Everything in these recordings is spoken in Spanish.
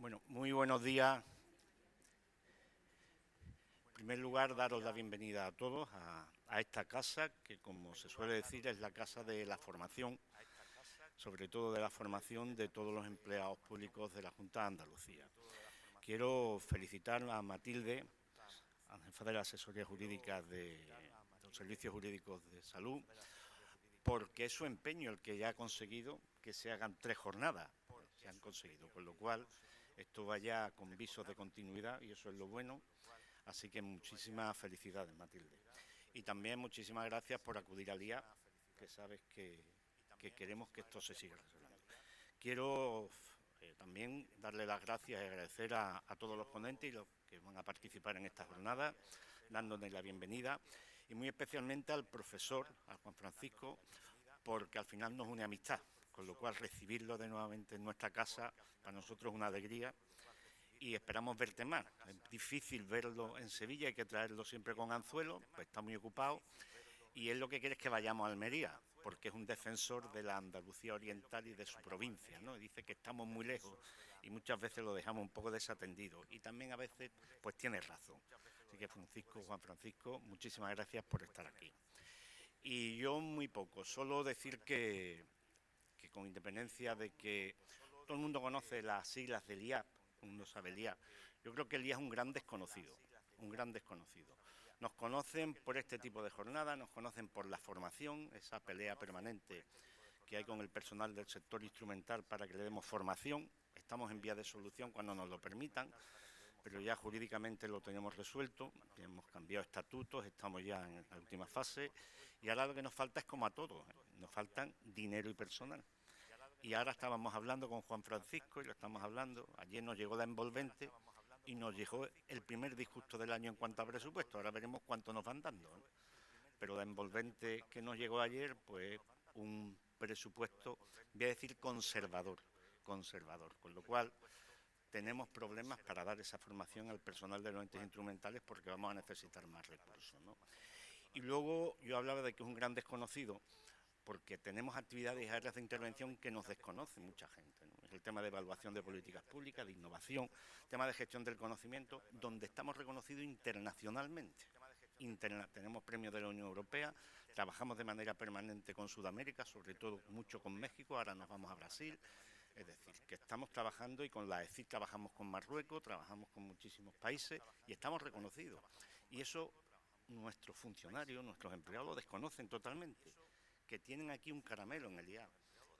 Bueno, muy buenos días. En primer lugar, daros la bienvenida a todos a esta casa, que como se suele decir es la casa de la formación, sobre todo de la formación de todos los empleados públicos de la Junta de Andalucía. Quiero felicitar a Matilde, a la jefa de la asesoría jurídica de los servicios jurídicos de salud, porque es su empeño el que ya ha conseguido que se hagan 3 jornadas, se han conseguido, con lo cual esto vaya con visos de continuidad y eso es lo bueno. Así que muchísimas felicidades, Matilde. Y también muchísimas gracias por acudir al día, que sabes que queremos que esto se siga resolviendo. Quiero también darle las gracias y agradecer a todos los ponentes y los que van a participar en esta jornada, dándoles la bienvenida, y muy especialmente al profesor, a Juan Francisco, porque al final nos une amistad, con lo cual recibirlo de nuevamente en nuestra casa para nosotros es una alegría. Y esperamos verte más. Es difícil verlo en Sevilla, hay que traerlo siempre con anzuelo, pues está muy ocupado, y él lo que quiere es que vayamos a Almería, porque es un defensor de la Andalucía Oriental y de su provincia, ¿no? Y dice que estamos muy lejos y muchas veces lo dejamos un poco desatendido, y también a veces pues tiene razón. Así que Juan Francisco, muchísimas gracias por estar aquí. Y yo muy poco, solo decir que con independencia de que todo el mundo conoce las siglas del IAP, todo el mundo sabe el IAP, yo creo que el IAP es un gran desconocido, un gran desconocido. Nos conocen por este tipo de jornadas, nos conocen por la formación, esa pelea permanente que hay con el personal del sector instrumental para que le demos formación. Estamos en vía de solución cuando nos lo permitan, pero ya jurídicamente lo tenemos resuelto, hemos cambiado estatutos, estamos ya en la última fase, y ahora lo que nos falta es como a todos, nos faltan dinero y personal. Y ahora estábamos hablando con Juan Francisco, y lo estamos hablando, ayer nos llegó la envolvente y nos llegó el primer disgusto del año en cuanto a presupuesto, ahora veremos cuánto nos van dando, ¿no? Pero la envolvente que nos llegó ayer, pues un presupuesto, voy a decir conservador, con lo cual tenemos problemas para dar esa formación al personal de los entes instrumentales porque vamos a necesitar más recursos, ¿no? Y luego yo hablaba de que es un gran desconocido porque tenemos actividades y áreas de intervención que nos desconoce mucha gente, ¿no? Es el tema de evaluación de políticas públicas, de innovación, tema de gestión del conocimiento, donde estamos reconocidos internacionalmente. Tenemos premios de la Unión Europea, trabajamos de manera permanente con Sudamérica, sobre todo mucho con México, ahora nos vamos a Brasil. Es decir, que estamos trabajando, y con la ECID trabajamos con Marruecos, trabajamos con muchísimos países y estamos reconocidos. Y eso nuestros funcionarios, nuestros empleados lo desconocen totalmente, que tienen aquí un caramelo en el IAB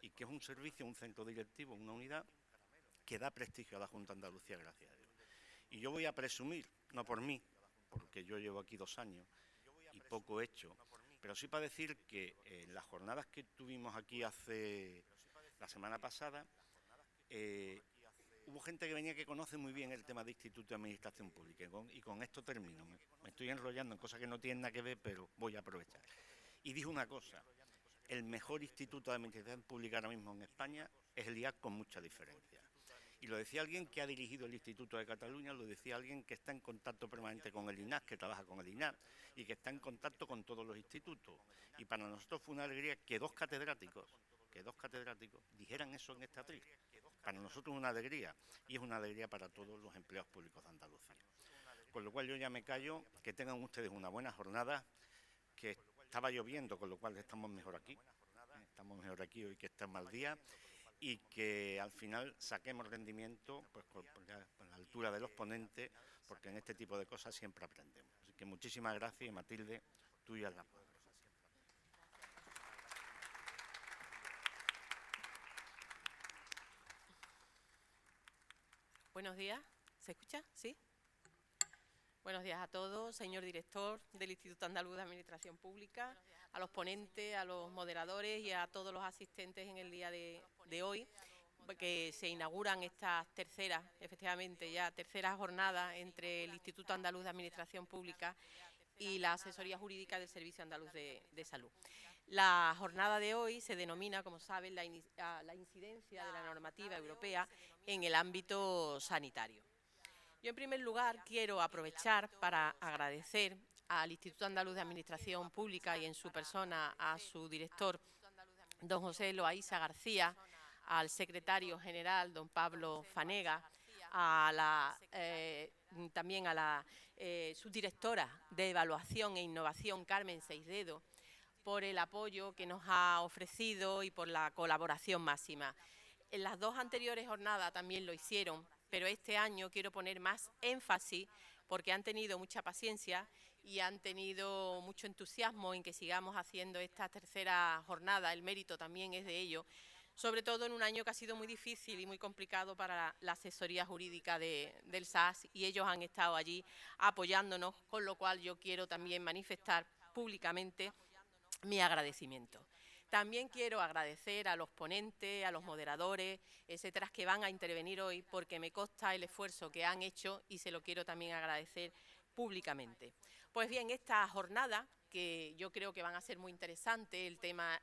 y que es un servicio, un centro directivo, una unidad que da prestigio a la Junta de Andalucía, gracias a Dios. Y yo voy a presumir, no por mí, porque yo llevo aquí 2 años y poco he hecho, pero sí para decir que en las jornadas que tuvimos aquí la semana pasada, hubo gente que venía que conoce muy bien el tema de Instituto de Administración Pública, y con esto termino. Me estoy enrollando en cosas que no tienen nada que ver, pero voy a aprovechar. Y dijo una cosa: el mejor instituto de administración pública ahora mismo en España es el IAC, con mucha diferencia. Y lo decía alguien que ha dirigido el Instituto de Cataluña, lo decía alguien que está en contacto permanente con el INAH, que trabaja con el INAH y que está en contacto con todos los institutos. Y para nosotros fue una alegría que dos catedráticos dijeran eso en esta atril. Para nosotros es una alegría, y es una alegría para todos los empleados públicos de Andalucía. Con lo cual yo ya me callo, que tengan ustedes una buena jornada, que estaba lloviendo, con lo cual estamos mejor aquí hoy que está mal día, y que al final saquemos rendimiento pues con la altura de los ponentes, porque en este tipo de cosas siempre aprendemos. Así que muchísimas gracias, y Matilde, tuya la palabra. Buenos días, ¿se escucha? ¿Sí? Buenos días a todos, señor director del Instituto Andaluz de Administración Pública, a los ponentes, a los moderadores y a todos los asistentes en el día de hoy, que se inauguran estas terceras jornadas entre el Instituto Andaluz de Administración Pública y la Asesoría Jurídica del Servicio Andaluz de Salud. La jornada de hoy se denomina, como saben, la incidencia de la normativa europea en el ámbito sanitario. Yo, en primer lugar, quiero aprovechar para agradecer al Instituto Andaluz de Administración Pública y, en su persona, a su director, don José Loaiza García, al secretario general, don Pablo Fanega, también a la subdirectora de Evaluación e Innovación, Carmen Seisdedo, por el apoyo que nos ha ofrecido y por la colaboración máxima. En las dos anteriores jornadas también lo hicieron, pero este año quiero poner más énfasis porque han tenido mucha paciencia y han tenido mucho entusiasmo en que sigamos haciendo esta tercera jornada. El mérito también es de ellos, sobre todo en un año que ha sido muy difícil y muy complicado para la asesoría jurídica del SAS, y ellos han estado allí apoyándonos, con lo cual yo quiero también manifestar públicamente mi agradecimiento. También quiero agradecer a los ponentes, a los moderadores, etcétera, que van a intervenir hoy, porque me consta el esfuerzo que han hecho y se lo quiero también agradecer públicamente. Pues bien, esta jornada, que yo creo que van a ser muy interesantes, el tema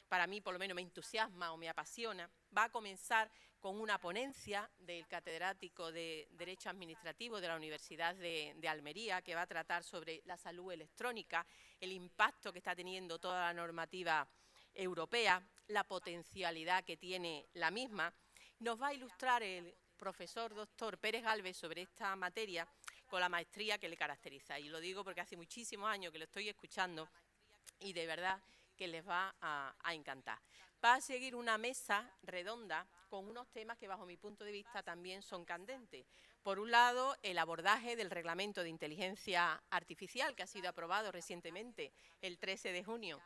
para mí por lo menos me entusiasma o me apasiona, va a comenzar con una ponencia del catedrático de Derecho Administrativo de la Universidad de Almería, que va a tratar sobre la salud electrónica, el impacto que está teniendo toda la normativa europea, la potencialidad que tiene la misma. Nos va a ilustrar el profesor doctor Pérez Gálvez sobre esta materia con la maestría que le caracteriza. Y lo digo porque hace muchísimos años que lo estoy escuchando y de verdad que les va a encantar. Va a seguir una mesa redonda con unos temas que bajo mi punto de vista también son candentes. Por un lado, el abordaje del Reglamento de Inteligencia Artificial, que ha sido aprobado recientemente el 13 de junio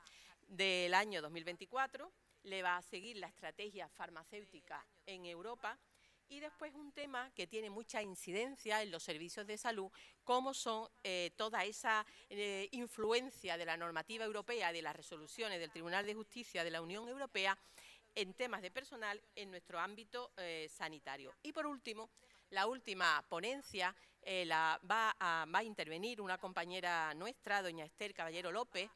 del año 2024. Le va a seguir la estrategia farmacéutica en Europa. Y después un tema que tiene mucha incidencia en los servicios de salud, como son toda esa influencia de la normativa europea, de las resoluciones del Tribunal de Justicia de la Unión Europea en temas de personal en nuestro ámbito sanitario. Y por último, la última ponencia va a intervenir una compañera nuestra, doña Esther Caballero López,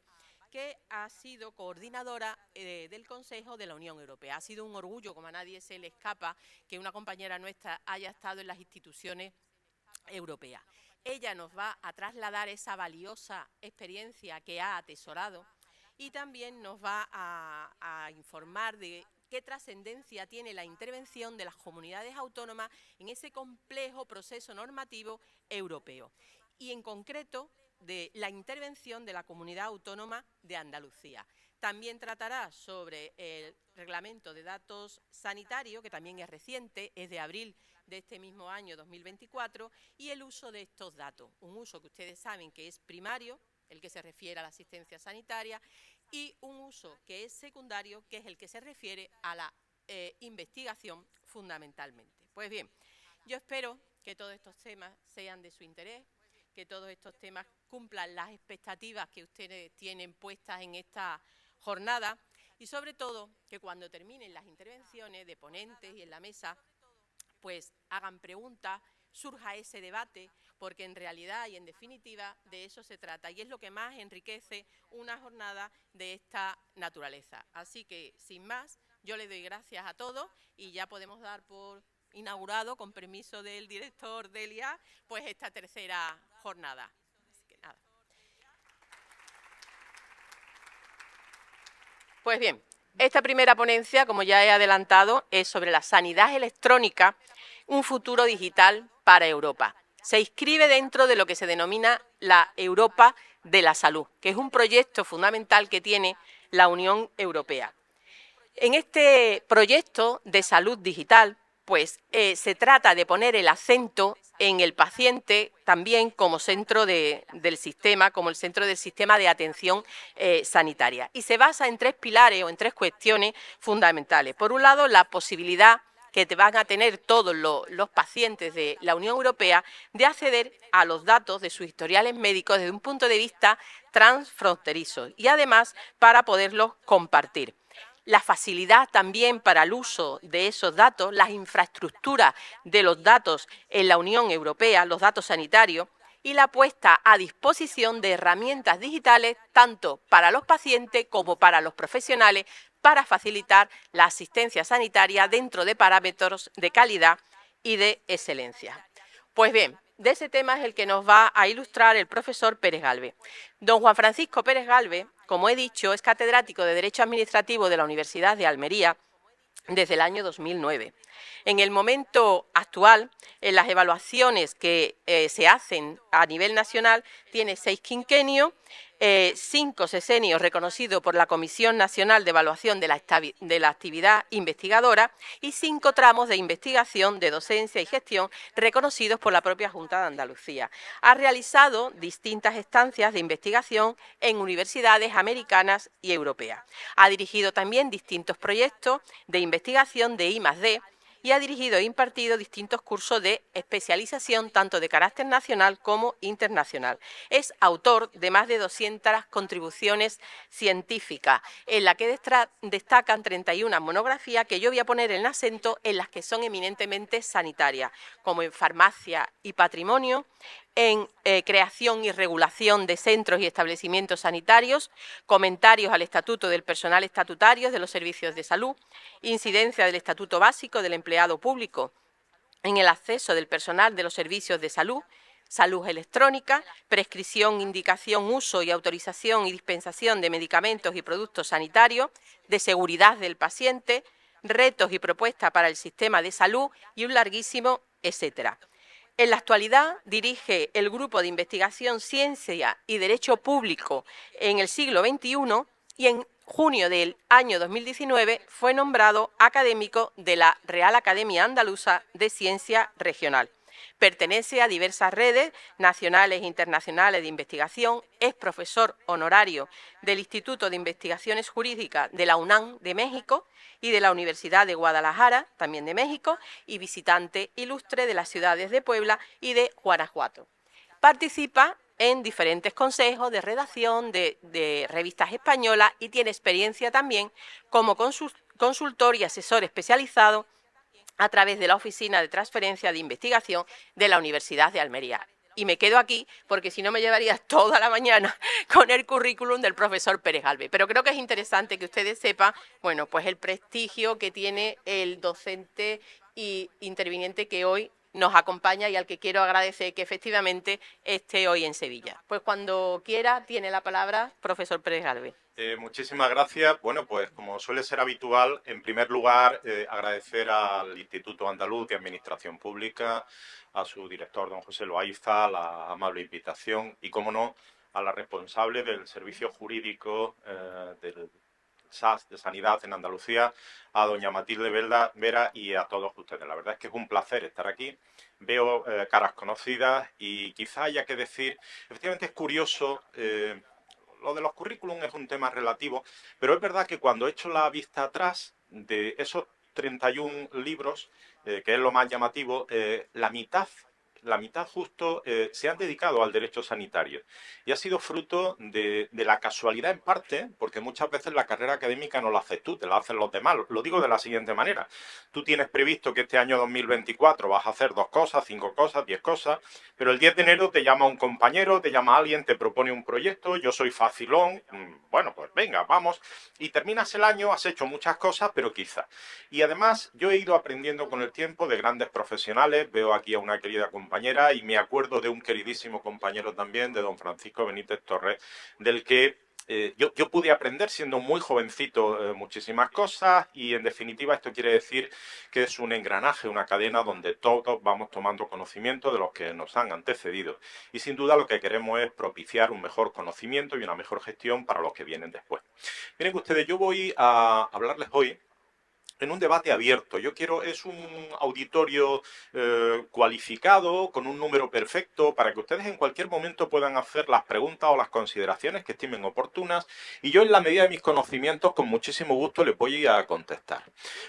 que ha sido coordinadora del Consejo de la Unión Europea. Ha sido un orgullo, como a nadie se le escapa, que una compañera nuestra haya estado en las instituciones europeas. Ella nos va a trasladar esa valiosa experiencia que ha atesorado y también nos va a informar de qué trascendencia tiene la intervención de las comunidades autónomas en ese complejo proceso normativo europeo. Y en concreto, de la intervención de la Comunidad Autónoma de Andalucía. También tratará sobre el Reglamento de Datos Sanitarios, que también es reciente, es de abril de este mismo año 2024, y el uso de estos datos. Un uso que ustedes saben que es primario, el que se refiere a la asistencia sanitaria, y un uso que es secundario, que es el que se refiere a la investigación fundamentalmente. Pues bien, yo espero que todos estos temas sean de su interés, que todos estos temas cumplan las expectativas que ustedes tienen puestas en esta jornada y sobre todo que cuando terminen las intervenciones de ponentes y en la mesa, pues hagan preguntas, surja ese debate, porque en realidad y en definitiva de eso se trata y es lo que más enriquece una jornada de esta naturaleza. Así que, sin más, yo le doy gracias a todos y ya podemos dar por inaugurado, con permiso del director del IA, pues esta tercera jornada. Así que nada. Pues bien, esta primera ponencia, como ya he adelantado, es sobre la sanidad electrónica, un futuro digital para Europa. Se inscribe dentro de lo que se denomina la Europa de la Salud, que es un proyecto fundamental que tiene la Unión Europea. En este proyecto de salud digital, pues se trata de poner el acento en el paciente también como centro del sistema, como el centro del sistema de atención sanitaria. Y se basa en tres pilares o en tres cuestiones fundamentales. Por un lado, la posibilidad que van a tener todos los pacientes de la Unión Europea de acceder a los datos de sus historiales médicos desde un punto de vista transfronterizo y además para poderlos compartir. La facilidad también para el uso de esos datos, las infraestructuras de los datos en la Unión Europea, los datos sanitarios, y la puesta a disposición de herramientas digitales tanto para los pacientes como para los profesionales para facilitar la asistencia sanitaria dentro de parámetros de calidad y de excelencia. Pues bien, de ese tema es el que nos va a ilustrar el profesor Pérez Gálvez. Don Juan Francisco Pérez Gálvez, como he dicho, es catedrático de Derecho Administrativo de la Universidad de Almería desde el año 2009. En el momento actual, en las evaluaciones que se hacen a nivel nacional, tiene 6 quinquenios, 5 sesenios reconocidos por la Comisión Nacional de Evaluación de la Actividad Investigadora y 5 tramos de investigación de docencia y gestión reconocidos por la propia Junta de Andalucía. Ha realizado distintas estancias de investigación en universidades americanas y europeas. Ha dirigido también distintos proyectos de investigación de I+D y ha dirigido e impartido distintos cursos de especialización tanto de carácter nacional como internacional. Es autor de más de 200 contribuciones científicas, en las que destacan 31 monografías que yo voy a poner el acento en las que son eminentemente sanitarias, como en farmacia y patrimonio, en creación y regulación de centros y establecimientos sanitarios, comentarios al Estatuto del Personal Estatutario de los Servicios de Salud, incidencia del Estatuto Básico del Empleado Público en el acceso del personal de los servicios de salud, salud electrónica, prescripción, indicación, uso y autorización y dispensación de medicamentos y productos sanitarios, de seguridad del paciente, retos y propuestas para el sistema de salud y un larguísimo etcétera. En la actualidad dirige el Grupo de Investigación Ciencia y Derecho Público en el siglo XXI y en junio del año 2019 fue nombrado académico de la Real Academia Andaluza de Ciencia Regional. Pertenece a diversas redes nacionales e internacionales de investigación, es profesor honorario del Instituto de Investigaciones Jurídicas de la UNAM de México y de la Universidad de Guadalajara, también de México, y visitante ilustre de las ciudades de Puebla y de Guanajuato. Participa en diferentes consejos de redacción de revistas españolas y tiene experiencia también como consultor y asesor especializado a través de la Oficina de Transferencia de Investigación de la Universidad de Almería. Y me quedo aquí porque si no me llevaría toda la mañana con el currículum del profesor Pérez Gálvez. Pero creo que es interesante que ustedes sepan, bueno, pues el prestigio que tiene el docente y interviniente que hoy nos acompaña y al que quiero agradecer que efectivamente esté hoy en Sevilla. Pues cuando quiera tiene la palabra profesor Pérez Gálvez. Muchísimas gracias. Bueno, pues como suele ser habitual, en primer lugar agradecer al Instituto Andaluz de Administración Pública, a su director, don José Loaiza, la amable invitación y, cómo no, a la responsable del Servicio Jurídico del SAS de Sanidad en Andalucía, a doña Matilde Vera y a todos ustedes. La verdad es que es un placer estar aquí. Veo caras conocidas y quizá haya que decir, efectivamente es curioso, lo de los currículums es un tema relativo, pero es verdad que cuando he hecho la vista atrás de esos 31 libros, que es lo más llamativo, la mitad justo se han dedicado al derecho sanitario. Y ha sido fruto de la casualidad en parte, porque muchas veces la carrera académica no la haces tú, te la hacen los demás. Lo digo de la siguiente manera. Tú tienes previsto que este año 2024 vas a hacer 2 cosas, 5 cosas, 10 cosas, pero el 10 de enero te llama un compañero, te llama alguien, te propone un proyecto, yo soy facilón, bueno, pues venga, vamos. Y terminas el año, has hecho muchas cosas, pero quizá. Y además yo he ido aprendiendo con el tiempo de grandes profesionales, veo aquí a una querida compañera y me acuerdo de un queridísimo compañero también, de don Francisco Benítez Torres, del que yo pude aprender siendo muy jovencito muchísimas cosas y en definitiva esto quiere decir que es un engranaje, una cadena donde todos vamos tomando conocimiento de los que nos han antecedido y sin duda lo que queremos es propiciar un mejor conocimiento y una mejor gestión para los que vienen después. Miren ustedes, yo voy a hablarles hoy en un debate abierto. Yo quiero, es un auditorio cualificado, con un número perfecto, para que ustedes en cualquier momento puedan hacer las preguntas o las consideraciones que estimen oportunas, y yo en la medida de mis conocimientos, con muchísimo gusto les voy a contestar.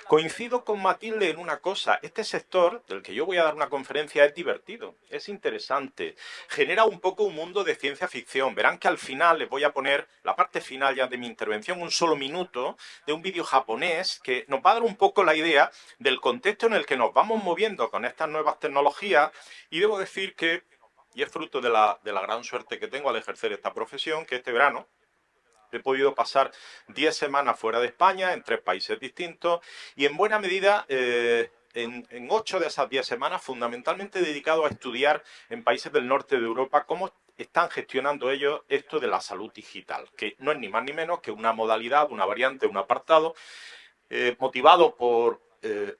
Coincido con Matilde en una cosa, este sector del que yo voy a dar una conferencia es divertido, es interesante, genera un poco un mundo de ciencia ficción. Verán que al final les voy a poner, la parte final ya de mi intervención, un solo minuto de un vídeo japonés que nos va a dar un poco la idea del contexto en el que nos vamos moviendo con estas nuevas tecnologías y debo decir que, y es fruto de la gran suerte que tengo al ejercer esta profesión, que este verano he podido pasar 10 semanas fuera de España, en 3 países distintos y en buena medida en 8 de esas 10 semanas fundamentalmente dedicado a estudiar en países del norte de Europa cómo están gestionando ellos esto de la salud digital, que no es ni más ni menos que una modalidad, una variante, un apartado motivado por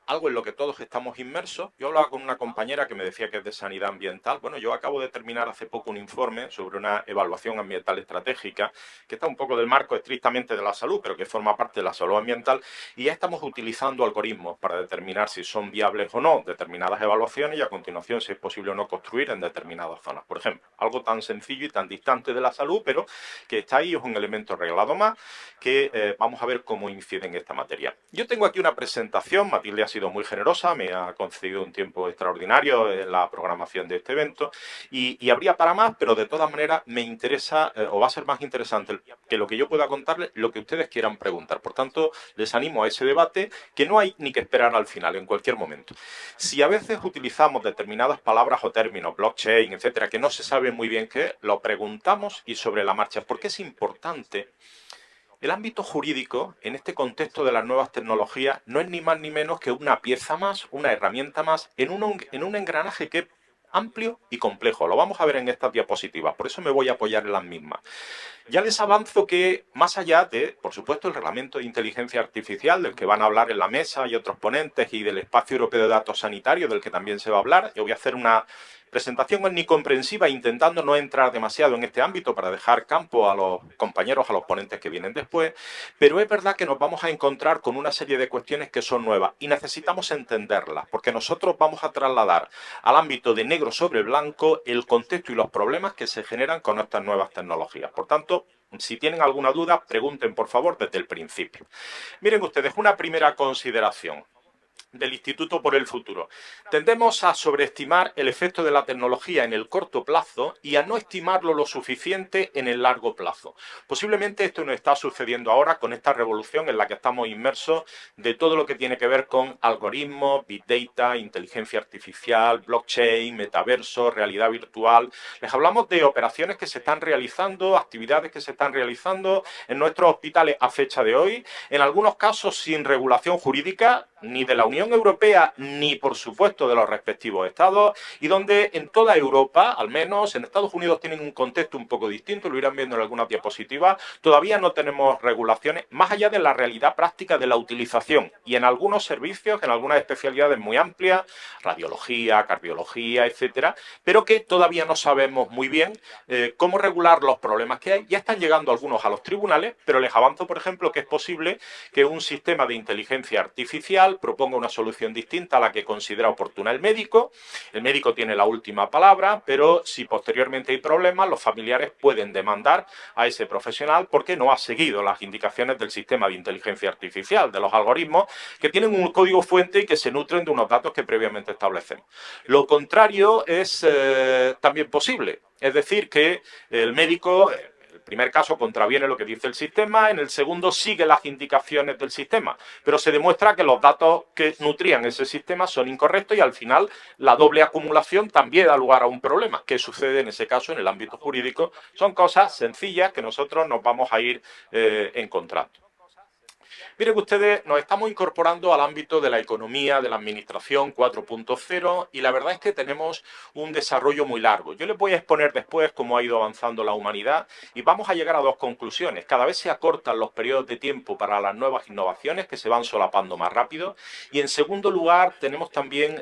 algo en lo que todos estamos inmersos. Yo hablaba con una compañera que me decía que es de sanidad ambiental. Bueno, yo acabo de terminar hace poco un informe sobre una evaluación ambiental estratégica que está un poco del marco estrictamente de la salud, pero que forma parte de la salud ambiental, y ya estamos utilizando algoritmos para determinar si son viables o no determinadas evaluaciones y a continuación si es posible o no construir en determinadas zonas. Por ejemplo, algo tan sencillo y tan distante de la salud, pero que está ahí, es un elemento reglado más que vamos a ver cómo incide en esta materia. Yo tengo aquí una presentación. Matilde ha sido muy generosa, me ha concedido un tiempo extraordinario en la programación de este evento y habría para más, pero de todas maneras me interesa, o va a ser más interesante que lo que yo pueda contarles, lo que ustedes quieran preguntar. Por tanto, les animo a ese debate, que no hay ni que esperar al final, en cualquier momento. Si a veces utilizamos determinadas palabras o términos, blockchain, etcétera, que no se sabe muy bien qué, lo preguntamos y sobre la marcha, porque es importante. El ámbito jurídico, en este contexto de las nuevas tecnologías, no es ni más ni menos que una pieza más, una herramienta más, en un engranaje que es amplio y complejo. Lo vamos a ver en estas diapositivas, por eso me voy a apoyar en las mismas. Ya les avanzo que, más allá de, por supuesto, el reglamento de inteligencia artificial, del que van a hablar en la mesa y otros ponentes, y del espacio europeo de datos sanitarios, del que también se va a hablar, yo voy a hacer una presentación omnicomprensiva intentando no entrar demasiado en este ámbito para dejar campo a los compañeros, a los ponentes que vienen después, pero es verdad que nos vamos a encontrar con una serie de cuestiones que son nuevas y necesitamos entenderlas, porque nosotros vamos a trasladar al ámbito de negro sobre blanco el contexto y los problemas que se generan con estas nuevas tecnologías. Por tanto, si tienen alguna duda, pregunten por favor desde el principio. Miren ustedes, una primera consideración del Instituto por el Futuro. Tendemos a sobreestimar el efecto de la tecnología en el corto plazo y a no estimarlo lo suficiente en el largo plazo. Posiblemente esto nos está sucediendo ahora con esta revolución en la que estamos inmersos de todo lo que tiene que ver con algoritmos, big data, inteligencia artificial, blockchain, metaverso, realidad virtual. Les hablamos de operaciones que se están realizando, actividades que se están realizando en nuestros hospitales a fecha de hoy, en algunos casos sin regulación jurídica, ni de la Unión Europea, ni por supuesto de los respectivos estados, y donde en toda Europa, al menos en Estados Unidos tienen un contexto un poco distinto, lo irán viendo en algunas diapositivas, todavía no tenemos regulaciones más allá de la realidad práctica de la utilización, y en algunos servicios, en algunas especialidades muy amplias, radiología, cardiología, etcétera, pero que todavía no sabemos muy bien cómo regular los problemas que hay. Ya están llegando algunos a los tribunales, pero les avanzo, por ejemplo, que es posible que un sistema de inteligencia artificial proponga una solución distinta a la que considera oportuna el médico. El médico tiene la última palabra, pero si posteriormente hay problemas, los familiares pueden demandar a ese profesional porque no ha seguido las indicaciones del sistema de inteligencia artificial, de los algoritmos, que tienen un código fuente y que se nutren de unos datos que previamente establecemos. Lo contrario es también posible, es decir, que el médico primer caso contraviene lo que dice el sistema, en el segundo sigue las indicaciones del sistema, pero se demuestra que los datos que nutrían ese sistema son incorrectos y al final la doble acumulación también da lugar a un problema. ¿Qué sucede en ese caso en el ámbito jurídico? Son cosas sencillas que nosotros nos vamos a ir encontrando. Miren ustedes, nos estamos incorporando al ámbito de la economía, de la administración 4.0 y la verdad es que tenemos un desarrollo muy largo. Yo les voy a exponer después cómo ha ido avanzando la humanidad y vamos a llegar a dos conclusiones. Cada vez se acortan los periodos de tiempo para las nuevas innovaciones que se van solapando más rápido y en segundo lugar tenemos también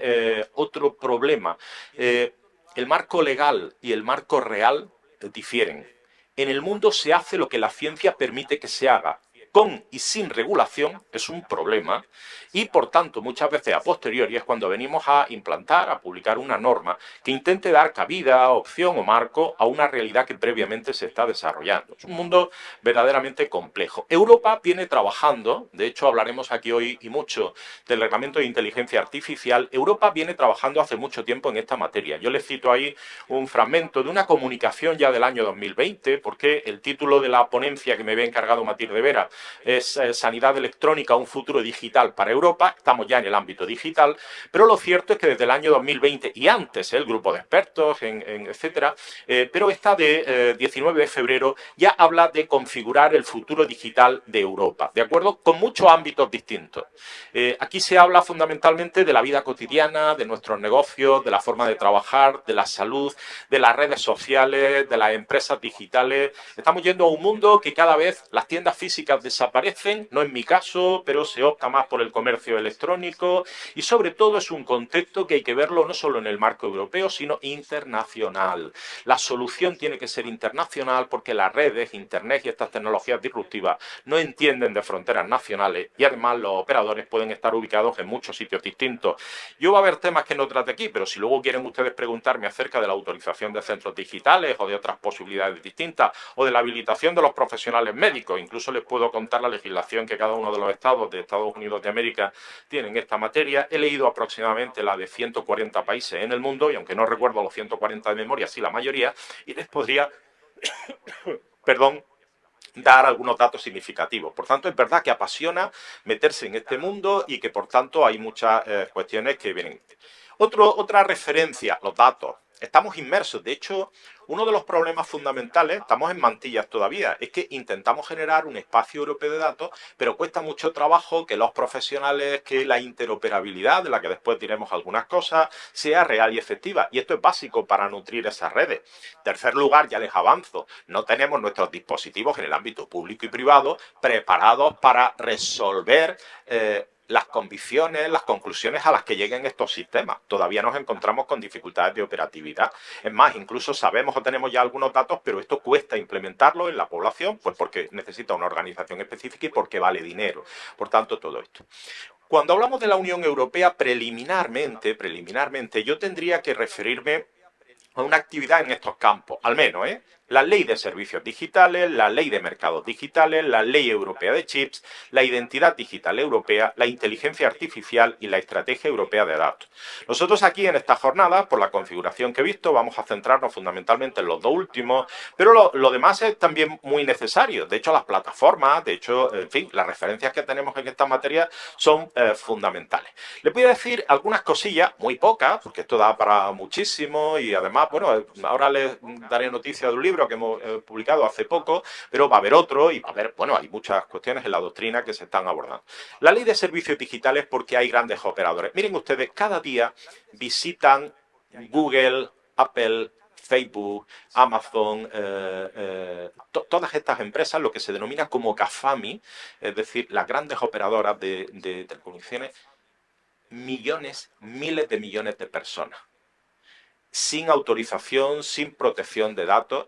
otro problema. El marco legal y el marco real difieren. En el mundo se hace lo que la ciencia permite que se haga. Con y sin regulación es un problema y, por tanto, muchas veces a posteriori es cuando venimos a implantar, a publicar una norma que intente dar cabida, opción o marco a una realidad que previamente se está desarrollando. Es un mundo verdaderamente complejo. Europa viene trabajando, de hecho hablaremos aquí hoy y mucho del reglamento de inteligencia artificial, Europa viene trabajando hace mucho tiempo en esta materia. Yo les cito ahí un fragmento de una comunicación ya del año 2020, porque el título de la ponencia que me había encargado Matilde Vera es Sanidad electrónica, un futuro digital para Europa. Estamos ya en el ámbito digital, pero lo cierto es que desde el año 2020 y antes, el grupo de expertos, etcétera, pero esta de 19 de febrero ya habla de configurar el futuro digital de Europa, ¿de acuerdo? Con muchos ámbitos distintos. Aquí se habla fundamentalmente de la vida cotidiana, de nuestros negocios, de la forma de trabajar, de la salud, de las redes sociales, de las empresas digitales. Estamos yendo a un mundo que cada vez las tiendas físicas de desaparecen, no es mi caso, pero se opta más por el comercio electrónico y sobre todo es un contexto que hay que verlo no solo en el marco europeo, sino internacional. La solución tiene que ser internacional porque las redes, Internet y estas tecnologías disruptivas no entienden de fronteras nacionales y además los operadores pueden estar ubicados en muchos sitios distintos. Yo voy a ver temas que no trate aquí, pero si luego quieren ustedes preguntarme acerca de la autorización de centros digitales o de otras posibilidades distintas o de la habilitación de los profesionales médicos, incluso les puedo contar la legislación que cada uno de los estados de Estados Unidos de América tiene en esta materia. He leído aproximadamente la de 140 países en el mundo y aunque no recuerdo los 140 de memoria, sí la mayoría, y les podría, perdón, dar algunos datos significativos. Por tanto, es verdad que apasiona meterse en este mundo y que, por tanto, hay muchas cuestiones que vienen. Otra referencia, los datos. Estamos inmersos. De hecho, uno de los problemas fundamentales, estamos en mantillas todavía, es que intentamos generar un espacio europeo de datos, pero cuesta mucho trabajo que los profesionales, que la interoperabilidad, de la que después diremos algunas cosas, sea real y efectiva. Y esto es básico para nutrir esas redes. En tercer lugar, ya les avanzo, no tenemos nuestros dispositivos en el ámbito público y privado preparados para resolver las convicciones, las conclusiones a las que lleguen estos sistemas. Todavía nos encontramos con dificultades de operatividad. Es más, incluso sabemos o tenemos ya algunos datos, pero esto cuesta implementarlo en la población, pues porque necesita una organización específica y porque vale dinero. Por tanto, todo esto. Cuando hablamos de la Unión Europea, preliminarmente, yo tendría que referirme a una actividad en estos campos, al menos, la ley de servicios digitales, la ley de mercados digitales, la ley europea de chips, la identidad digital europea, la inteligencia artificial y la estrategia europea de datos. Nosotros aquí en esta jornada, por la configuración que he visto, vamos a centrarnos fundamentalmente en los dos últimos, pero lo demás es también muy necesario. De hecho, las plataformas, de hecho, en fin, las referencias que tenemos en esta materia son fundamentales. Les voy a decir algunas cosillas, muy pocas, porque esto da para muchísimo y además, bueno, ahora les daré noticia de un libro que hemos publicado hace poco, pero va a haber otro y va a haber, bueno, hay muchas cuestiones en la doctrina que se están abordando. La ley de servicios digitales porque hay grandes operadores. Miren ustedes, cada día visitan Google, Apple, Facebook, Amazon, todas estas empresas, lo que se denomina como GAFAMI, es decir, las grandes operadoras de telecomunicaciones, millones, miles de millones de personas. Sin autorización, sin protección de datos,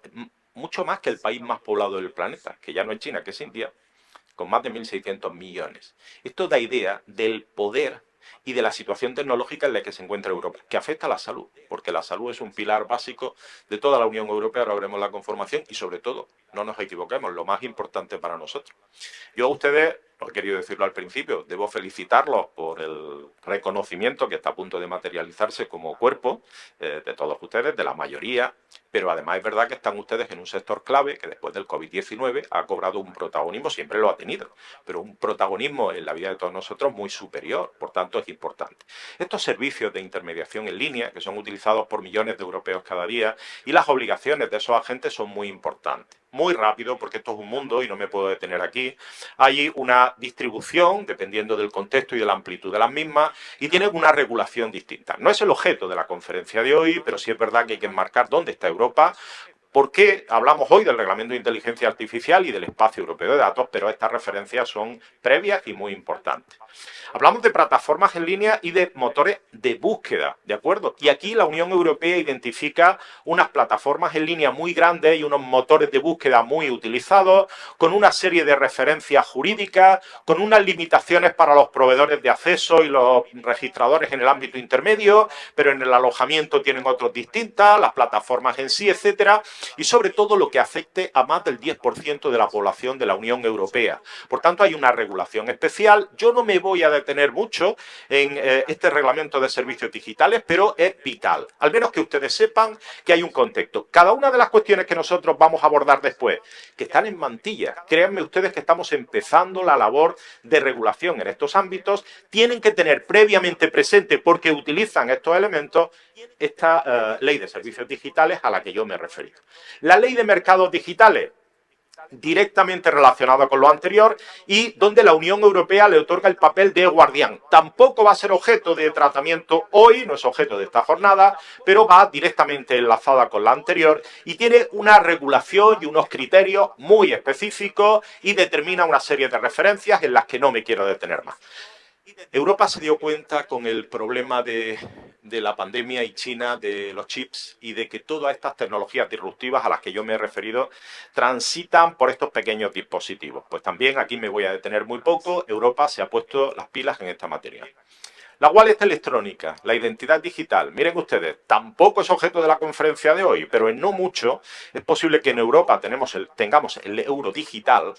mucho más que el país más poblado del planeta, que ya no es China, que es India, con más de 1.600 millones. Esto da idea del poder y de la situación tecnológica en la que se encuentra Europa, que afecta a la salud, porque la salud es un pilar básico de toda la Unión Europea, ahora veremos la conformación, y sobre todo, no nos equivoquemos, lo más importante para nosotros. Yo a ustedes, lo he querido decirlo al principio, debo felicitarlos por el reconocimiento que está a punto de materializarse como cuerpo de todos ustedes, de la mayoría, pero además es verdad que están ustedes en un sector clave que después del COVID-19 ha cobrado un protagonismo, siempre lo ha tenido, pero un protagonismo en la vida de todos nosotros muy superior, por tanto es importante. Estos servicios de intermediación en línea, que son utilizados por millones de europeos cada día, y las obligaciones de esos agentes son muy importantes. Muy rápido, porque esto es un mundo y no me puedo detener aquí. Hay una distribución, dependiendo del contexto y de la amplitud de las mismas, y tienen una regulación distinta. No es el objeto de la conferencia de hoy, pero sí es verdad que hay que enmarcar dónde está Europa, porque hablamos hoy del Reglamento de Inteligencia Artificial y del Espacio Europeo de Datos, pero estas referencias son previas y muy importantes. Hablamos de plataformas en línea y de motores de búsqueda, ¿de acuerdo? Y aquí la Unión Europea identifica unas plataformas en línea muy grandes y unos motores de búsqueda muy utilizados, con una serie de referencias jurídicas, con unas limitaciones para los proveedores de acceso y los registradores en el ámbito intermedio, pero en el alojamiento tienen otros distintas, las plataformas en sí, etcétera, y sobre todo lo que afecte a más del 10% de la población de la Unión Europea. Por tanto, hay una regulación especial. Yo no me voy a detener mucho en este reglamento de servicios digitales, pero es vital, al menos que ustedes sepan que hay un contexto. Cada una de las cuestiones que nosotros vamos a abordar después, que están en mantilla, créanme ustedes que estamos empezando la labor de regulación en estos ámbitos, tienen que tener previamente presente, porque utilizan estos elementos, esta ley de servicios digitales a la que yo me he referido. La ley de mercados digitales. directamente relacionada con lo anterior y donde la Unión Europea le otorga el papel de guardián. Tampoco va a ser objeto de tratamiento hoy, no es objeto de esta jornada, pero va directamente enlazada con la anterior y tiene una regulación y unos criterios muy específicos y determina una serie de referencias en las que no me quiero detener más. Europa se dio cuenta con el problema de la pandemia y China, de los chips y de que todas estas tecnologías disruptivas a las que yo me he referido transitan por estos pequeños dispositivos. Pues también aquí me voy a detener muy poco. Europa se ha puesto las pilas en esta materia. La wallet electrónica, la identidad digital, miren ustedes, tampoco es objeto de la conferencia de hoy, pero en no mucho es posible que en Europa tengamos el euro digital,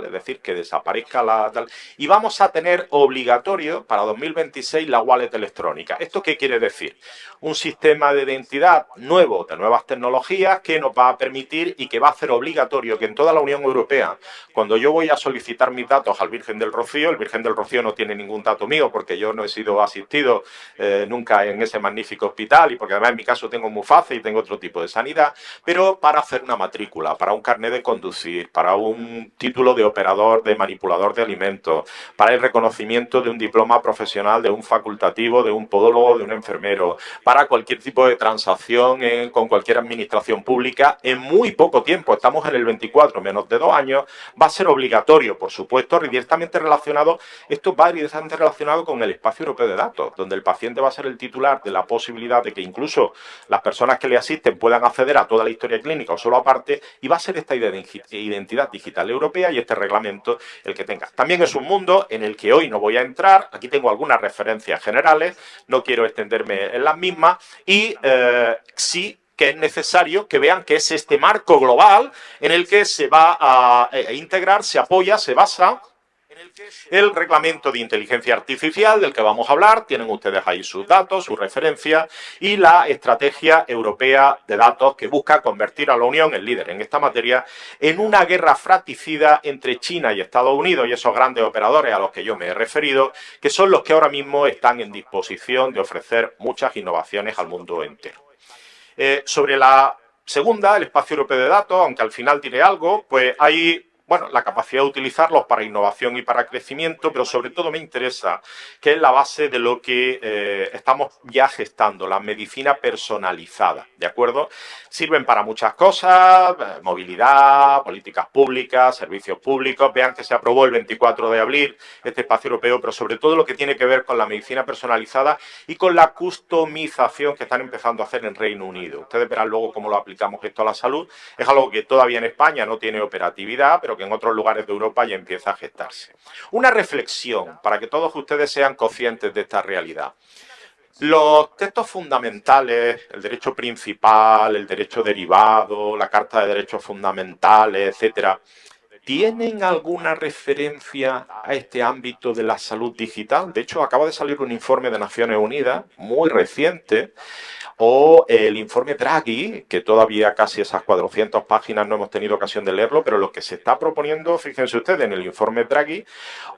es decir, que desaparezca la tal, y vamos a tener obligatorio para 2026 la wallet electrónica. ¿Esto qué quiere decir? Un sistema de identidad nuevo, de nuevas tecnologías, que nos va a permitir y que va a hacer obligatorio que en toda la Unión Europea, cuando yo voy a solicitar mis datos al Virgen del Rocío, el Virgen del Rocío no tiene ningún dato mío porque yo no he sido asistido nunca en ese magnífico hospital y porque además en mi caso tengo Muface y tengo otro tipo de sanidad, pero para hacer una matrícula, para un carnet de conducir, para un título de operador, de manipulador de alimentos, para el reconocimiento de un diploma profesional, de un facultativo, de un podólogo, de un enfermero, para cualquier tipo de transacción con cualquier administración pública, en muy poco tiempo, estamos en el 24, menos de 2 años, va a ser obligatorio, por supuesto, directamente relacionado, esto va directamente relacionado con el espacio europeo de datos, donde el paciente va a ser el titular de la posibilidad de que incluso las personas que le asisten puedan acceder a toda la historia clínica o solo aparte, y va a ser esta identidad digital europea y este reglamento el que tenga. También es un mundo en el que hoy no voy a entrar, aquí tengo algunas referencias generales, no quiero extenderme en las mismas, y sí que es necesario que vean que es este marco global en el que se va a integrar, se apoya, se basa el reglamento de inteligencia artificial del que vamos a hablar, tienen ustedes ahí sus datos, sus referencias, y la estrategia europea de datos que busca convertir a la Unión en líder en esta materia en una guerra fratricida entre China y Estados Unidos y esos grandes operadores a los que yo me he referido, que son los que ahora mismo están en disposición de ofrecer muchas innovaciones al mundo entero. Sobre la segunda, el espacio europeo de datos, aunque al final diré algo, pues hay la capacidad de utilizarlos para innovación y para crecimiento, pero sobre todo me interesa que es la base de lo que estamos ya gestando, la medicina personalizada, ¿de acuerdo? Sirven para muchas cosas, movilidad, políticas públicas, servicios públicos. Vean que se aprobó el 24 de abril este espacio europeo, pero sobre todo lo que tiene que ver con la medicina personalizada y con la customización que están empezando a hacer en Reino Unido. Ustedes verán luego cómo lo aplicamos esto a la salud. Es algo que todavía en España no tiene operatividad, pero que en otros lugares de Europa ya empieza a gestarse. Una reflexión para que todos ustedes sean conscientes de esta realidad. Los textos fundamentales, el derecho principal, el derecho derivado, la Carta de Derechos Fundamentales, etcétera, ¿tienen alguna referencia a este ámbito de la salud digital? De hecho, acaba de salir un informe de Naciones Unidas, muy reciente, o el informe Draghi, que todavía casi esas 400 páginas no hemos tenido ocasión de leerlo, pero lo que se está proponiendo, fíjense ustedes, en el informe Draghi,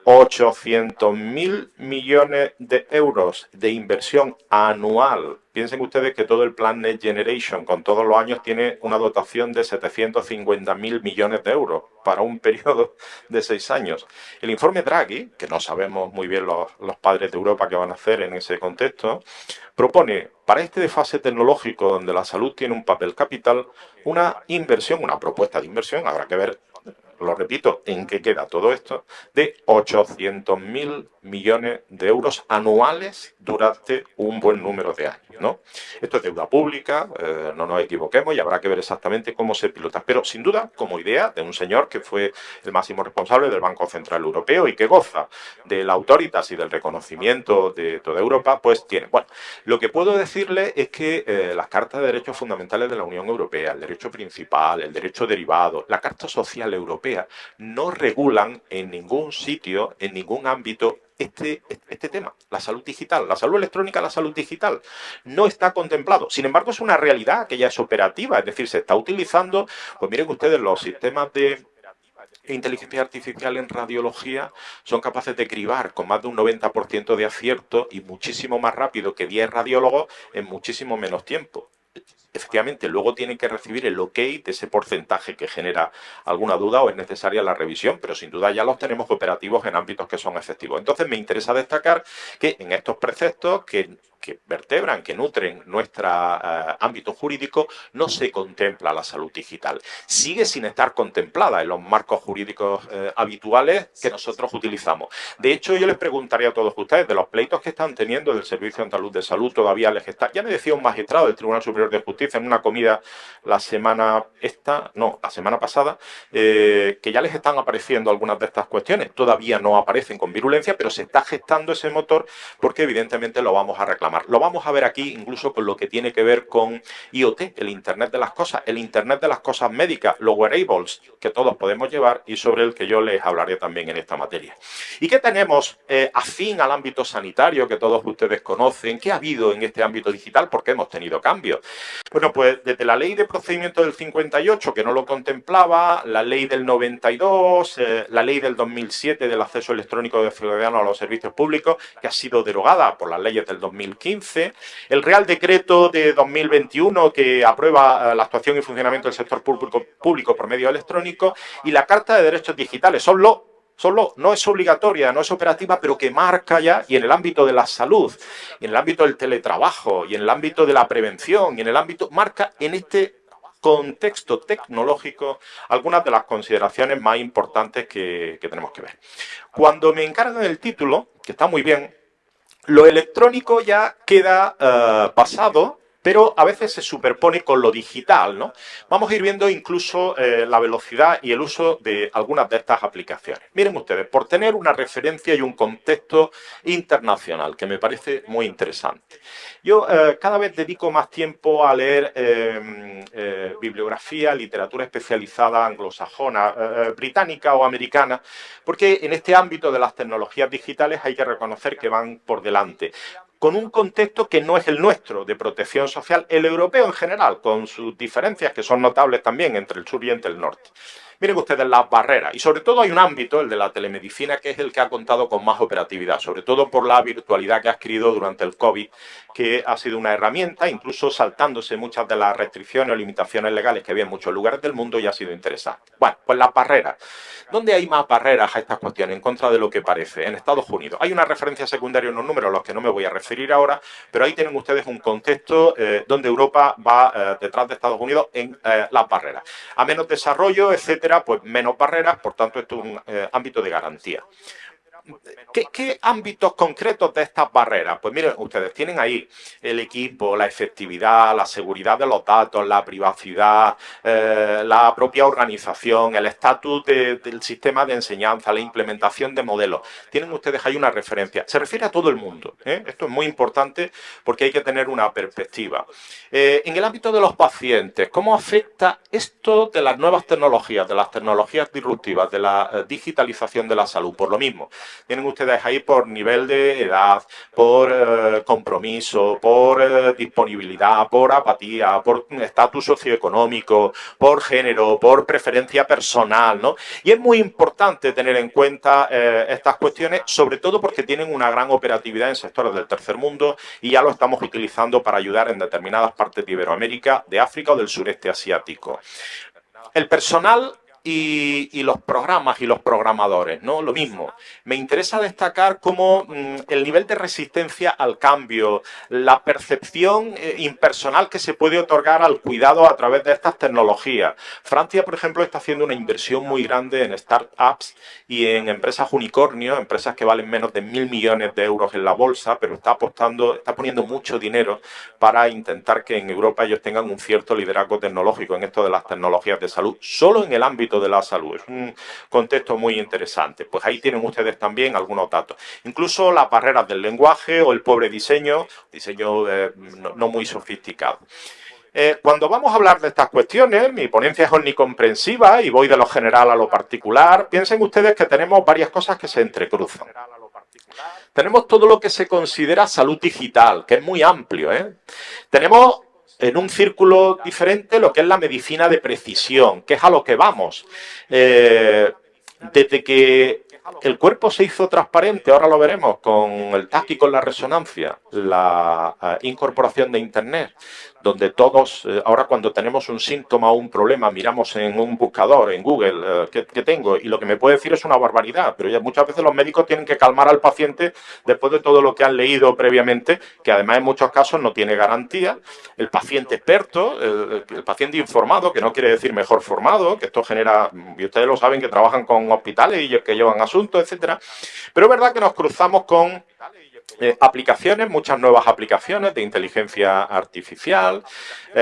800.000 millones de euros de inversión anual. Piensen ustedes que todo el plan Next Generation, con todos los años, tiene una dotación de 750.000 millones de euros para un periodo de 6 años. El informe Draghi, que no sabemos muy bien los padres de Europa qué van a hacer en ese contexto, propone para este desfase tecnológico donde la salud tiene un papel capital, una inversión, una propuesta de inversión, habrá que ver, lo repito, en qué queda todo esto, de 800.000 millones de euros anuales durante un buen número de años, ¿no? Esto es deuda pública, no nos equivoquemos y habrá que ver exactamente cómo se pilota. Pero sin duda, como idea de un señor que fue el máximo responsable del Banco Central Europeo y que goza de la autoritas y del reconocimiento de toda Europa, pues tiene. Bueno, lo que puedo decirle es que las cartas de derechos fundamentales de la Unión Europea, el derecho principal, el derecho derivado, la Carta Social Europea, no regulan en ningún sitio, en ningún ámbito, este tema, la salud digital, la salud electrónica, la salud digital, no está contemplado. Sin embargo, es una realidad que ya es operativa, es decir, se está utilizando, pues miren ustedes, los sistemas de inteligencia artificial en radiología son capaces de cribar con más de un 90% de acierto y muchísimo más rápido que 10 radiólogos en muchísimo menos tiempo. efectivamente luego tienen que recibir el ok de ese porcentaje que genera alguna duda o es necesaria la revisión, pero sin duda ya los tenemos operativos en ámbitos que son efectivos. Entonces me interesa destacar que en estos preceptos que vertebran, que nutren nuestro ámbito jurídico, no se contempla la salud digital. Sigue sin estar contemplada en los marcos jurídicos habituales que nosotros utilizamos. De hecho, yo les preguntaría a todos ustedes, de los pleitos que están teniendo del Servicio Andaluz de Salud, todavía les está... Ya me decía un magistrado del Tribunal Superior de Justicia en una comida la semana pasada, que ya les están apareciendo algunas de estas cuestiones. Todavía no aparecen con virulencia, pero se está gestando ese motor porque evidentemente lo vamos a reclamar. Lo vamos a ver aquí incluso con lo que tiene que ver con IoT, el Internet de las Cosas, el Internet de las Cosas médicas, los wearables que todos podemos llevar y sobre el que yo les hablaré también en esta materia. ¿Y qué tenemos afín al ámbito sanitario que todos ustedes conocen? ¿Qué ha habido en este ámbito digital? Porque hemos tenido cambios. Bueno, pues desde la ley de procedimiento del 58, que no lo contemplaba, la ley del 92, la ley del 2007 del acceso electrónico de ciudadanos a los servicios públicos, que ha sido derogada por las leyes del 2015, el Real Decreto de 2021 que aprueba la actuación y funcionamiento del sector público por medio electrónico y la Carta de Derechos Digitales. No es obligatoria, no es operativa, pero que marca ya, y en el ámbito de la salud, y en el ámbito del teletrabajo, y en el ámbito de la prevención, y en el ámbito, marca en este contexto tecnológico algunas de las consideraciones más importantes que tenemos que ver. Cuando me encargan el título, que está muy bien, lo electrónico ya queda pasado, pero a veces se superpone con lo digital, ¿no? Vamos a ir viendo incluso la velocidad y el uso de algunas de estas aplicaciones. Miren ustedes, por tener una referencia y un contexto internacional, que me parece muy interesante. Yo cada vez dedico más tiempo a leer bibliografía, literatura especializada anglosajona, británica o americana, porque en este ámbito de las tecnologías digitales hay que reconocer que van por delante, con un contexto que no es el nuestro, de protección social, el europeo en general, con sus diferencias que son notables también entre el sur y entre el norte. Miren ustedes las barreras, y sobre todo hay un ámbito, el de la telemedicina, que es el que ha contado con más operatividad, sobre todo por la virtualidad que ha adquirido durante el COVID, que ha sido una herramienta, incluso saltándose muchas de las restricciones o limitaciones legales que había en muchos lugares del mundo, y ha sido interesante. Bueno, pues las barreras. ¿Dónde hay más barreras a estas cuestiones, en contra de lo que parece? En Estados Unidos. Hay una referencia secundaria en unos números a los que no me voy a referir ahora, pero ahí tienen ustedes un contexto donde Europa va detrás de Estados Unidos en las barreras. A menos desarrollo, etcétera, pues menos barreras, por tanto esto es un ámbito de garantía. ¿Qué ámbitos concretos de estas barreras? Pues miren, ustedes tienen ahí el equipo, la efectividad, la seguridad de los datos, la privacidad, la propia organización, el estatus del sistema de enseñanza, la implementación de modelos. Tienen ustedes ahí una referencia. Se refiere a todo el mundo, ¿eh? Esto es muy importante porque hay que tener una perspectiva. En el ámbito de los pacientes, ¿cómo afecta esto de las nuevas tecnologías, de las tecnologías disruptivas, de la digitalización de la salud? Por lo mismo. Tienen ustedes ahí por nivel de edad, por compromiso, por disponibilidad, por apatía, por estatus socioeconómico, por género, por preferencia personal, ¿no? Y es muy importante tener en cuenta estas cuestiones, sobre todo porque tienen una gran operatividad en sectores del tercer mundo y ya lo estamos utilizando para ayudar en determinadas partes de Iberoamérica, de África o del sureste asiático. El personal y los programas y los programadores, ¿no? Lo mismo. Me interesa destacar cómo el nivel de resistencia al cambio, la percepción impersonal que se puede otorgar al cuidado a través de estas tecnologías. Francia, por ejemplo, está haciendo una inversión muy grande en startups y en empresas unicornio, empresas que valen menos de 1.000 millones de euros en la bolsa, pero está poniendo mucho dinero para intentar que en Europa ellos tengan un cierto liderazgo tecnológico en esto de las tecnologías de salud, solo en el ámbito de la salud. Es un contexto muy interesante. Pues ahí tienen ustedes también algunos datos. Incluso las barreras del lenguaje o el pobre diseño no muy sofisticado. Cuando vamos a hablar de estas cuestiones, mi ponencia es omnicomprensiva y voy de lo general a lo particular. Piensen ustedes que tenemos varias cosas que se entrecruzan. Tenemos todo lo que se considera salud digital, que es muy amplio, ¿eh? Tenemos en un círculo diferente lo que es la medicina de precisión, que es a lo que vamos. Desde que el cuerpo se hizo transparente, ahora lo veremos, con el tacto y con la resonancia, la incorporación de Internet, donde todos, ahora cuando tenemos un síntoma o un problema, miramos en un buscador, en Google, ¿qué tengo? Y lo que me puede decir es una barbaridad, pero ya muchas veces los médicos tienen que calmar al paciente después de todo lo que han leído previamente, que además en muchos casos no tiene garantía. El paciente experto, el paciente informado, que no quiere decir mejor formado, que esto genera, y ustedes lo saben, que trabajan con hospitales y que llevan asuntos, etcétera. Pero es verdad que nos cruzamos con aplicaciones, muchas nuevas aplicaciones de inteligencia artificial.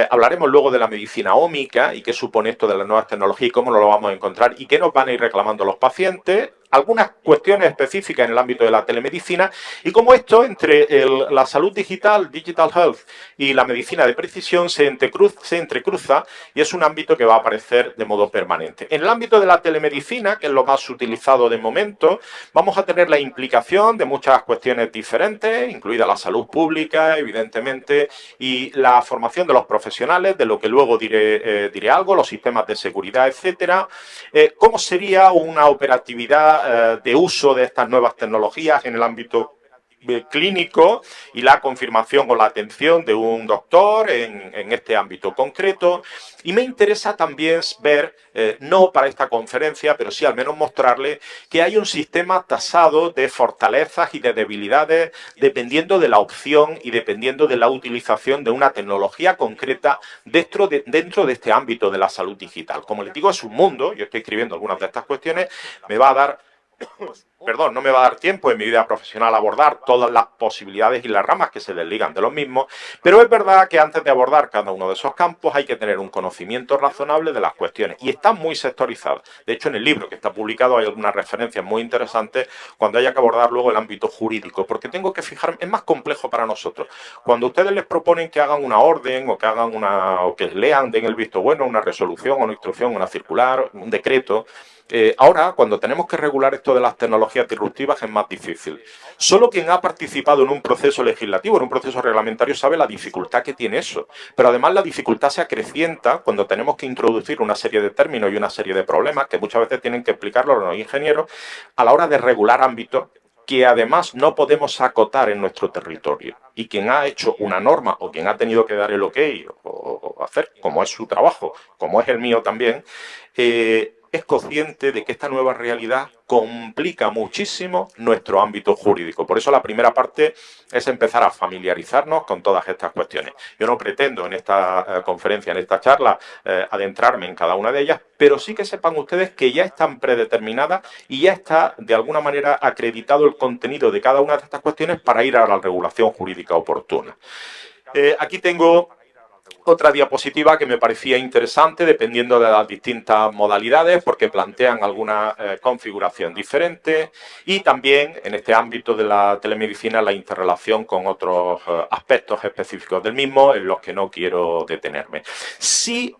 Hablaremos luego de la medicina ómica y qué supone esto de las nuevas tecnologías y cómo nos lo vamos a encontrar y qué nos van a ir reclamando los pacientes. Algunas cuestiones específicas en el ámbito de la telemedicina y cómo esto entre la salud digital, digital health, y la medicina de precisión se entrecruza y es un ámbito que va a aparecer de modo permanente. En el ámbito de la telemedicina, que es lo más utilizado de momento, vamos a tener la implicación de muchas cuestiones diferentes, incluida la salud pública, evidentemente, y la formación de los profesionales, de lo que luego diré algo, los sistemas de seguridad, etcétera. ¿Cómo sería una operatividad de uso de estas nuevas tecnologías en el ámbito clínico y la confirmación o la atención de un doctor en este ámbito concreto? Y me interesa también ver, no para esta conferencia, pero sí al menos mostrarle que hay un sistema tasado de fortalezas y de debilidades dependiendo de la opción y dependiendo de la utilización de una tecnología concreta dentro de este ámbito de la salud digital. Como les digo, es un mundo, yo estoy escribiendo algunas de estas cuestiones, me va a dar... Perdón, no me va a dar tiempo en mi vida profesional a abordar todas las posibilidades y las ramas que se desligan de los mismos, pero es verdad que antes de abordar cada uno de esos campos hay que tener un conocimiento razonable de las cuestiones y están muy sectorizadas. De hecho, en el libro que está publicado hay algunas referencias muy interesantes cuando haya que abordar luego el ámbito jurídico, porque tengo que fijarme, es más complejo para nosotros. Cuando ustedes les proponen que hagan una orden o que hagan o que lean, den el visto bueno, una resolución o una instrucción, una circular, un decreto, ahora, cuando tenemos que regular esto de las tecnologías disruptivas es más difícil. Solo quien ha participado en un proceso legislativo, en un proceso reglamentario, sabe la dificultad que tiene eso. Pero además la dificultad se acrecienta cuando tenemos que introducir una serie de términos y una serie de problemas que muchas veces tienen que explicarlo los ingenieros a la hora de regular ámbitos que además no podemos acotar en nuestro territorio. Y quien ha hecho una norma o quien ha tenido que dar el ok o hacer, como es su trabajo, como es el mío también, es consciente de que esta nueva realidad complica muchísimo nuestro ámbito jurídico. Por eso la primera parte es empezar a familiarizarnos con todas estas cuestiones. Yo no pretendo en esta conferencia, en esta charla, adentrarme en cada una de ellas, pero sí que sepan ustedes que ya están predeterminadas y ya está de alguna manera acreditado el contenido de cada una de estas cuestiones para ir a la regulación jurídica oportuna. Aquí tengo otra diapositiva que me parecía interesante dependiendo de las distintas modalidades porque plantean alguna configuración diferente y también en este ámbito de la telemedicina la interrelación con otros aspectos específicos del mismo en los que no quiero detenerme. Sí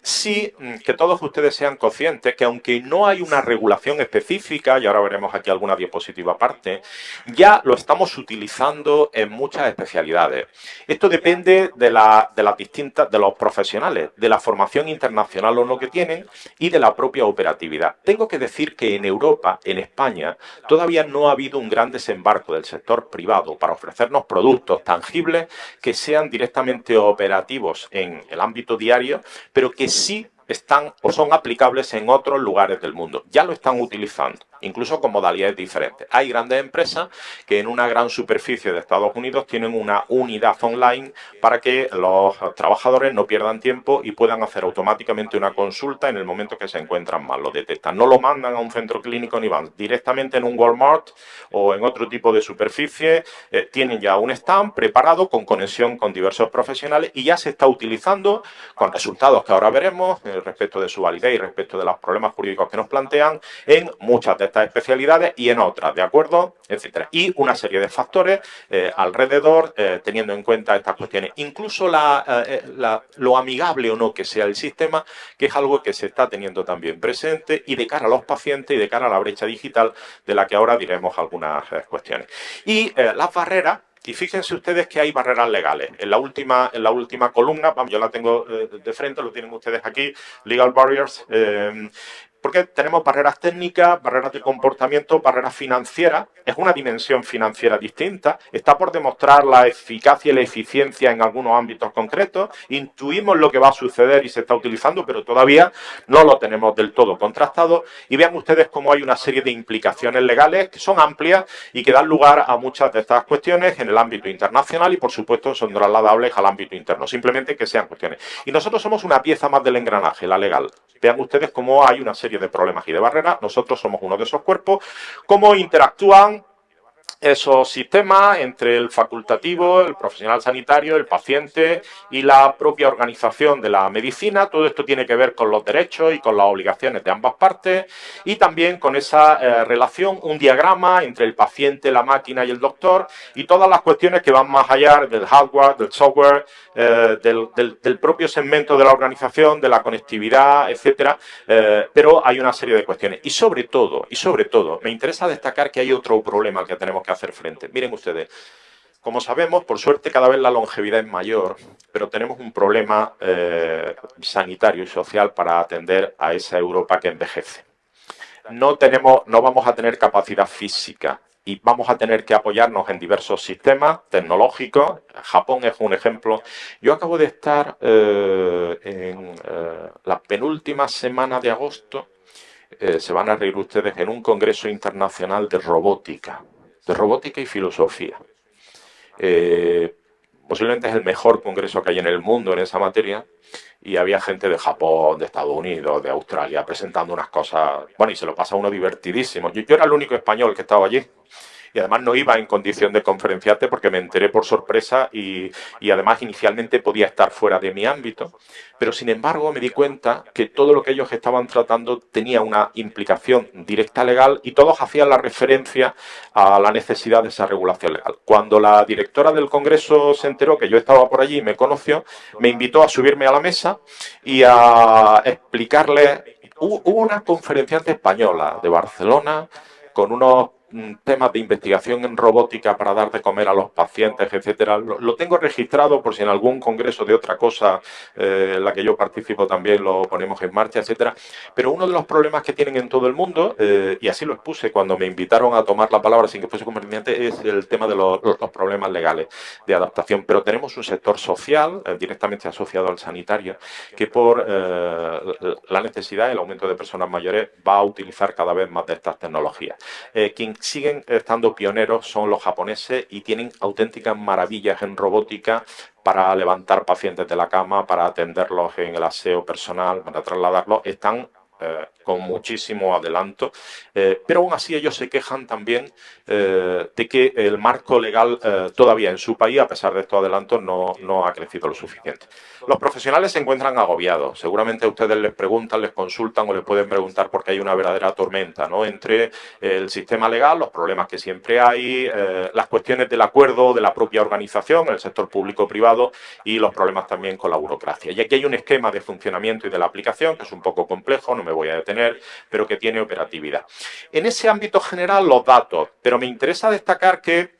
que todos ustedes sean conscientes que aunque no hay una regulación específica, y ahora veremos aquí alguna diapositiva aparte, ya lo estamos utilizando en muchas especialidades. Esto depende de las distintas, de los profesionales, de la formación internacional o no que tienen y de la propia operatividad. Tengo que decir que en Europa, en España, todavía no ha habido un gran desembarco del sector privado para ofrecernos productos tangibles que sean directamente operativos en el ámbito diario, pero que sí están o son aplicables en otros lugares del mundo. Ya lo están utilizando, incluso con modalidades diferentes. Hay grandes empresas que en una gran superficie de Estados Unidos tienen una unidad online para que los trabajadores no pierdan tiempo y puedan hacer automáticamente una consulta en el momento que se encuentran mal. Lo detectan. No lo mandan a un centro clínico ni van directamente en un Walmart o en otro tipo de superficie. Tienen ya un stand preparado con conexión con diversos profesionales y ya se está utilizando con resultados que ahora veremos respecto de su validez y respecto de los problemas jurídicos que nos plantean en muchas de estas especialidades y en otras, ¿de acuerdo? Etcétera. Y una serie de factores alrededor, teniendo en cuenta estas cuestiones. Incluso lo amigable o no que sea el sistema, que es algo que se está teniendo también presente y de cara a los pacientes y de cara a la brecha digital, de la que ahora diremos algunas cuestiones. Y las barreras. Y fíjense ustedes que hay barreras legales. En la última columna, yo la tengo de frente, lo tienen ustedes aquí, Legal Barriers. Porque tenemos barreras técnicas, barreras de comportamiento, barreras financieras. Es una dimensión financiera distinta. Está por demostrar la eficacia y la eficiencia en algunos ámbitos concretos. Intuimos lo que va a suceder y se está utilizando, pero todavía no lo tenemos del todo contrastado. Y vean ustedes cómo hay una serie de implicaciones legales que son amplias y que dan lugar a muchas de estas cuestiones en el ámbito internacional y, por supuesto, son trasladables al ámbito interno. Simplemente que sean cuestiones. Y nosotros somos una pieza más del engranaje, la legal. Vean ustedes cómo hay una serie de problemas y de barreras. Nosotros somos uno de esos cuerpos. Cómo interactúan esos sistemas entre el facultativo, el profesional sanitario, el paciente y la propia organización de la medicina. Todo esto tiene que ver con los derechos y con las obligaciones de ambas partes y también con esa relación, un diagrama entre el paciente, la máquina y el doctor y todas las cuestiones que van más allá del hardware, del software, del propio segmento de la organización, de la conectividad, etcétera. Pero hay una serie de cuestiones. Y sobre todo, me interesa destacar que hay otro problema al que tenemos que hacer frente. Miren ustedes, como sabemos, por suerte cada vez la longevidad es mayor, pero tenemos un problema sanitario y social para atender a esa Europa que envejece. No vamos a tener capacidad física y vamos a tener que apoyarnos en diversos sistemas tecnológicos. Japón es un ejemplo. Yo acabo de estar en la penúltima semana de agosto, se van a reír ustedes, en un congreso internacional de robótica y filosofía. Posiblemente es el mejor congreso que hay en el mundo en esa materia y había gente de Japón, de Estados Unidos, de Australia presentando unas cosas, bueno, y se lo pasa uno divertidísimo. Yo era el único español que estaba allí. Y además no iba en condición de conferenciante porque me enteré por sorpresa y además inicialmente podía estar fuera de mi ámbito. Pero sin embargo me di cuenta que todo lo que ellos estaban tratando tenía una implicación directa legal y todos hacían la referencia a la necesidad de esa regulación legal. Cuando la directora del Congreso se enteró que yo estaba por allí y me conoció, me invitó a subirme a la mesa y a explicarle. Hubo una conferenciante española de Barcelona con unos temas de investigación en robótica para dar de comer a los pacientes, etcétera. Lo tengo registrado por si en algún congreso de otra cosa en la que yo participo también lo ponemos en marcha, etcétera. Pero uno de los problemas que tienen en todo el mundo, y así lo expuse cuando me invitaron a tomar la palabra sin que fuese conveniente, es el tema de los problemas legales de adaptación. Pero tenemos un sector social directamente asociado al sanitario que por la necesidad y el aumento de personas mayores va a utilizar cada vez más de estas tecnologías. Quien siguen estando pioneros son los japoneses y tienen auténticas maravillas en robótica para levantar pacientes de la cama, para atenderlos en el aseo personal, para trasladarlos. Están con muchísimo adelanto, pero aún así ellos se quejan también de que el marco legal todavía en su país, a pesar de estos adelantos, no ha crecido lo suficiente. Los profesionales se encuentran agobiados. Seguramente a ustedes les preguntan, les consultan o les pueden preguntar porque hay una verdadera tormenta, ¿no?, entre el sistema legal, los problemas que siempre hay, las cuestiones del acuerdo de la propia organización, el sector público-privado y los problemas también con la burocracia. Y aquí hay un esquema de funcionamiento y de la aplicación que es un poco complejo, no me voy a detener, pero que tiene operatividad. En ese ámbito general, los datos, pero me interesa destacar que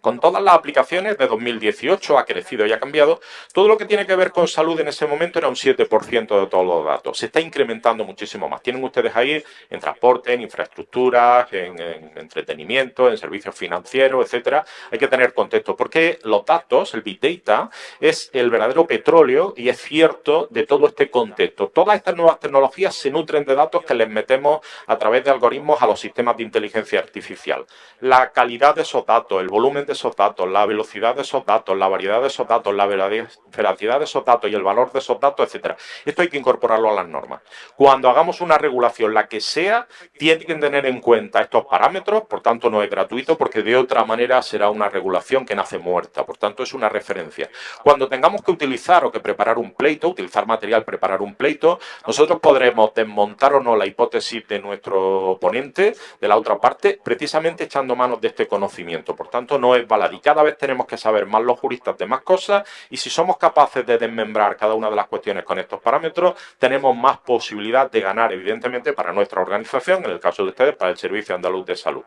con todas las aplicaciones de 2018 ha crecido y ha cambiado. Todo lo que tiene que ver con salud en ese momento era un 7% de todos los datos. Se está incrementando muchísimo más. Tienen ustedes ahí en transporte, en infraestructuras, en entretenimiento, en servicios financieros, etcétera. Hay que tener contexto porque los datos, el Big Data, es el verdadero petróleo y es cierto de todo este contexto. Todas estas nuevas tecnologías se nutren de datos que les metemos a través de algoritmos a los sistemas de inteligencia artificial. La calidad de esos datos, el volumen de esos datos, la velocidad de esos datos, la variedad de esos datos, la veracidad de esos datos y el valor de esos datos, etcétera. Esto hay que incorporarlo a las normas. Cuando hagamos una regulación, la que sea, tiene que tener en cuenta estos parámetros, por tanto no es gratuito, porque de otra manera será una regulación que nace muerta, por tanto es una referencia. Cuando tengamos que utilizar o que preparar un pleito, utilizar material, preparar un pleito, nosotros podremos desmontar o no la hipótesis de nuestro oponente, de la otra parte, precisamente echando manos de este conocimiento. Por tanto, no no es baladí. Cada vez tenemos que saber más los juristas de más cosas y si somos capaces de desmembrar cada una de las cuestiones con estos parámetros, tenemos más posibilidad de ganar, evidentemente, para nuestra organización, en el caso de ustedes, para el Servicio Andaluz de Salud.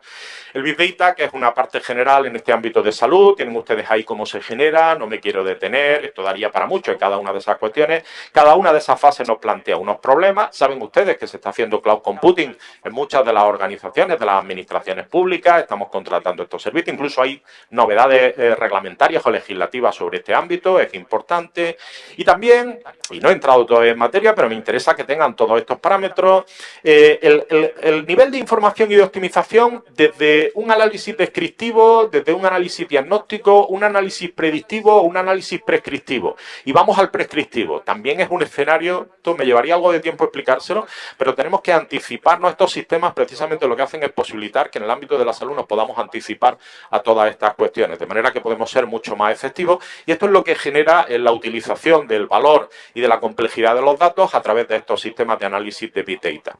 El Big Data, que es una parte general en este ámbito de salud, tienen ustedes ahí cómo se genera, no me quiero detener, esto daría para mucho en cada una de esas cuestiones. Cada una de esas fases nos plantea unos problemas. Saben ustedes que se está haciendo cloud computing en muchas de las organizaciones, de las administraciones públicas, estamos contratando estos servicios, incluso hay novedades reglamentarias o legislativas sobre este ámbito, es importante. Y también, y no he entrado todavía en materia, pero me interesa que tengan todos estos parámetros, el nivel de información y de optimización desde un análisis descriptivo, desde un análisis diagnóstico, un análisis predictivo, un análisis prescriptivo. Y vamos al prescriptivo. También es un escenario, esto me llevaría algo de tiempo explicárselo, pero tenemos que anticiparnos a estos sistemas, precisamente lo que hacen es posibilitar que en el ámbito de la salud nos podamos anticipar a todas estas cuestiones, de manera que podemos ser mucho más efectivos y esto es lo que genera la utilización del valor y de la complejidad de los datos a través de estos sistemas de análisis de Big Data.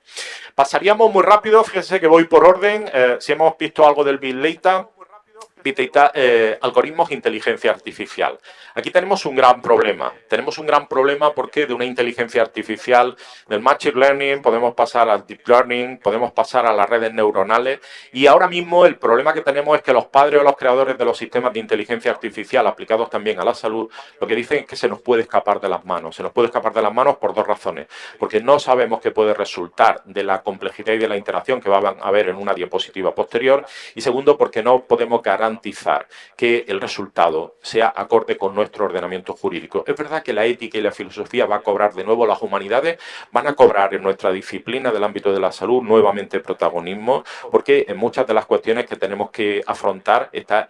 Pasaríamos muy rápido, fíjense que voy por orden, si hemos visto algo del Big Data, algoritmos de inteligencia artificial. Aquí tenemos un gran problema. Tenemos un gran problema porque de una inteligencia artificial, del machine learning, podemos pasar al deep learning, podemos pasar a las redes neuronales y ahora mismo el problema que tenemos es que los padres o los creadores de los sistemas de inteligencia artificial aplicados también a la salud, lo que dicen es que se nos puede escapar de las manos. Se nos puede escapar de las manos por dos razones. Porque no sabemos qué puede resultar de la complejidad y de la interacción que va a haber en una diapositiva posterior y segundo, porque no podemos garantizar que el resultado sea acorde con nuestro ordenamiento jurídico. Es verdad que la ética y la filosofía va a cobrar de nuevo, las humanidades van a cobrar en nuestra disciplina del ámbito de la salud nuevamente protagonismo, porque en muchas de las cuestiones que tenemos que afrontar está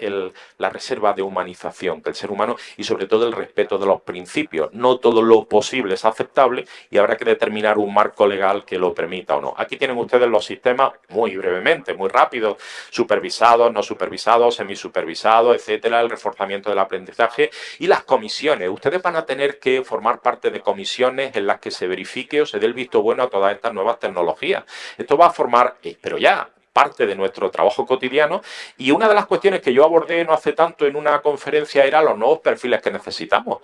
la reserva de humanización del ser humano y sobre todo el respeto de los principios. No todo lo posible es aceptable y habrá que determinar un marco legal que lo permita o no. Aquí tienen ustedes los sistemas muy brevemente, muy rápidos, supervisados, no supervisados, semisupervisados, etcétera, el reforzamiento del aprendizaje y las comisiones. Ustedes van a tener que formar parte de comisiones en las que se verifique o se dé el visto bueno a todas estas nuevas tecnologías. Esto va a formar, pero ya, parte de nuestro trabajo cotidiano y una de las cuestiones que yo abordé no hace tanto en una conferencia era los nuevos perfiles que necesitamos.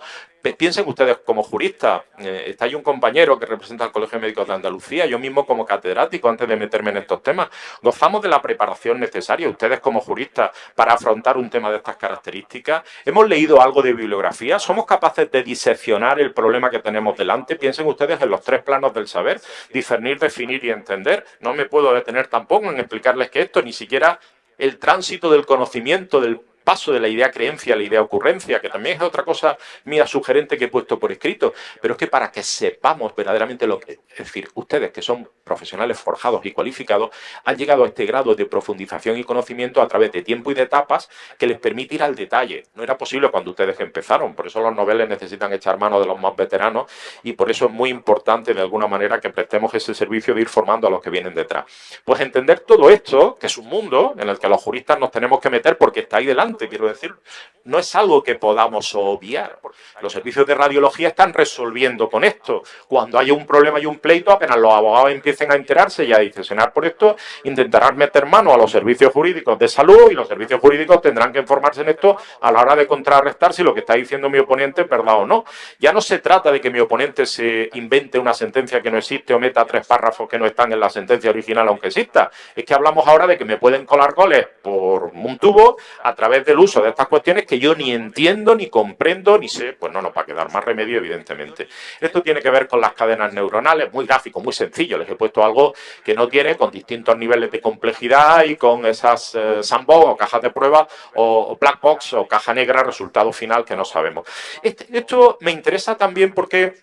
Piensen ustedes como juristas, está ahí un compañero que representa al Colegio de Médicos de Andalucía, yo mismo como catedrático antes de meterme en estos temas, gozamos de la preparación necesaria, ustedes como juristas, para afrontar un tema de estas características. Hemos leído algo de bibliografía, somos capaces de diseccionar el problema que tenemos delante. Piensen ustedes en los tres planos del saber, discernir, definir y entender. No me puedo detener tampoco en explicarles que esto ni siquiera el tránsito del conocimiento, del paso de la idea creencia a la idea ocurrencia, que también es otra cosa mía sugerente que he puesto por escrito, pero es que para que sepamos verdaderamente lo que, es decir, ustedes que son profesionales forjados y cualificados, han llegado a este grado de profundización y conocimiento a través de tiempo y de etapas que les permite ir al detalle. No era posible cuando ustedes empezaron, por eso los noveles necesitan echar mano de los más veteranos y por eso es muy importante de alguna manera que prestemos ese servicio de ir formando a los que vienen detrás. Pues entender todo esto, que es un mundo en el que los juristas nos tenemos que meter porque está ahí delante, quiero decir, no es algo que podamos obviar. Los servicios de radiología están resolviendo con esto. Cuando haya un problema y un pleito, apenas los abogados empiecen a enterarse y a decisionar por esto, intentarán meter mano a los servicios jurídicos de salud y los servicios jurídicos tendrán que informarse en esto a la hora de contrarrestar si lo que está diciendo mi oponente es verdad o no. Ya no se trata de que mi oponente se invente una sentencia que no existe o meta 3 párrafos que no están en la sentencia original aunque exista. Es que hablamos ahora de que me pueden colar goles por un tubo a través del uso de estas cuestiones que yo ni entiendo, ni comprendo, ni sé, pues no nos va a quedar más remedio, evidentemente. Esto tiene que ver con las cadenas neuronales, muy gráfico, muy sencillo. Les he puesto algo que no tiene, con distintos niveles de complejidad y con esas sandbox o cajas de prueba o black box o caja negra, resultado final que no sabemos. Esto me interesa también porque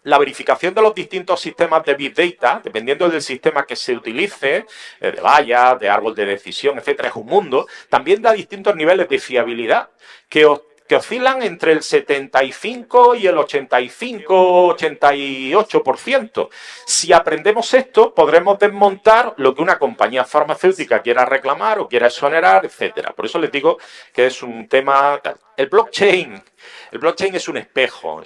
la verificación de los distintos sistemas de Big Data, dependiendo del sistema que se utilice, de vallas, de árbol de decisión, etcétera, es un mundo, también da distintos niveles de fiabilidad que oscilan entre el 75 y el 85-88%. Si aprendemos esto, podremos desmontar lo que una compañía farmacéutica quiera reclamar o quiera exonerar, etcétera. Por eso les digo que es un tema El blockchain es un espejo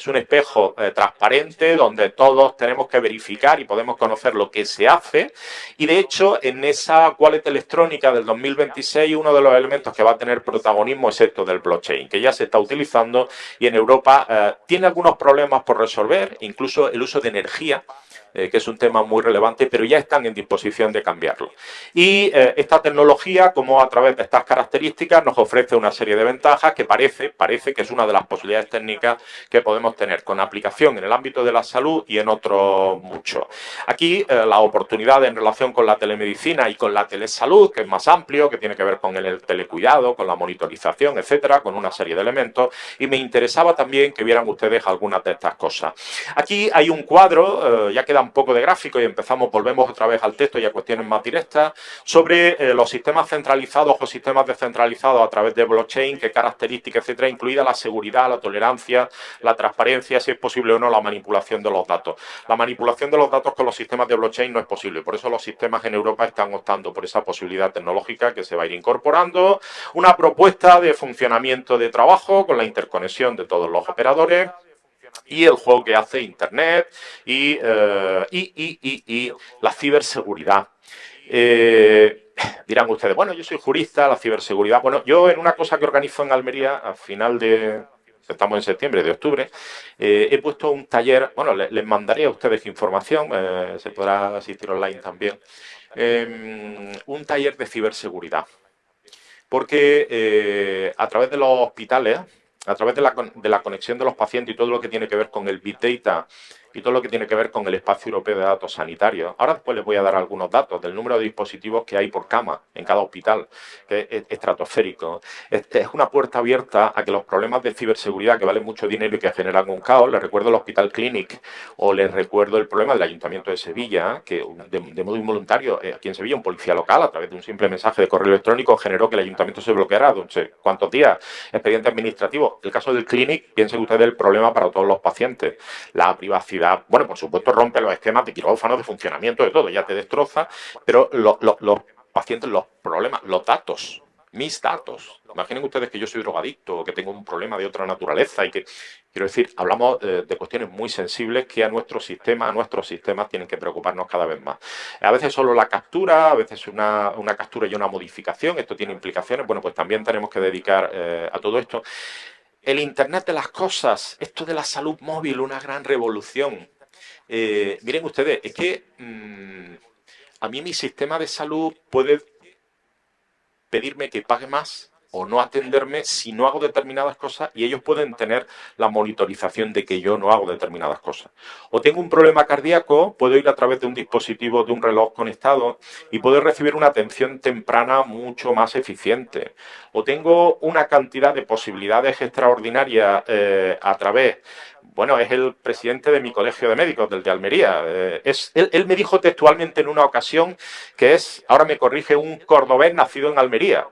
transparente donde todos tenemos que verificar y podemos conocer lo que se hace. Y de hecho, en esa wallet electrónica del 2026, uno de los elementos que va a tener protagonismo es esto del blockchain, que ya se está utilizando y en Europa tiene algunos problemas por resolver, incluso el uso de energía, que es un tema muy relevante, pero ya están en disposición de cambiarlo. Y esta tecnología, como a través de estas características, nos ofrece una serie de ventajas que parece que es una de las posibilidades técnicas que podemos tener con aplicación en el ámbito de la salud y en otros muchos. Aquí la oportunidad en relación con la telemedicina y con la telesalud, que es más amplio, que tiene que ver con el telecuidado, con la monitorización, etcétera, con una serie de elementos, y me interesaba también que vieran ustedes algunas de estas cosas. Aquí hay un cuadro, ya queda un poco de gráfico y volvemos otra vez al texto y a cuestiones más directas, sobre los sistemas centralizados o sistemas descentralizados a través de blockchain, qué características, etcétera, incluida la seguridad, la tolerancia, la transparencia, si es posible o no la manipulación de los datos. La manipulación de los datos con los sistemas de blockchain no es posible, por eso los sistemas en Europa están optando por esa posibilidad tecnológica que se va a ir incorporando. Una propuesta de funcionamiento de trabajo con la interconexión de todos los operadores y el juego que hace Internet y la ciberseguridad. Dirán ustedes, bueno, yo soy jurista, la ciberseguridad. Bueno, yo en una cosa que organizo en Almería, a final de... Estamos en septiembre, de octubre, he puesto un taller, bueno, les mandaré a ustedes información, se podrá asistir online también, un taller de ciberseguridad. Porque a través de los hospitales, a través de la conexión de los pacientes y todo lo que tiene que ver con el Big Data y todo lo que tiene que ver con el espacio europeo de datos sanitarios. Ahora después les voy a dar algunos datos del número de dispositivos que hay por cama en cada hospital, que es estratosférico. Es una puerta abierta a que los problemas de ciberseguridad, que valen mucho dinero y que generan un caos, les recuerdo el Hospital Clínic o les recuerdo el problema del Ayuntamiento de Sevilla, que de modo involuntario, aquí en Sevilla, un policía local, a través de un simple mensaje de correo electrónico, generó que el Ayuntamiento se bloqueara, no sé cuántos días, expediente administrativo. El caso del Clínic, piensen ustedes el problema para todos los pacientes. La privacidad, bueno, por supuesto, rompe los esquemas de quirófano, de funcionamiento, de todo, ya te destroza, pero los pacientes, los problemas, los datos, mis datos. Imaginen ustedes que yo soy drogadicto o que tengo un problema de otra naturaleza y que, quiero decir, hablamos de cuestiones muy sensibles que a nuestros sistemas tienen que preocuparnos cada vez más. A veces solo la captura, a veces una captura y una modificación, esto tiene implicaciones, bueno, pues también tenemos que dedicar a todo esto. El Internet de las cosas, esto de la salud móvil, una gran revolución. Miren ustedes, es que a mí mi sistema de salud puede pedirme que pague más o no atenderme si no hago determinadas cosas y ellos pueden tener la monitorización de que yo no hago determinadas cosas. O tengo un problema cardíaco, puedo ir a través de un dispositivo, de un reloj conectado y puedo recibir una atención temprana mucho más eficiente. O tengo una cantidad de posibilidades extraordinarias a través... Bueno, es el presidente de mi colegio de médicos, del de Almería. Él me dijo textualmente en una ocasión que es, ahora me corrige, un cordobés nacido en Almería.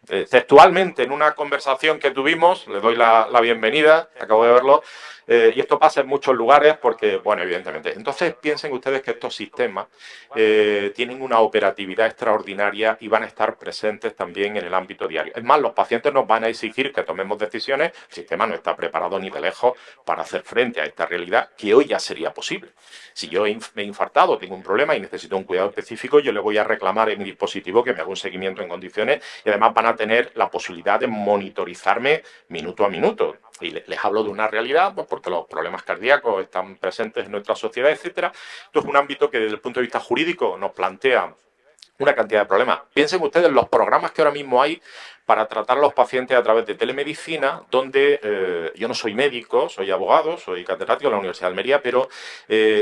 Textualmente, en una conversación que tuvimos, le doy la bienvenida, acabo de verlo, y esto pasa en muchos lugares porque, bueno, evidentemente. Entonces, piensen ustedes que estos sistemas tienen una operatividad extraordinaria y van a estar presentes también en el ámbito diario. Es más, los pacientes nos van a exigir que tomemos decisiones. El sistema no está preparado ni de lejos para hacer frente a esta realidad que hoy ya sería posible. Si yo me he infartado, tengo un problema y necesito un cuidado específico, yo le voy a reclamar en mi dispositivo que me haga un seguimiento en condiciones y además van a tener la posibilidad de monitorizarme minuto a minuto. Y les hablo de una realidad, pues porque los problemas cardíacos están presentes en nuestra sociedad, etcétera. Esto es un ámbito que desde el punto de vista jurídico nos plantea una cantidad de problemas. Piensen ustedes en los programas que ahora mismo hay para tratar a los pacientes a través de telemedicina, donde yo no soy médico, soy abogado, soy catedrático de la Universidad de Almería, pero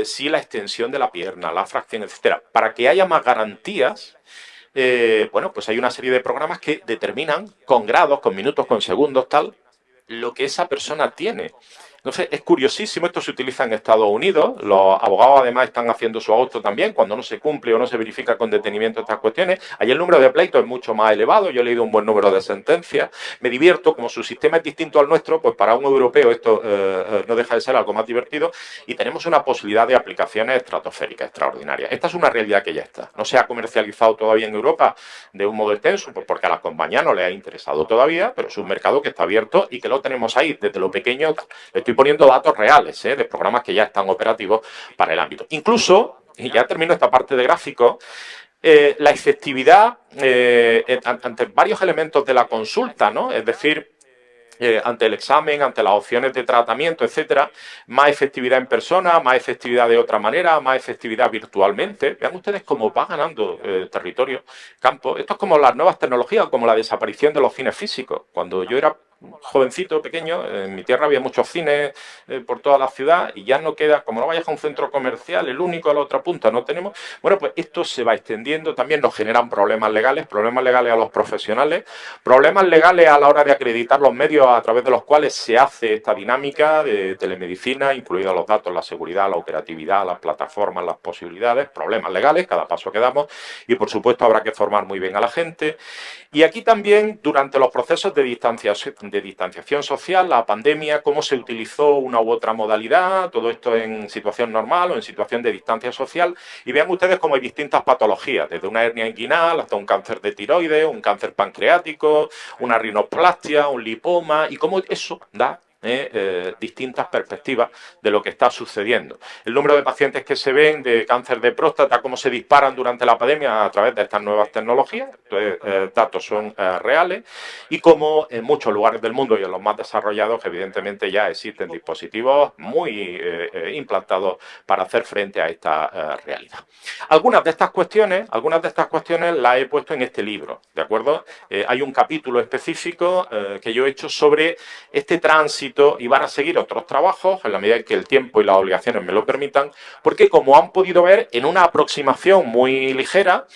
sí la extensión de la pierna, la fracción, etcétera. Para que haya más garantías, bueno, pues hay una serie de programas que determinan con grados, con minutos, con segundos, tal, lo que esa persona tiene Entonces, es curiosísimo, esto se utiliza en Estados Unidos, los abogados además están haciendo su agosto también, cuando no se cumple o no se verifica con detenimiento estas cuestiones. Allí el número de pleitos es mucho más elevado, yo he leído un buen número de sentencias, me divierto, como su sistema es distinto al nuestro, pues para un europeo esto no deja de ser algo más divertido y tenemos una posibilidad de aplicaciones estratosféricas, extraordinarias. Esta es una realidad que ya está, no se ha comercializado todavía en Europa de un modo extenso, pues porque a las compañías no les ha interesado todavía, pero es un mercado que está abierto y que lo tenemos ahí desde lo pequeño. Le estoy poniendo datos reales de programas que ya están operativos para el ámbito. Incluso, y ya termino esta parte de gráficos, la efectividad ante varios elementos de la consulta, ¿no? Es decir, ante el examen, ante las opciones de tratamiento, etcétera, más efectividad en persona, más efectividad de otra manera, más efectividad virtualmente. Vean ustedes cómo va ganando territorio, campo. Esto es como las nuevas tecnologías, como la desaparición de los cines físicos. Cuando yo era jovencito, pequeño, en mi tierra había muchos cines por toda la ciudad y ya no queda, como no vayas a un centro comercial, el único a la otra punta no tenemos. Bueno, pues esto se va extendiendo, también nos generan problemas legales a los profesionales, problemas legales a la hora de acreditar los medios a través de los cuales se hace esta dinámica de telemedicina, incluidos los datos, la seguridad, la operatividad, las plataformas, las posibilidades, problemas legales, cada paso que damos, y por supuesto habrá que formar muy bien a la gente. Y aquí también, durante los procesos de distanciación social, la pandemia, cómo se utilizó una u otra modalidad, todo esto en situación normal o en situación de distancia social, y vean ustedes cómo hay distintas patologías, desde una hernia inguinal hasta un cáncer de tiroides, un cáncer pancreático, una rinoplastia, un lipoma, y cómo eso da distintas perspectivas de lo que está sucediendo. El número de pacientes que se ven de cáncer de próstata, cómo se disparan durante la pandemia a través de estas nuevas tecnologías, entonces, datos son reales, y cómo en muchos lugares del mundo y en los más desarrollados, evidentemente ya existen dispositivos muy implantados para hacer frente a esta realidad. Algunas de estas cuestiones las he puesto en este libro, ¿de acuerdo? Hay un capítulo específico que yo he hecho sobre este tránsito y van a seguir otros trabajos en la medida en que el tiempo y las obligaciones me lo permitan, porque como han podido ver, en una aproximación muy ligera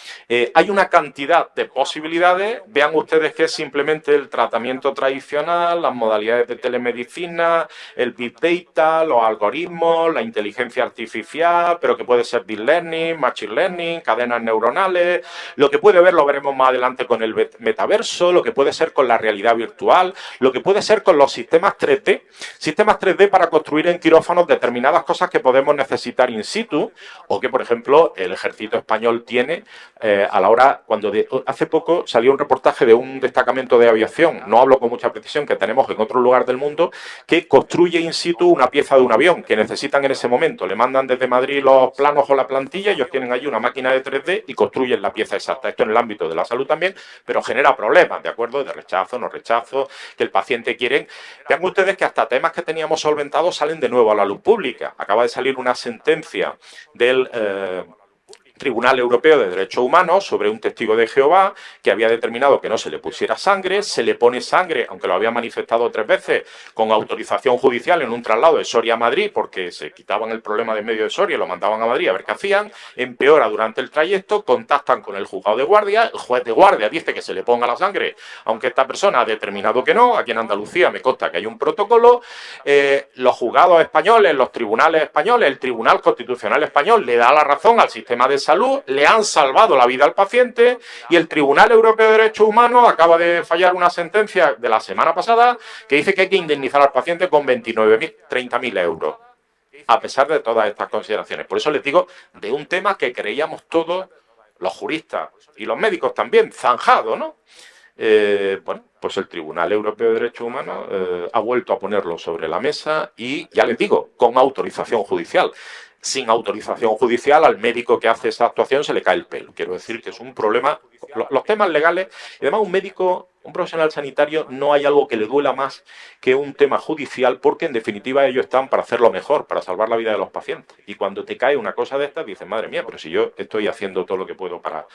hay una cantidad de posibilidades. Vean ustedes que es simplemente el tratamiento tradicional, las modalidades de telemedicina, el Big Data, los algoritmos, la inteligencia artificial, pero que puede ser Deep Learning, Machine Learning, cadenas neuronales, lo que puede ver lo veremos más adelante con el metaverso, lo que puede ser con la realidad virtual, lo que puede ser con los sistemas 3D, sistemas 3D para construir en quirófanos determinadas cosas que podemos necesitar in situ, o que, por ejemplo, el ejército español tiene a la hora, hace poco salió un reportaje de un destacamento de aviación, no hablo con mucha precisión, que tenemos en otro lugar del mundo, que construye in situ una pieza de un avión que necesitan en ese momento. Le mandan desde Madrid los planos o la plantilla, ellos tienen allí una máquina de 3D y construyen la pieza exacta. Esto en el ámbito de la salud también, pero genera problemas, ¿de acuerdo? De rechazo, no rechazo, que el paciente quiere. Vean ustedes que hasta temas que teníamos solventados salen de nuevo a la luz pública. Acaba de salir una sentencia del Tribunal Europeo de Derechos Humanos sobre un testigo de Jehová que había determinado que no se le pusiera sangre, se le pone sangre, aunque lo había manifestado 3 veces, con autorización judicial en un traslado de Soria a Madrid, porque se quitaban el problema de en medio de Soria y lo mandaban a Madrid a ver qué hacían, empeora durante el trayecto, contactan con el juzgado de guardia, el juez de guardia dice que se le ponga la sangre, aunque esta persona ha determinado que no. Aquí en Andalucía me consta que hay un protocolo, los juzgados españoles, los tribunales españoles, el Tribunal Constitucional Español le da la razón al sistema de salud, le han salvado la vida al paciente, y el Tribunal Europeo de Derechos Humanos acaba de fallar una sentencia de la semana pasada que dice que hay que indemnizar al paciente con 29.000, 30.000 euros, a pesar de todas estas consideraciones. Por eso les digo, de un tema que creíamos todos, los juristas y los médicos también, zanjado, ¿no? Bueno, pues el Tribunal Europeo de Derechos Humanos ha vuelto a ponerlo sobre la mesa y, ya les digo, con autorización judicial. Sin autorización judicial, al médico que hace esa actuación se le cae el pelo. Quiero decir que es un problema, los temas legales, y además un médico, un profesional sanitario, no hay algo que le duela más que un tema judicial, porque en definitiva ellos están para hacerlo mejor, para salvar la vida de los pacientes. Y cuando te cae una cosa de estas, dices, madre mía, pero si yo estoy haciendo todo lo que puedo para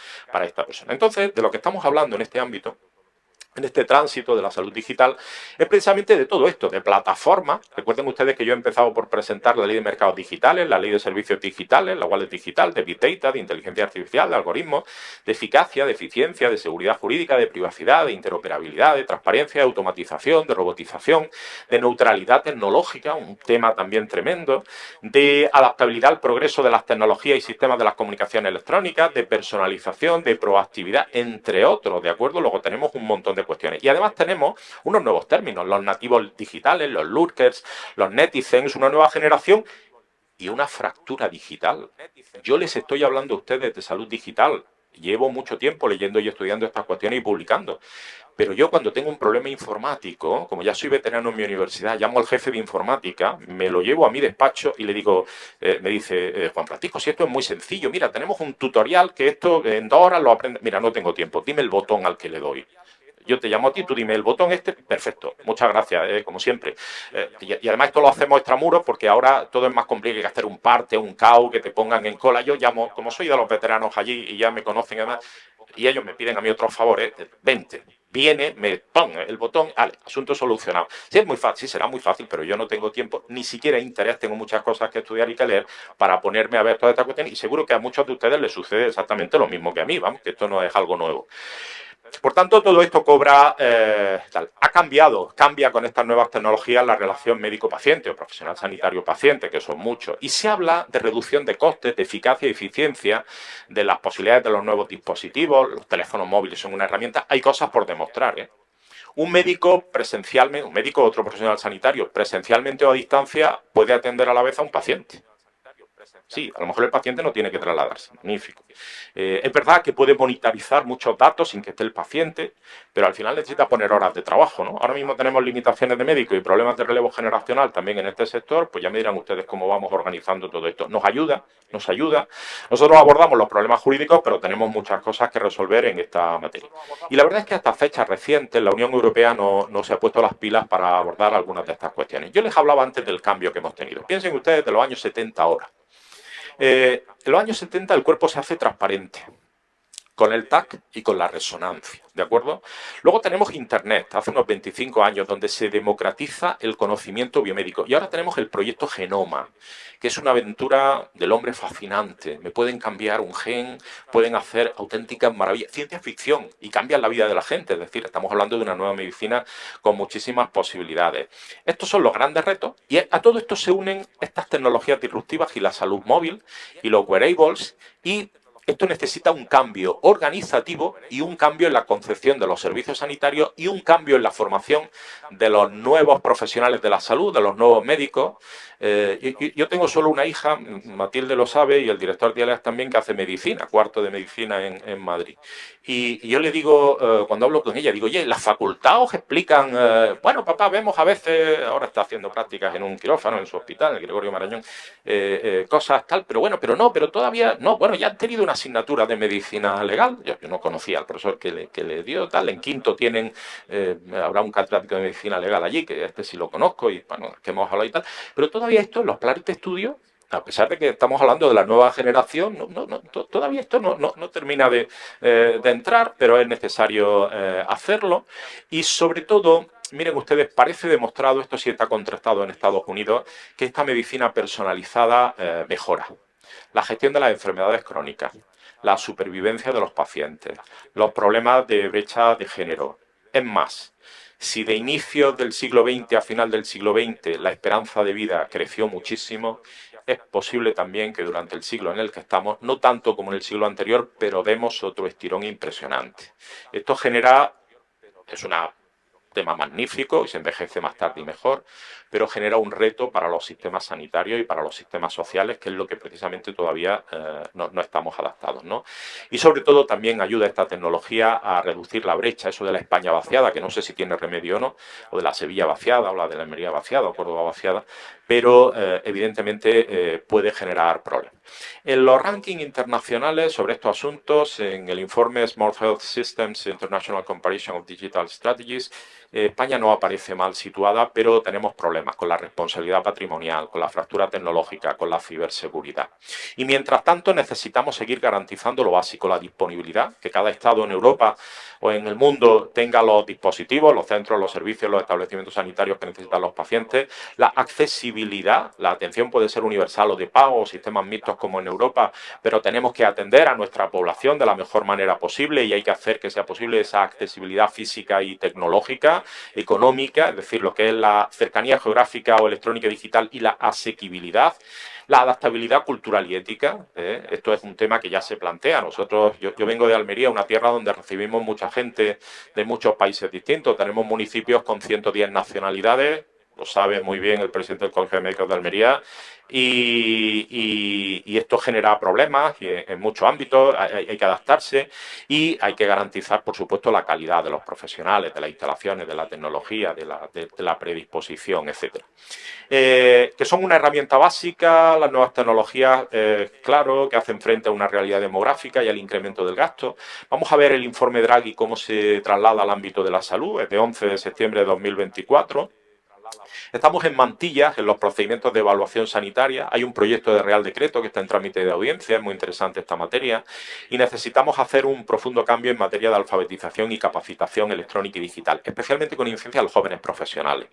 esta persona. Entonces, de lo que estamos hablando en este ámbito en este tránsito de la salud digital es precisamente de todo esto, de plataformas. Recuerden ustedes que yo he empezado por presentar la ley de mercados digitales, la ley de servicios digitales, la wallet digital, de Big Data, de inteligencia artificial, de algoritmos, de eficacia, de eficiencia, de seguridad jurídica, de privacidad, de interoperabilidad, de transparencia, de automatización, de robotización, de neutralidad tecnológica, un tema también tremendo, de adaptabilidad al progreso de las tecnologías y sistemas de las comunicaciones electrónicas, de personalización, de proactividad, entre otros, ¿de acuerdo? Luego tenemos un montón de cuestiones. Y además tenemos unos nuevos términos, los nativos digitales, los lurkers, los netizens, una nueva generación y una fractura digital. Yo les estoy hablando a ustedes de salud digital. Llevo mucho tiempo leyendo y estudiando estas cuestiones y publicando. Pero yo cuando tengo un problema informático, como ya soy veterano en mi universidad, llamo al jefe de informática, me lo llevo a mi despacho y le digo, me dice, Juan Francisco, si esto es muy sencillo, mira, tenemos un tutorial que esto en 2 horas lo aprende. Mira, no tengo tiempo, dime el botón al que le doy. Yo te llamo a ti, tú dime el botón este, perfecto, muchas gracias, como siempre. Y además esto lo hacemos extramuros porque ahora todo es más complicado que hacer un parte, un CAU, que te pongan en cola. Yo llamo, como soy de los veteranos allí y ya me conocen además, y ellos me piden a mí otros favores, vente. Viene, me pone el botón, vale, asunto solucionado. Sí, es muy fácil, sí, será muy fácil, pero yo no tengo tiempo, ni siquiera interés, tengo muchas cosas que estudiar y que leer para ponerme a ver toda esta cuestión y seguro que a muchos de ustedes les sucede exactamente lo mismo que a mí, vamos, que esto no es algo nuevo. Por tanto, todo esto cambia con estas nuevas tecnologías la relación médico-paciente o profesional sanitario-paciente, que son muchos. Y se habla de reducción de costes, de eficacia y eficiencia, de las posibilidades de los nuevos dispositivos, los teléfonos móviles son una herramienta. Hay cosas por demostrar, ¿eh? Un médico presencialmente, un médico o otro profesional sanitario, presencialmente o a distancia, puede atender a la vez a un paciente. Sí, a lo mejor el paciente no tiene que trasladarse, magnífico. Es verdad que puede monitorizar muchos datos sin que esté el paciente, pero al final necesita poner horas de trabajo, ¿no? Ahora mismo tenemos limitaciones de médicos y problemas de relevo generacional también en este sector, pues ya me dirán ustedes cómo vamos organizando todo esto. Nos ayuda. Nosotros abordamos los problemas jurídicos, pero tenemos muchas cosas que resolver en esta materia. Y la verdad es que hasta fechas recientes la Unión Europea no se ha puesto las pilas para abordar algunas de estas cuestiones. Yo les hablaba antes del cambio que hemos tenido. Piensen ustedes de los años 70 ahora. En los años 70 el cuerpo se hace transparente, con el TAC y con la resonancia, ¿de acuerdo? Luego tenemos Internet, hace unos 25 años, donde se democratiza el conocimiento biomédico. Y ahora tenemos el proyecto Genoma, que es una aventura del hombre fascinante. Me pueden cambiar un gen, pueden hacer auténticas maravillas, ciencia ficción, y cambian la vida de la gente. Es decir, estamos hablando de una nueva medicina con muchísimas posibilidades. Estos son los grandes retos, y a todo esto se unen estas tecnologías disruptivas y la salud móvil y los wearables, y esto necesita un cambio organizativo y un cambio en la concepción de los servicios sanitarios y un cambio en la formación de los nuevos profesionales de la salud, de los nuevos médicos. Yo tengo solo una hija, Matilde lo sabe, y el director de IELES también, que hace medicina, cuarto de medicina en Madrid. Y yo le digo, cuando hablo con ella, digo, oye, ¿la facultad os explican? Bueno, papá, vemos a veces, ahora está haciendo prácticas en un quirófano, en su hospital, en el Gregorio Marañón, cosas tal, pero todavía no, bueno, ya han tenido una asignatura de medicina legal, yo no conocía al profesor que le dio tal, en quinto tienen, habrá un catedrático de medicina legal allí, que este sí lo conozco, y bueno, que hemos hablado y tal, pero todavía esto, en los planes de estudio, a pesar de que estamos hablando de la nueva generación, todavía esto no termina de entrar, pero es necesario hacerlo. Y sobre todo, miren ustedes, parece demostrado, esto sí está contrastado en Estados Unidos, que esta medicina personalizada mejora la gestión de las enfermedades crónicas, la supervivencia de los pacientes, los problemas de brecha de género. Es más, si de inicios del siglo XX a final del siglo XX la esperanza de vida creció muchísimo, es posible también que durante el siglo en el que estamos, no tanto como en el siglo anterior, pero demos otro estirón impresionante. Esto genera, es un tema magnífico y se envejece más tarde y mejor, pero genera un reto para los sistemas sanitarios y para los sistemas sociales, que es lo que precisamente todavía no estamos adaptados, ¿no? Y sobre todo también ayuda esta tecnología a reducir la brecha, eso de la España vaciada, que no sé si tiene remedio o no, o de la Sevilla vaciada, o la de la Almería vaciada, o Córdoba vaciada, pero evidentemente puede generar problemas. En los rankings internacionales sobre estos asuntos, en el informe Smart Health Systems International Comparison of Digital Strategies, España no aparece mal situada, pero tenemos problemas con la responsabilidad patrimonial, con la fractura tecnológica, con la ciberseguridad. Y mientras tanto necesitamos seguir garantizando lo básico, la disponibilidad, que cada estado en Europa o en el mundo tenga los dispositivos, los centros, los servicios, los establecimientos sanitarios que necesitan los pacientes, la accesibilidad, la atención puede ser universal o de pago o sistemas mixtos como en Europa, pero tenemos que atender a nuestra población de la mejor manera posible y hay que hacer que sea posible esa accesibilidad física y tecnológica, económica, es decir, lo que es la cercanía geográfica o electrónica y digital y la asequibilidad. La adaptabilidad cultural y ética, esto es un tema que ya se plantea. Yo vengo de Almería, una tierra donde recibimos mucha gente de muchos países distintos. Tenemos municipios con 110 nacionalidades, lo sabe muy bien el presidente del Colegio de Médicos de Almería, y esto genera problemas en muchos ámbitos, hay que adaptarse y hay que garantizar, por supuesto, la calidad de los profesionales, de las instalaciones, de la tecnología, de la predisposición, etcétera. Que son una herramienta básica, las nuevas tecnologías, claro, que hacen frente a una realidad demográfica y al incremento del gasto. Vamos a ver el informe Draghi, cómo se traslada al ámbito de la salud, es de 11 de septiembre de 2024. Estamos en mantillas en los procedimientos de evaluación sanitaria. Hay un proyecto de Real Decreto que está en trámite de audiencia, es muy interesante esta materia, y necesitamos hacer un profundo cambio en materia de alfabetización y capacitación electrónica y digital, especialmente con incidencia a los jóvenes profesionales.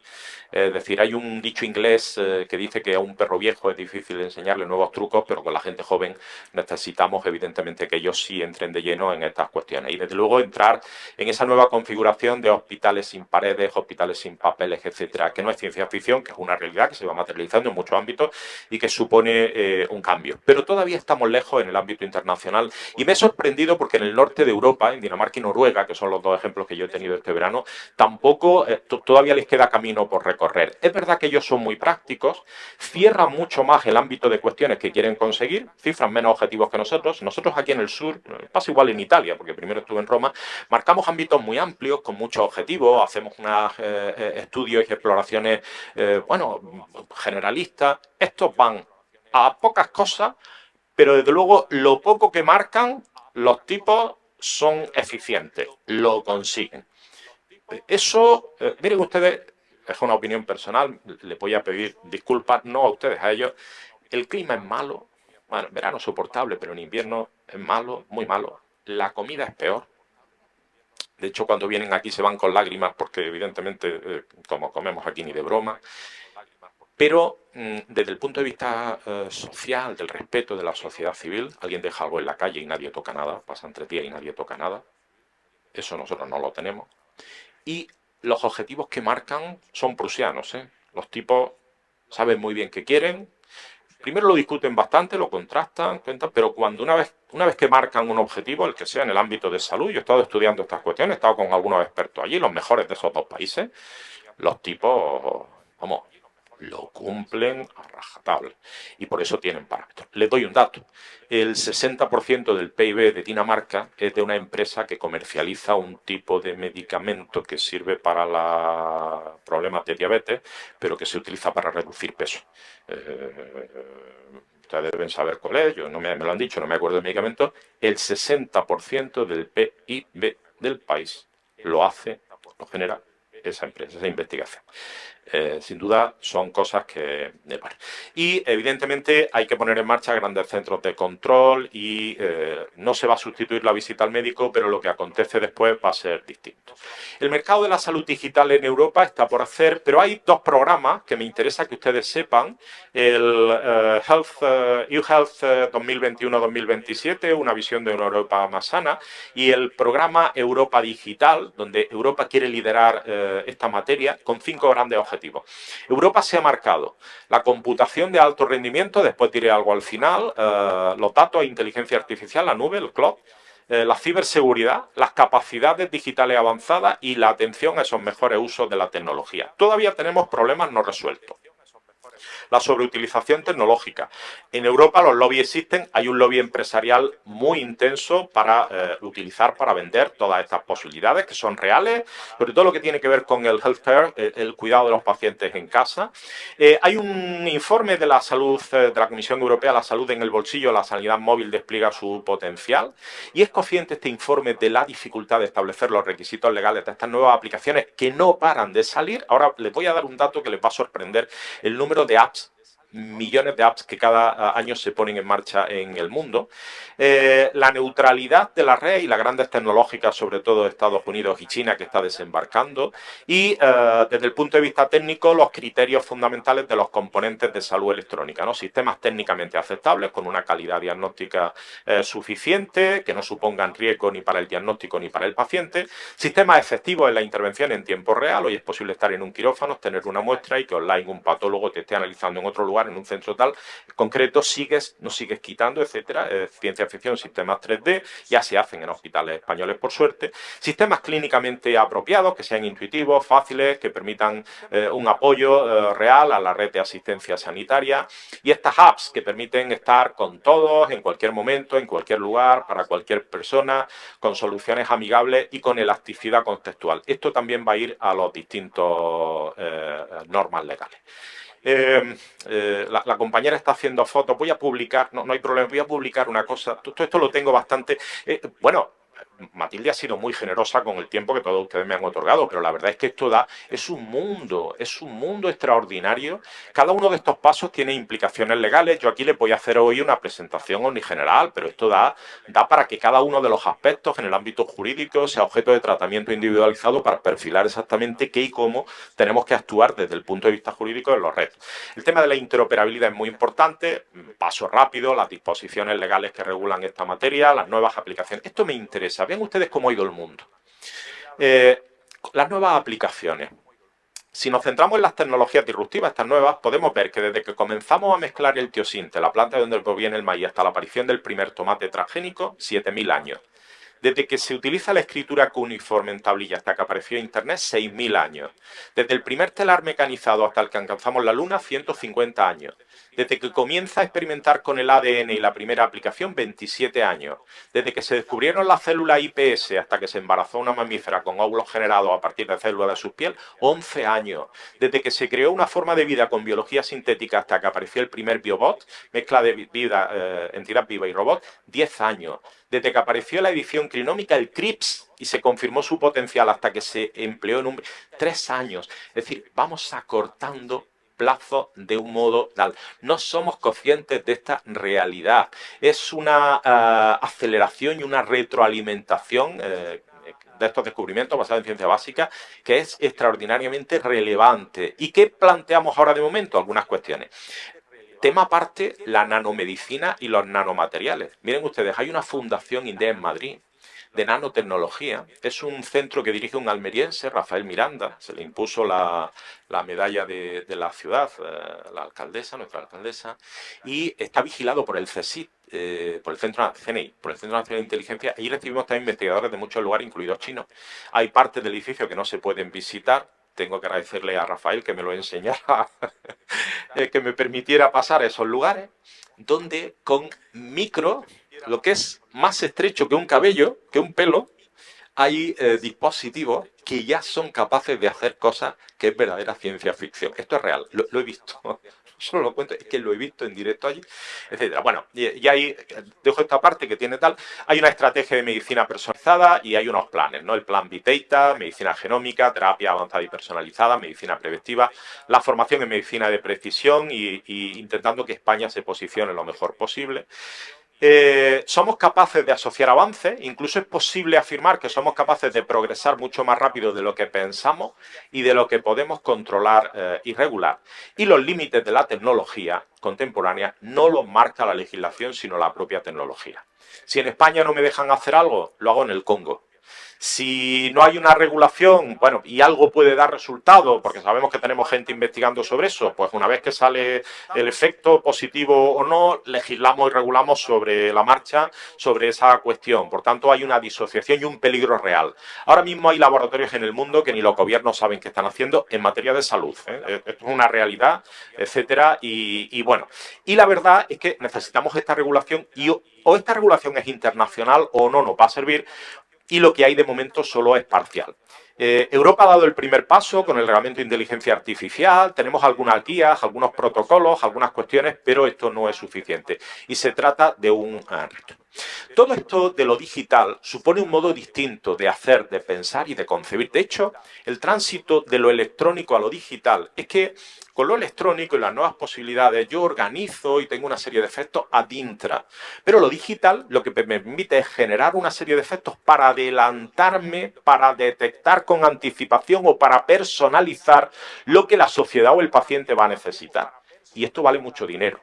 Es decir, hay un dicho inglés que dice que a un perro viejo es difícil enseñarle nuevos trucos, pero con la gente joven necesitamos, evidentemente, que ellos sí entren de lleno en estas cuestiones. Y, desde luego, entrar en esa nueva configuración de hospitales sin paredes, hospitales sin papeles, etcétera, que no es ciencia ficción, que es una realidad que se va materializando en muchos ámbitos y que supone un cambio. Pero todavía estamos lejos en el ámbito internacional y me he sorprendido porque en el norte de Europa, en Dinamarca y Noruega, que son los dos ejemplos que yo he tenido este verano, tampoco todavía les queda camino por recorrer. Es verdad que ellos son muy prácticos, cierran mucho más el ámbito de cuestiones que quieren conseguir, cifran menos objetivos que nosotros. Nosotros aquí en el sur, pasa igual en Italia, porque primero estuve en Roma, marcamos ámbitos muy amplios, con muchos objetivos, hacemos unos estudios y exploraciones generalistas. Estos van a pocas cosas, pero desde luego lo poco que marcan, los tipos son eficientes, lo consiguen. Eso, miren ustedes, es una opinión personal, les voy a pedir disculpas, no a ustedes, a ellos. El clima es malo, bueno, en verano es soportable, pero en invierno es malo, muy malo. La comida es peor. De hecho, cuando vienen aquí se van con lágrimas porque, evidentemente, como comemos aquí ni de broma. Pero desde el punto de vista social, del respeto de la sociedad civil, alguien deja algo en la calle y nadie toca nada, pasan 3 días y nadie toca nada. Eso nosotros no lo tenemos. Y los objetivos que marcan son prusianos, ¿eh? Los tipos saben muy bien qué quieren. Primero lo discuten bastante, lo contrastan, pero cuando una vez que marcan un objetivo, el que sea en el ámbito de salud, yo he estado estudiando estas cuestiones, he estado con algunos expertos allí, los mejores de esos dos países, los tipos, vamos, lo cumplen a rajatabla y por eso tienen parámetros. Les doy un dato. El 60% del PIB de Dinamarca es de una empresa que comercializa un tipo de medicamento que sirve para los problemas de diabetes, pero que se utiliza para reducir peso. Ustedes deben saber cuál es, me lo han dicho, no me acuerdo del medicamento. El 60% del PIB del país lo genera esa empresa, esa investigación. Sin duda son cosas que... Y evidentemente hay que poner en marcha grandes centros de control y no se va a sustituir la visita al médico, pero lo que acontece después va a ser distinto. El mercado de la salud digital en Europa está por hacer, pero hay dos programas que me interesa que ustedes sepan. El eHealth 2021-2027, una visión de una Europa más sana, y el programa Europa Digital, donde Europa quiere liderar esta materia con 5 grandes objetivos. Europa se ha marcado la computación de alto rendimiento, después diré algo al final, los datos e inteligencia artificial, la nube, el cloud, la ciberseguridad, las capacidades digitales avanzadas y la atención a esos mejores usos de la tecnología. Todavía tenemos problemas no resueltos. la sobreutilización tecnológica. En Europa los lobbies existen, hay un lobby empresarial muy intenso para utilizar, para vender todas estas posibilidades que son reales, sobre todo lo que tiene que ver con el healthcare, el cuidado de los pacientes en casa. Hay un informe de la salud, de la Comisión Europea, la salud en el bolsillo, la sanidad móvil despliega su potencial, y es consciente este informe de la dificultad de establecer los requisitos legales de estas nuevas aplicaciones que no paran de salir. Ahora les voy a dar un dato que les va a sorprender: el número de apps, millones de apps que cada año se ponen en marcha en el mundo. La neutralidad de la red y las grandes tecnológicas, sobre todo Estados Unidos y China, que está desembarcando, y desde el punto de vista técnico, los criterios fundamentales de los componentes de salud electrónica, ¿no? Sistemas técnicamente aceptables, con una calidad diagnóstica suficiente, que no supongan riesgo ni para el diagnóstico ni para el paciente, sistemas efectivos en la intervención en tiempo real. Hoy es posible estar en un quirófano, tener una muestra y que online un patólogo te esté analizando en otro lugar, en un centro tal concreto, no sigues quitando, etcétera. Ciencia ficción, sistemas 3D, ya se hacen en hospitales españoles, por suerte. Sistemas clínicamente apropiados, que sean intuitivos, fáciles, que permitan un apoyo real a la red de asistencia sanitaria, y estas apps que permiten estar con todos, en cualquier momento, en cualquier lugar, para cualquier persona, con soluciones amigables y con elasticidad contextual. Esto también va a ir a los distintos normas legales. La compañera está haciendo fotos. Voy a publicar, no hay problema, voy a publicar una cosa. Todo esto lo tengo bastante... bueno, Matilde ha sido muy generosa con el tiempo que todos ustedes me han otorgado, pero la verdad es que esto es un mundo extraordinario. Cada uno de estos pasos tiene implicaciones legales. Yo aquí les voy a hacer hoy una presentación omnigeneral, pero esto da para que cada uno de los aspectos en el ámbito jurídico sea objeto de tratamiento individualizado para perfilar exactamente qué y cómo tenemos que actuar desde el punto de vista jurídico en los retos. El tema de la interoperabilidad es muy importante. Paso rápido, las disposiciones legales que regulan esta materia, las nuevas aplicaciones. Esto me interesa. Vean ustedes cómo ha ido el mundo. Las nuevas aplicaciones. Si nos centramos en las tecnologías disruptivas, estas nuevas, podemos ver que desde que comenzamos a mezclar el tiosinte, la planta de donde proviene el maíz, hasta la aparición del primer tomate transgénico, 7000 años. Desde que se utiliza la escritura cuneiforme en tablilla hasta que apareció Internet, 6000 años. Desde el primer telar mecanizado hasta el que alcanzamos la Luna, 150 años. Desde que comienza a experimentar con el ADN y la primera aplicación, 27 años. Desde que se descubrieron las células IPS hasta que se embarazó una mamífera con óvulos generados a partir de células de su piel, 11 años. Desde que se creó una forma de vida con biología sintética hasta que apareció el primer biobot, mezcla de vida, entidad viva y robot, 10 años. Desde que apareció la edición clinómica, el CRISPR, y se confirmó su potencial hasta que se empleó en 3 años. Es decir, vamos acortando plazo de un modo tal. No somos conscientes de esta realidad. Es una aceleración y una retroalimentación de estos descubrimientos basados en ciencia básica que es extraordinariamente relevante. ¿Y qué planteamos ahora de momento? Algunas cuestiones. Tema aparte, la nanomedicina y los nanomateriales. Miren ustedes, hay una fundación INDEA en Madrid de nanotecnología. Es un centro que dirige un almeriense, Rafael Miranda. Se le impuso la medalla de la ciudad, la alcaldesa, nuestra alcaldesa, y está vigilado por el CSIC, por el Centro CNI, por el Centro Nacional de Inteligencia. Ahí recibimos también investigadores de muchos lugares, incluidos chinos. Hay partes del edificio que no se pueden visitar. Tengo que agradecerle a Rafael que me lo enseñara, que me permitiera pasar a esos lugares, donde con lo que es más estrecho que un cabello, que un pelo, hay dispositivos que ya son capaces de hacer cosas que es verdadera ciencia ficción. Esto es real, lo he visto. Solo lo cuento, es que lo he visto en directo allí, etcétera. Bueno, y ahí dejo esta parte que tiene tal. Hay una estrategia de medicina personalizada y hay unos planes, ¿no? El plan Big Data, medicina genómica, terapia avanzada y personalizada, medicina preventiva, la formación en medicina de precisión y intentando que España se posicione lo mejor posible. Somos capaces de asociar avances, incluso es posible afirmar que somos capaces de progresar mucho más rápido de lo que pensamos y de lo que podemos controlar y regular. Y los límites de la tecnología contemporánea no los marca la legislación, sino la propia tecnología. Si en España no me dejan hacer algo, lo hago en el Congo. Si no hay una regulación, bueno, y algo puede dar resultado, porque sabemos que tenemos gente investigando sobre eso, pues una vez que sale el efecto positivo o no, legislamos y regulamos sobre la marcha sobre esa cuestión. Por tanto, hay una disociación y un peligro real. Ahora mismo hay laboratorios en el mundo que ni los gobiernos saben qué están haciendo en materia de salud. Esto es una realidad, etcétera, y bueno. Y la verdad es que necesitamos esta regulación y o esta regulación es internacional o no nos va a servir, y lo que hay de momento solo es parcial. Europa ha dado el primer paso con el reglamento de inteligencia artificial, tenemos algunas guías, algunos protocolos, algunas cuestiones, pero esto no es suficiente y se trata de un reto. Todo esto de lo digital supone un modo distinto de hacer, de pensar y de concebir. De hecho, el tránsito de lo electrónico a lo digital es que con lo electrónico y las nuevas posibilidades yo organizo y tengo una serie de efectos ad intra. Pero lo digital lo que me permite es generar una serie de efectos para adelantarme, para detectar con anticipación o para personalizar lo que la sociedad o el paciente va a necesitar. Y esto vale mucho dinero.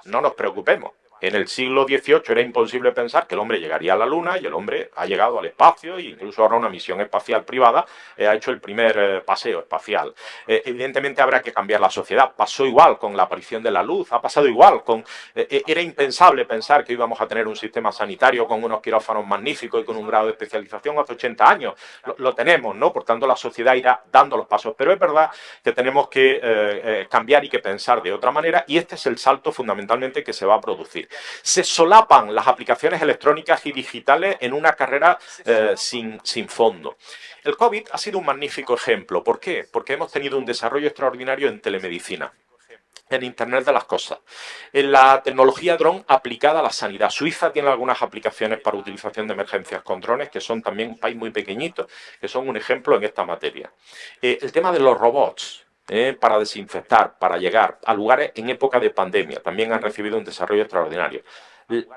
No nos preocupemos. En el siglo XVIII era imposible pensar que el hombre llegaría a la Luna y el hombre ha llegado al espacio e incluso ahora una misión espacial privada ha hecho el primer paseo espacial. Evidentemente habrá que cambiar la sociedad. Pasó igual con la aparición de la luz, ha pasado igual con... era impensable pensar que íbamos a tener un sistema sanitario con unos quirófanos magníficos y con un grado de especialización hace 80 años. Lo tenemos, ¿no? Por tanto, la sociedad irá dando los pasos. Pero es verdad que tenemos que cambiar y que pensar de otra manera, y este es el salto fundamentalmente que se va a producir. Se solapan las aplicaciones electrónicas y digitales en una carrera sin fondo. El COVID ha sido un magnífico ejemplo. ¿Por qué? Porque hemos tenido un desarrollo extraordinario en telemedicina, en Internet de las cosas, en la tecnología dron aplicada a la sanidad. Suiza tiene algunas aplicaciones para utilización de emergencias con drones, que son también un país muy pequeñito, que son un ejemplo en esta materia. El tema de los robots, para desinfectar, para llegar a lugares en época de pandemia, también han recibido un desarrollo extraordinario.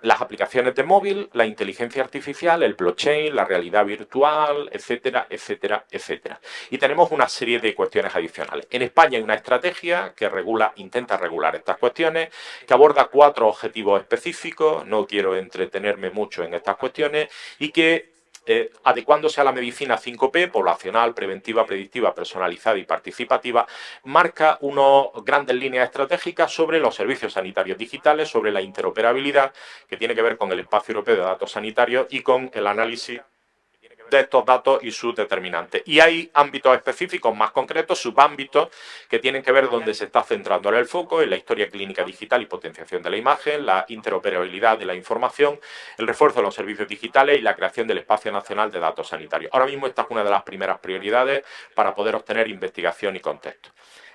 Las aplicaciones de móvil, la inteligencia artificial, el blockchain, la realidad virtual, etcétera, etcétera, etcétera. Y tenemos una serie de cuestiones adicionales. En España hay una estrategia que intenta regular estas cuestiones, que aborda 4 objetivos específicos, no quiero entretenerme mucho en estas cuestiones, y que adecuándose a la medicina 5P, poblacional, preventiva, predictiva, personalizada y participativa, marca unas grandes líneas estratégicas sobre los servicios sanitarios digitales, sobre la interoperabilidad, que tiene que ver con el espacio europeo de datos sanitarios y con el análisis de estos datos y sus determinantes. Y hay ámbitos específicos más concretos, subámbitos, que tienen que ver donde se está centrando el foco, en la historia clínica digital y potenciación de la imagen, la interoperabilidad de la información, el refuerzo de los servicios digitales y la creación del Espacio Nacional de Datos Sanitarios. Ahora mismo esta es una de las primeras prioridades para poder obtener investigación y contexto.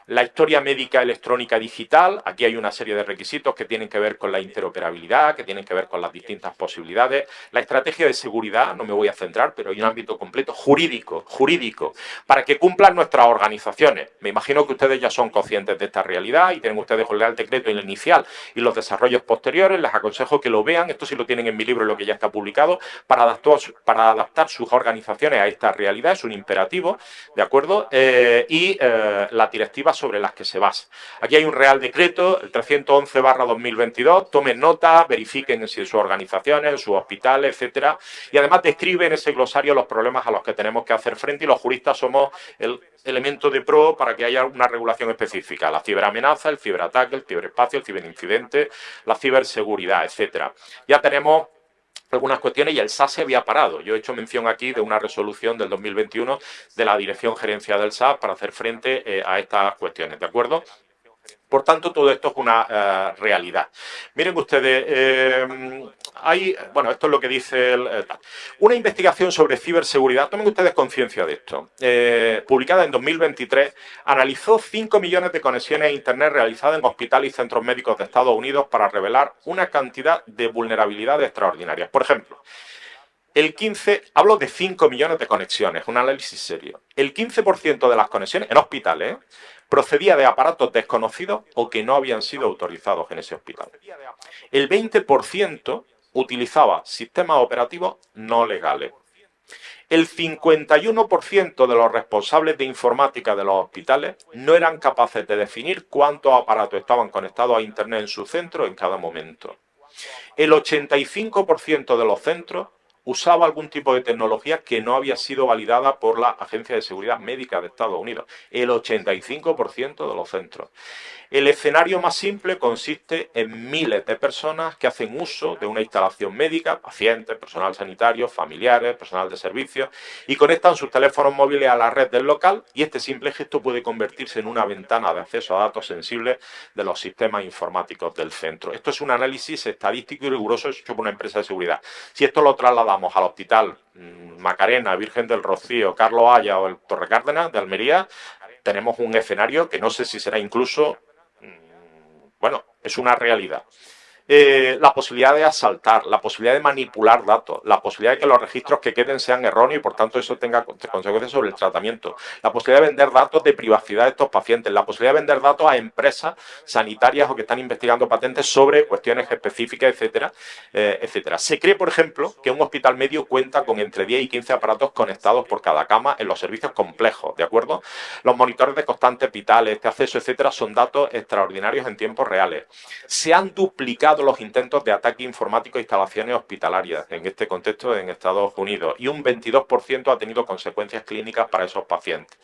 La historia médica electrónica digital, aquí hay una serie de requisitos que tienen que ver con la interoperabilidad, que tienen que ver con las distintas posibilidades. La estrategia de seguridad, no me voy a centrar, pero hay un ámbito completo jurídico, para que cumplan nuestras organizaciones. Me imagino que ustedes ya son conscientes de esta realidad y tienen ustedes el Real Decreto inicial y los desarrollos posteriores. Les aconsejo que lo vean, esto sí lo tienen en mi libro, lo que ya está publicado, para adaptar sus organizaciones a esta realidad, es un imperativo, ¿de acuerdo? La directiva sobre las que se basa. Aquí hay un Real Decreto, el 311/2022, tomen nota, verifiquen si en sus organizaciones, en sus hospitales, etcétera, y además describe en ese glosario los problemas a los que tenemos que hacer frente, y los juristas somos el elemento de pro para que haya una regulación específica: la ciberamenaza, el ciberataque, el ciberespacio, el ciberincidente, la ciberseguridad, etcétera. Ya tenemos algunas cuestiones y el SAS se había parado. Yo he hecho mención aquí de una resolución del 2021 de la Dirección Gerencia del SAS para hacer frente a estas cuestiones, ¿de acuerdo? Por tanto, todo esto es una realidad. Miren ustedes, bueno, esto es lo que dice una investigación sobre ciberseguridad, tomen ustedes conciencia de esto, publicada en 2023, analizó 5 millones de conexiones a Internet realizadas en hospitales y centros médicos de Estados Unidos para revelar una cantidad de vulnerabilidades extraordinarias. Por ejemplo, hablo de 5 millones de conexiones, un análisis serio. El 15% de las conexiones en hospitales procedía de aparatos desconocidos o que no habían sido autorizados en ese hospital. El 20% utilizaba sistemas operativos no legales. El 51% de los responsables de informática de los hospitales no eran capaces de definir cuántos aparatos estaban conectados a Internet en su centro en cada momento. El 85% de los centros usaba algún tipo de tecnología que no había sido validada por la Agencia de Seguridad Médica de Estados Unidos. El 85% de los centros. El escenario más simple consiste en miles de personas que hacen uso de una instalación médica, pacientes, personal sanitario, familiares, personal de servicios, y conectan sus teléfonos móviles a la red del local, y este simple gesto puede convertirse en una ventana de acceso a datos sensibles de los sistemas informáticos del centro. Esto es un análisis estadístico y riguroso hecho por una empresa de seguridad. Si esto lo trasladamos al hospital Macarena, Virgen del Rocío, Carlos Haya o el Torre Cárdenas de Almería, tenemos un escenario que no sé si será incluso, bueno, es una realidad. La posibilidad de asaltar, la posibilidad de manipular datos, la posibilidad de que los registros que queden sean erróneos y por tanto eso tenga consecuencias sobre el tratamiento, la posibilidad de vender datos de privacidad de estos pacientes, la posibilidad de vender datos a empresas sanitarias o que están investigando patentes sobre cuestiones específicas, etcétera, etcétera. Se cree, por ejemplo, que un hospital medio cuenta con entre 10 y 15 aparatos conectados por cada cama en los servicios complejos, ¿de acuerdo? Los monitores de constantes vitales, de acceso, etcétera, son datos extraordinarios en tiempos reales. Se han duplicado los intentos de ataque informático a instalaciones hospitalarias, en este contexto en Estados Unidos, y un 22% ha tenido consecuencias clínicas para esos pacientes.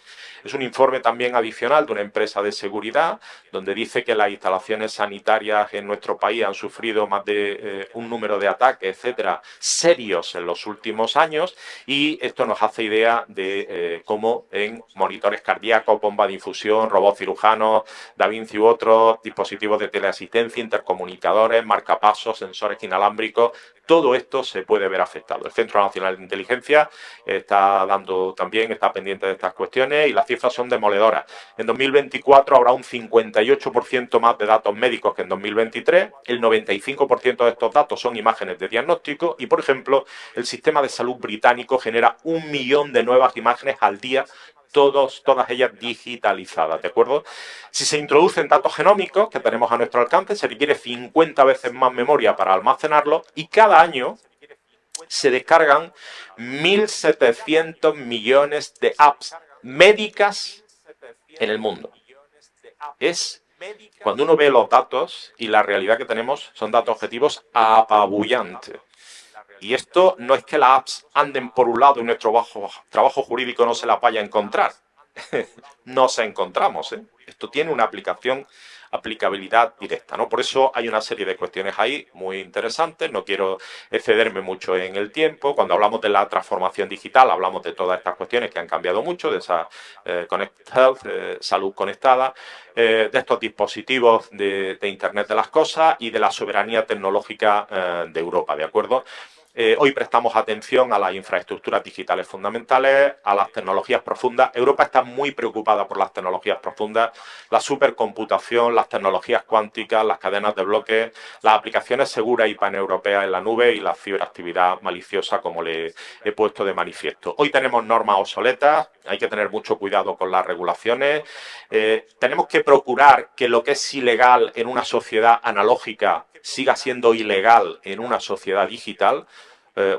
Es un informe también adicional de una empresa de seguridad, donde dice que las instalaciones sanitarias en nuestro país han sufrido más de un número de ataques, etcétera, serios en los últimos años, y esto nos hace idea de cómo en monitores cardíacos, bomba de infusión, robots cirujanos, Da Vinci u otros dispositivos de teleasistencia, intercomunicadores, marcapasos, sensores inalámbricos, todo esto se puede ver afectado. El Centro Nacional de Inteligencia está pendiente de estas cuestiones y las cifras son demoledoras. En 2024 habrá un 58% más de datos médicos que en 2023, el 95% de estos datos son imágenes de diagnóstico y, por ejemplo, el sistema de salud británico genera 1 millón de nuevas imágenes al día, todas ellas digitalizadas, ¿de acuerdo? Si se introducen datos genómicos que tenemos a nuestro alcance, se requiere 50 veces más memoria para almacenarlos y cada año se descargan 1.700 millones de apps médicas en el mundo. Cuando uno ve los datos y la realidad que tenemos, son datos objetivos apabullantes. Y esto no es que las apps anden por un lado y nuestro trabajo jurídico no se las vaya a encontrar. Nos encontramos, ¿eh? Esto tiene una aplicabilidad directa, ¿no? Por eso hay una serie de cuestiones ahí muy interesantes. No quiero excederme mucho en el tiempo. Cuando hablamos de la transformación digital, hablamos de todas estas cuestiones que han cambiado mucho, de esa Connected Health, salud conectada, de estos dispositivos de Internet de las cosas y de la soberanía tecnológica de Europa, ¿de acuerdo? Hoy prestamos atención a las infraestructuras digitales fundamentales, a las tecnologías profundas. Europa está muy preocupada por las tecnologías profundas, la supercomputación, las tecnologías cuánticas, las cadenas de bloques, las aplicaciones seguras y paneuropeas en la nube y la ciberactividad maliciosa, como le he puesto de manifiesto. Hoy tenemos normas obsoletas, hay que tener mucho cuidado con las regulaciones. Tenemos que procurar que lo que es ilegal en una sociedad analógica siga siendo ilegal en una sociedad digital.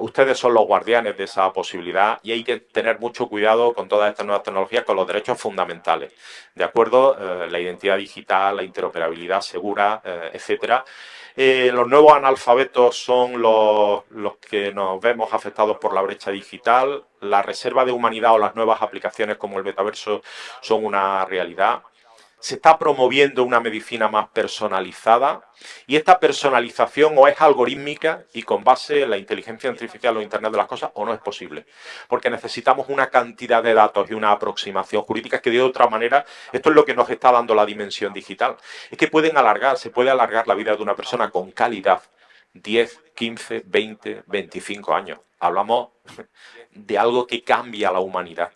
Ustedes son los guardianes de esa posibilidad y hay que tener mucho cuidado con todas estas nuevas tecnologías, con los derechos fundamentales, ¿de acuerdo? La identidad digital, la interoperabilidad segura, etcétera. Los nuevos analfabetos son los que nos vemos afectados por la brecha digital. La reserva de humanidad o las nuevas aplicaciones como el metaverso son una realidad. Se está promoviendo una medicina más personalizada y esta personalización o es algorítmica y con base en la inteligencia artificial o Internet de las cosas o no es posible, porque necesitamos una cantidad de datos y una aproximación jurídica que de otra manera, esto es lo que nos está dando la dimensión digital, es que se puede alargar la vida de una persona con calidad 10, 15, 20, 25 años. Hablamos de algo que cambia la humanidad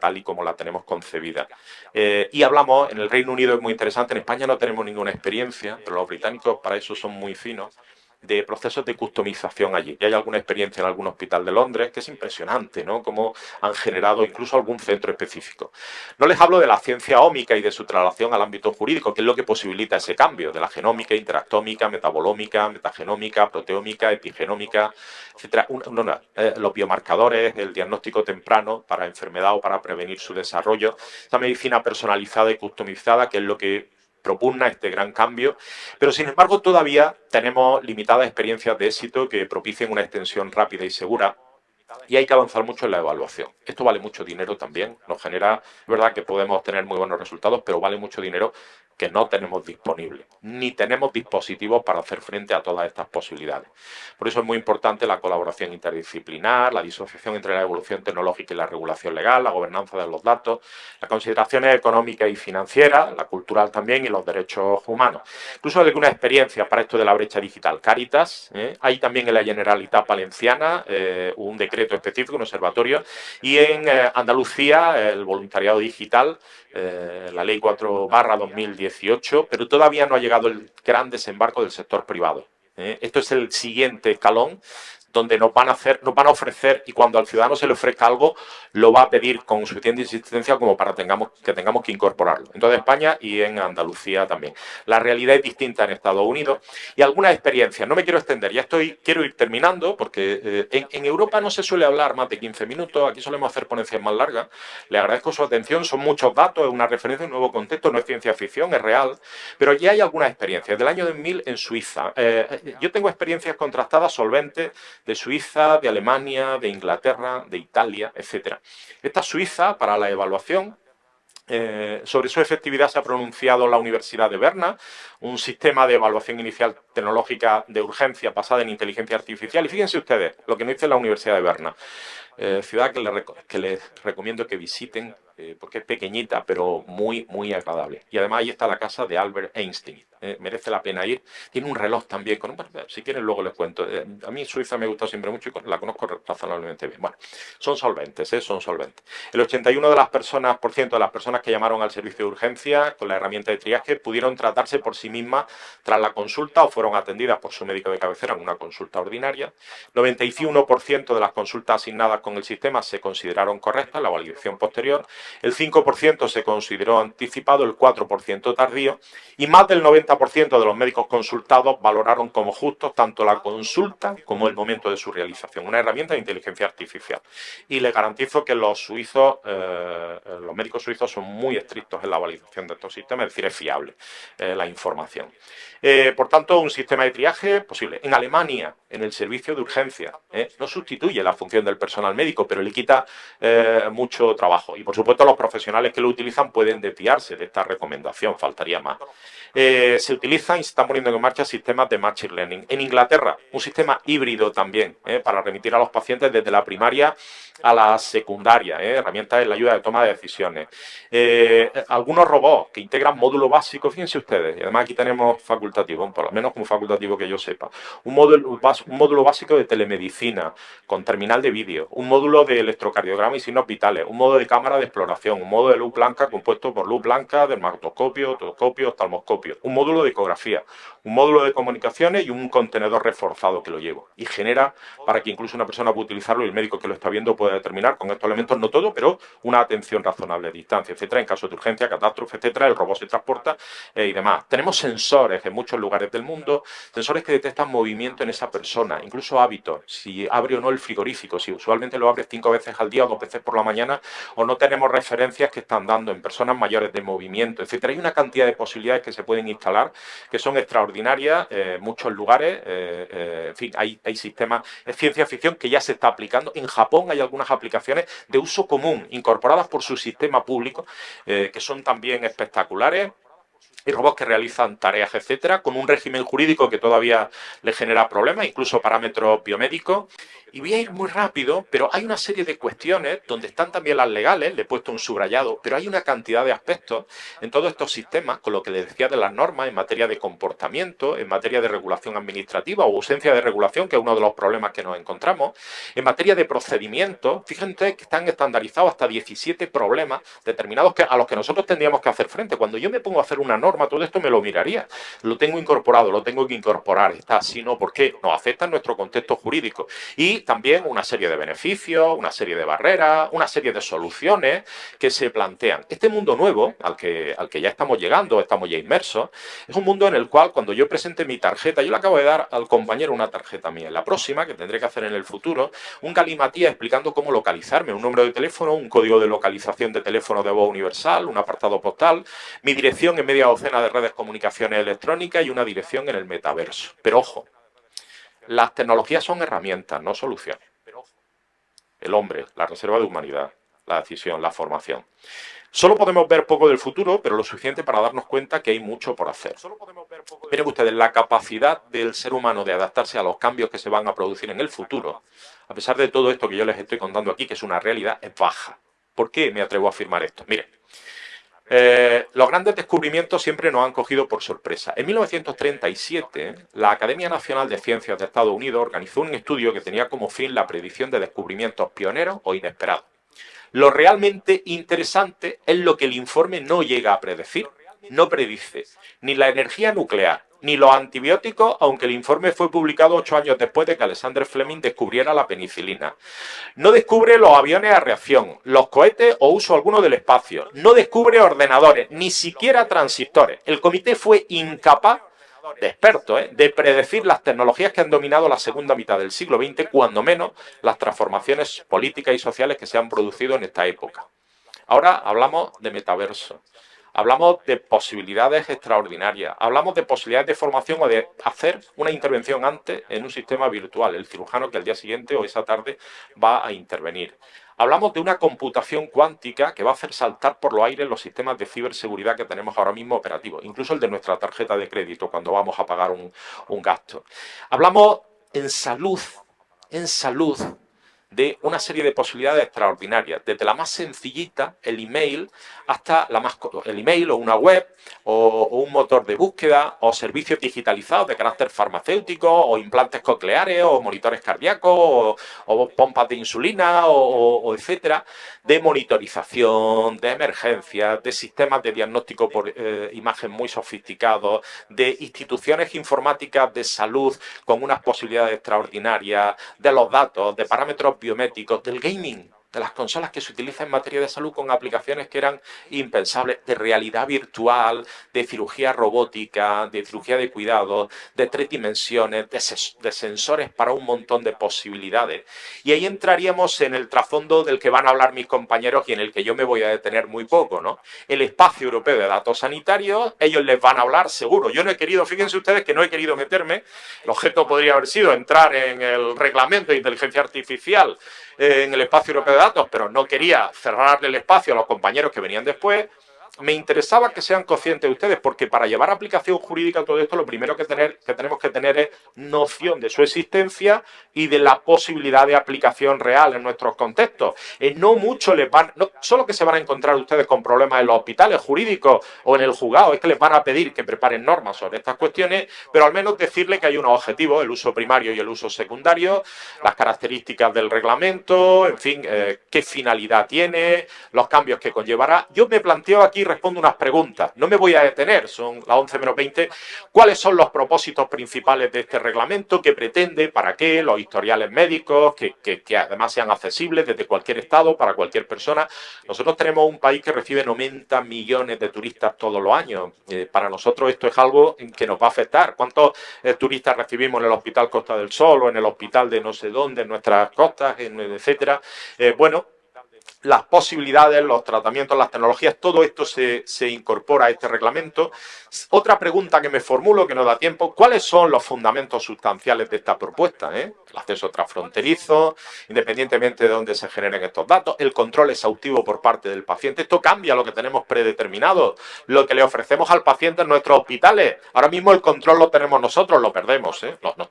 tal y como la tenemos concebida. Y hablamos, en el Reino Unido es muy interesante, en España no tenemos ninguna experiencia, pero los británicos para eso son muy finos, de procesos de customización allí. Y hay alguna experiencia en algún hospital de Londres que es impresionante, ¿no? Cómo han generado incluso algún centro específico. No les hablo de la ciencia ómica y de su traslación al ámbito jurídico, que es lo que posibilita ese cambio, de la genómica, interactómica, metabolómica, metagenómica, proteómica, epigenómica, etcétera. Los biomarcadores, el diagnóstico temprano para enfermedad o para prevenir su desarrollo, esta medicina personalizada y customizada, que es lo que propugna este gran cambio, pero sin embargo todavía tenemos limitadas experiencias de éxito que propicien una extensión rápida y segura. Y hay que avanzar mucho en la evaluación. Esto vale mucho dinero también, nos genera, es verdad que podemos tener muy buenos resultados, pero vale mucho dinero que no tenemos disponible, ni tenemos dispositivos para hacer frente a todas estas posibilidades. Por eso es muy importante la colaboración interdisciplinar, la disociación entre la evolución tecnológica y la regulación legal, la gobernanza de los datos, las consideraciones económicas y financieras, la cultural también y los derechos humanos. Incluso alguna experiencia para esto de la brecha digital. Cáritas, hay también en la Generalitat Valenciana un decreto específico, un observatorio, y en Andalucía el voluntariado digital, la ley 4/2018, pero todavía no ha llegado el gran desembarco del sector privado. Esto es el siguiente escalón donde nos van a ofrecer, y cuando al ciudadano se le ofrezca algo, lo va a pedir con suficiente insistencia como para que tengamos que incorporarlo. En toda España y en Andalucía también. La realidad es distinta en Estados Unidos y algunas experiencias. No me quiero extender, quiero ir terminando, porque en Europa no se suele hablar más de 15 minutos, aquí solemos hacer ponencias más largas. Le agradezco su atención, son muchos datos, es una referencia, un nuevo contexto, no es ciencia ficción, es real, pero ya hay algunas experiencias. Del año 2000 en Suiza. Yo tengo experiencias contrastadas solventes de Suiza, de Alemania, de Inglaterra, de Italia, etc. Esta Suiza, para la evaluación, sobre su efectividad se ha pronunciado la Universidad de Berna, un sistema de evaluación inicial tecnológica de urgencia basada en inteligencia artificial. Y fíjense ustedes lo que nos dice la Universidad de Berna, ciudad que les recomiendo que visiten, porque es pequeñita, pero muy, muy agradable. Y además ahí está la casa de Albert Einstein. Merece la pena ir. Tiene un reloj también. Si quieren luego les cuento. A mí Suiza me gusta siempre mucho y la conozco razonablemente bien. Bueno, son solventes, son solventes. El 81% de las personas que llamaron al servicio de urgencia con la herramienta de triaje pudieron tratarse por sí mismas tras la consulta o fueron atendidas por su médico de cabecera en una consulta ordinaria. 91% de las consultas asignadas con el sistema se consideraron correctas, la validación posterior. El 5% se consideró anticipado, el 4% tardío, y más del 90% de los médicos consultados valoraron como justos tanto la consulta como el momento de su realización. Una herramienta de inteligencia artificial. Y les garantizo que los médicos suizos son muy estrictos en la validación de estos sistemas, es decir, es fiable la información. Por tanto, un sistema de triaje posible. En Alemania, en el servicio de urgencia, no sustituye la función del personal médico, pero le quita mucho trabajo. Y, por supuesto, los profesionales que lo utilizan pueden desviarse de esta recomendación, faltaría más. Se utilizan y se están poniendo en marcha sistemas de machine learning. En Inglaterra, un sistema híbrido también, para remitir a los pacientes desde la primaria a la secundaria, herramientas en la ayuda de toma de decisiones. Algunos robots que integran módulo básico, fíjense ustedes, y además aquí tenemos facultativo, por lo menos como facultativo que yo sepa, un módulo básico de telemedicina con terminal de vídeo, un módulo de electrocardiograma y signos vitales, un módulo de cámara de exploración, un módulo de luz blanca compuesto por luz blanca, dermatoscopio, otoscopio, oftalmoscopio, un módulo de ecografía, un módulo de comunicaciones y un contenedor reforzado que lo llevo. Y genera para que incluso una persona pueda utilizarlo y el médico que lo está viendo pueda determinar con estos elementos, no todo, pero una atención razonable a distancia, etcétera. En caso de urgencia, catástrofe, etcétera, el robot se transporta y demás. Tenemos sensores en muchos lugares del mundo, sensores que detectan movimiento en esa persona, incluso hábitos, si abre o no el frigorífico, si usualmente lo abre 5 veces al día o 2 veces por la mañana, o no tenemos referencias que están dando en personas mayores de movimiento, etcétera. Hay una cantidad de posibilidades que se pueden instalar que son extraordinarias en muchos lugares. En fin, hay sistemas, es ciencia ficción que ya se está aplicando. En Japón hay algunas aplicaciones de uso común incorporadas por su sistema público que son también espectaculares. Hay robots que realizan tareas, etcétera, con un régimen jurídico que todavía le genera problemas, incluso parámetros biomédicos. Y voy a ir muy rápido, pero hay una serie de cuestiones donde están también las legales, le he puesto un subrayado, pero hay una cantidad de aspectos en todos estos sistemas, con lo que les decía de las normas en materia de comportamiento, en materia de regulación administrativa o ausencia de regulación, que es uno de los problemas que nos encontramos, en materia de procedimientos. Fíjense que están estandarizados hasta 17 problemas determinados a los que nosotros tendríamos que hacer frente. Cuando yo me pongo a hacer una norma, todo esto me lo miraría. Lo tengo incorporado, lo tengo que incorporar. Está así, ¿no? ¿Por qué? Nos afecta en nuestro contexto jurídico. Y también una serie de beneficios, una serie de barreras, una serie de soluciones que se plantean. Este mundo nuevo, al que ya estamos llegando, estamos ya inmersos, es un mundo en el cual cuando yo presente mi tarjeta, yo le acabo de dar al compañero una tarjeta mía. En la próxima, que tendré que hacer en el futuro, un galimatías explicando cómo localizarme, un número de teléfono, un código de localización de teléfono de voz universal, un apartado postal, mi dirección en medio media docena de redes de comunicaciones electrónicas y una dirección en el metaverso. Pero ojo, las tecnologías son herramientas, no soluciones. El hombre, la reserva de humanidad, la decisión, la formación. Solo podemos ver poco del futuro, pero lo suficiente para darnos cuenta que hay mucho por hacer. Miren ustedes, la capacidad del ser humano de adaptarse a los cambios que se van a producir en el futuro, a pesar de todo esto que yo les estoy contando aquí, que es una realidad, es baja. ¿Por qué me atrevo a afirmar esto? Miren, los grandes descubrimientos siempre nos han cogido por sorpresa. En 1937, la Academia Nacional de Ciencias de Estados Unidos organizó un estudio que tenía como fin la predicción de descubrimientos pioneros o inesperados. Lo realmente interesante es lo que el informe no llega a predecir. No predice ni la energía nuclear, ni los antibióticos, aunque el informe fue publicado 8 años después de que Alexander Fleming descubriera la penicilina. No descubre los aviones a reacción, los cohetes o uso alguno del espacio. No descubre ordenadores, ni siquiera transistores. El comité fue incapaz de expertos, de predecir las tecnologías que han dominado la segunda mitad del siglo XX, cuando menos las transformaciones políticas y sociales que se han producido en esta época. Ahora hablamos de metaverso, hablamos de posibilidades extraordinarias, hablamos de posibilidades de formación o de hacer una intervención antes en un sistema virtual, el cirujano que al día siguiente o esa tarde va a intervenir. Hablamos de una computación cuántica que va a hacer saltar por los aires los sistemas de ciberseguridad que tenemos ahora mismo operativos, incluso el de nuestra tarjeta de crédito cuando vamos a pagar un gasto. Hablamos en salud, de una serie de posibilidades extraordinarias, desde la más sencillita, el email, hasta el email o una web, o un motor de búsqueda, o servicios digitalizados de carácter farmacéutico, o implantes cocleares, o monitores cardíacos, o pompas de insulina, o etcétera, de monitorización, de emergencias, de sistemas de diagnóstico por imagen muy sofisticados, de instituciones informáticas de salud con unas posibilidades extraordinarias, de los datos, de parámetros biométricos, del gaming, de las consolas que se utilizan en materia de salud con aplicaciones que eran impensables, de realidad virtual, de cirugía robótica, de cirugía de cuidado, de 3 dimensiones, de sensores para un montón de posibilidades. Y ahí entraríamos en el trasfondo del que van a hablar mis compañeros y en el que yo me voy a detener muy poco, ¿no? El espacio europeo de datos sanitarios, ellos les van a hablar seguro. Yo no he querido, fíjense ustedes que no he querido meterme, el objeto podría haber sido entrar en el reglamento de inteligencia artificial en el espacio europeo de datos, pero no quería cerrarle el espacio a los compañeros que venían después. Me interesaba que sean conscientes ustedes, porque para llevar aplicación jurídica a todo esto, lo primero que tenemos que tener es noción de su existencia y de la posibilidad de aplicación real en nuestros contextos. No solo que se van a encontrar ustedes con problemas en los hospitales jurídicos o en el juzgado, es que les van a pedir que preparen normas sobre estas cuestiones, pero al menos decirle que hay unos objetivos, el uso primario y el uso secundario, las características del reglamento, en fin, qué finalidad tiene, los cambios que conllevará. Yo me planteo aquí, respondo unas preguntas, no me voy a detener, son las 11 menos 20, ¿cuáles son los propósitos principales de este reglamento? ¿Qué pretende? ¿Para qué? Los historiales médicos, que además sean accesibles desde cualquier estado, para cualquier persona. Nosotros tenemos un país que recibe 90 millones de turistas todos los años. Para nosotros esto es algo que nos va a afectar. ¿Cuántos turistas recibimos en el Hospital Costa del Sol o en el hospital de no sé dónde, en nuestras costas, etcétera? Bueno, las posibilidades, los tratamientos, las tecnologías, todo esto se incorpora a este reglamento. Otra pregunta que me formulo, que no da tiempo, ¿cuáles son los fundamentos sustanciales de esta propuesta? El acceso transfronterizo, independientemente de dónde se generen estos datos, el control exhaustivo por parte del paciente. Esto cambia lo que tenemos predeterminado, lo que le ofrecemos al paciente en nuestros hospitales. Ahora mismo el control lo tenemos nosotros, lo perdemos.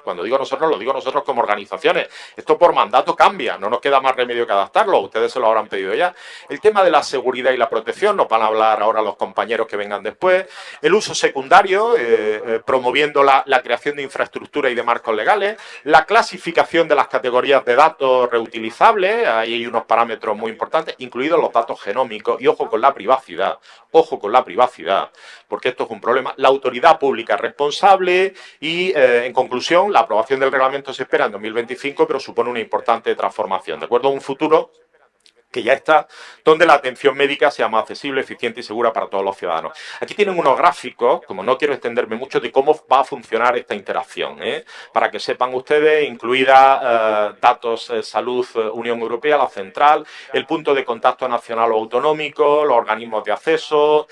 Cuando digo nosotros, lo digo nosotros como organizaciones. Esto por mandato cambia, no nos queda más remedio que adaptarlo, ustedes se lo habrán pedido ya. El tema de la seguridad y la protección, nos van a hablar ahora los compañeros que vengan después. El uso secundario, promoviendo la creación de infraestructura y de marcos legales. La clasificación de las categorías de datos reutilizables, ahí hay unos parámetros muy importantes, incluidos los datos genómicos. Y ojo con la privacidad, porque esto es un problema. La autoridad pública responsable y, en conclusión, la aprobación del reglamento se espera en 2025, pero supone una importante transformación. De acuerdo a un futuro que ya está, donde la atención médica sea más accesible, eficiente y segura para todos los ciudadanos. Aquí tienen unos gráficos, como no quiero extenderme mucho, de cómo va a funcionar esta interacción, para que sepan ustedes, incluida datos salud Unión Europea, la central, el punto de contacto nacional o autonómico, los organismos de acceso,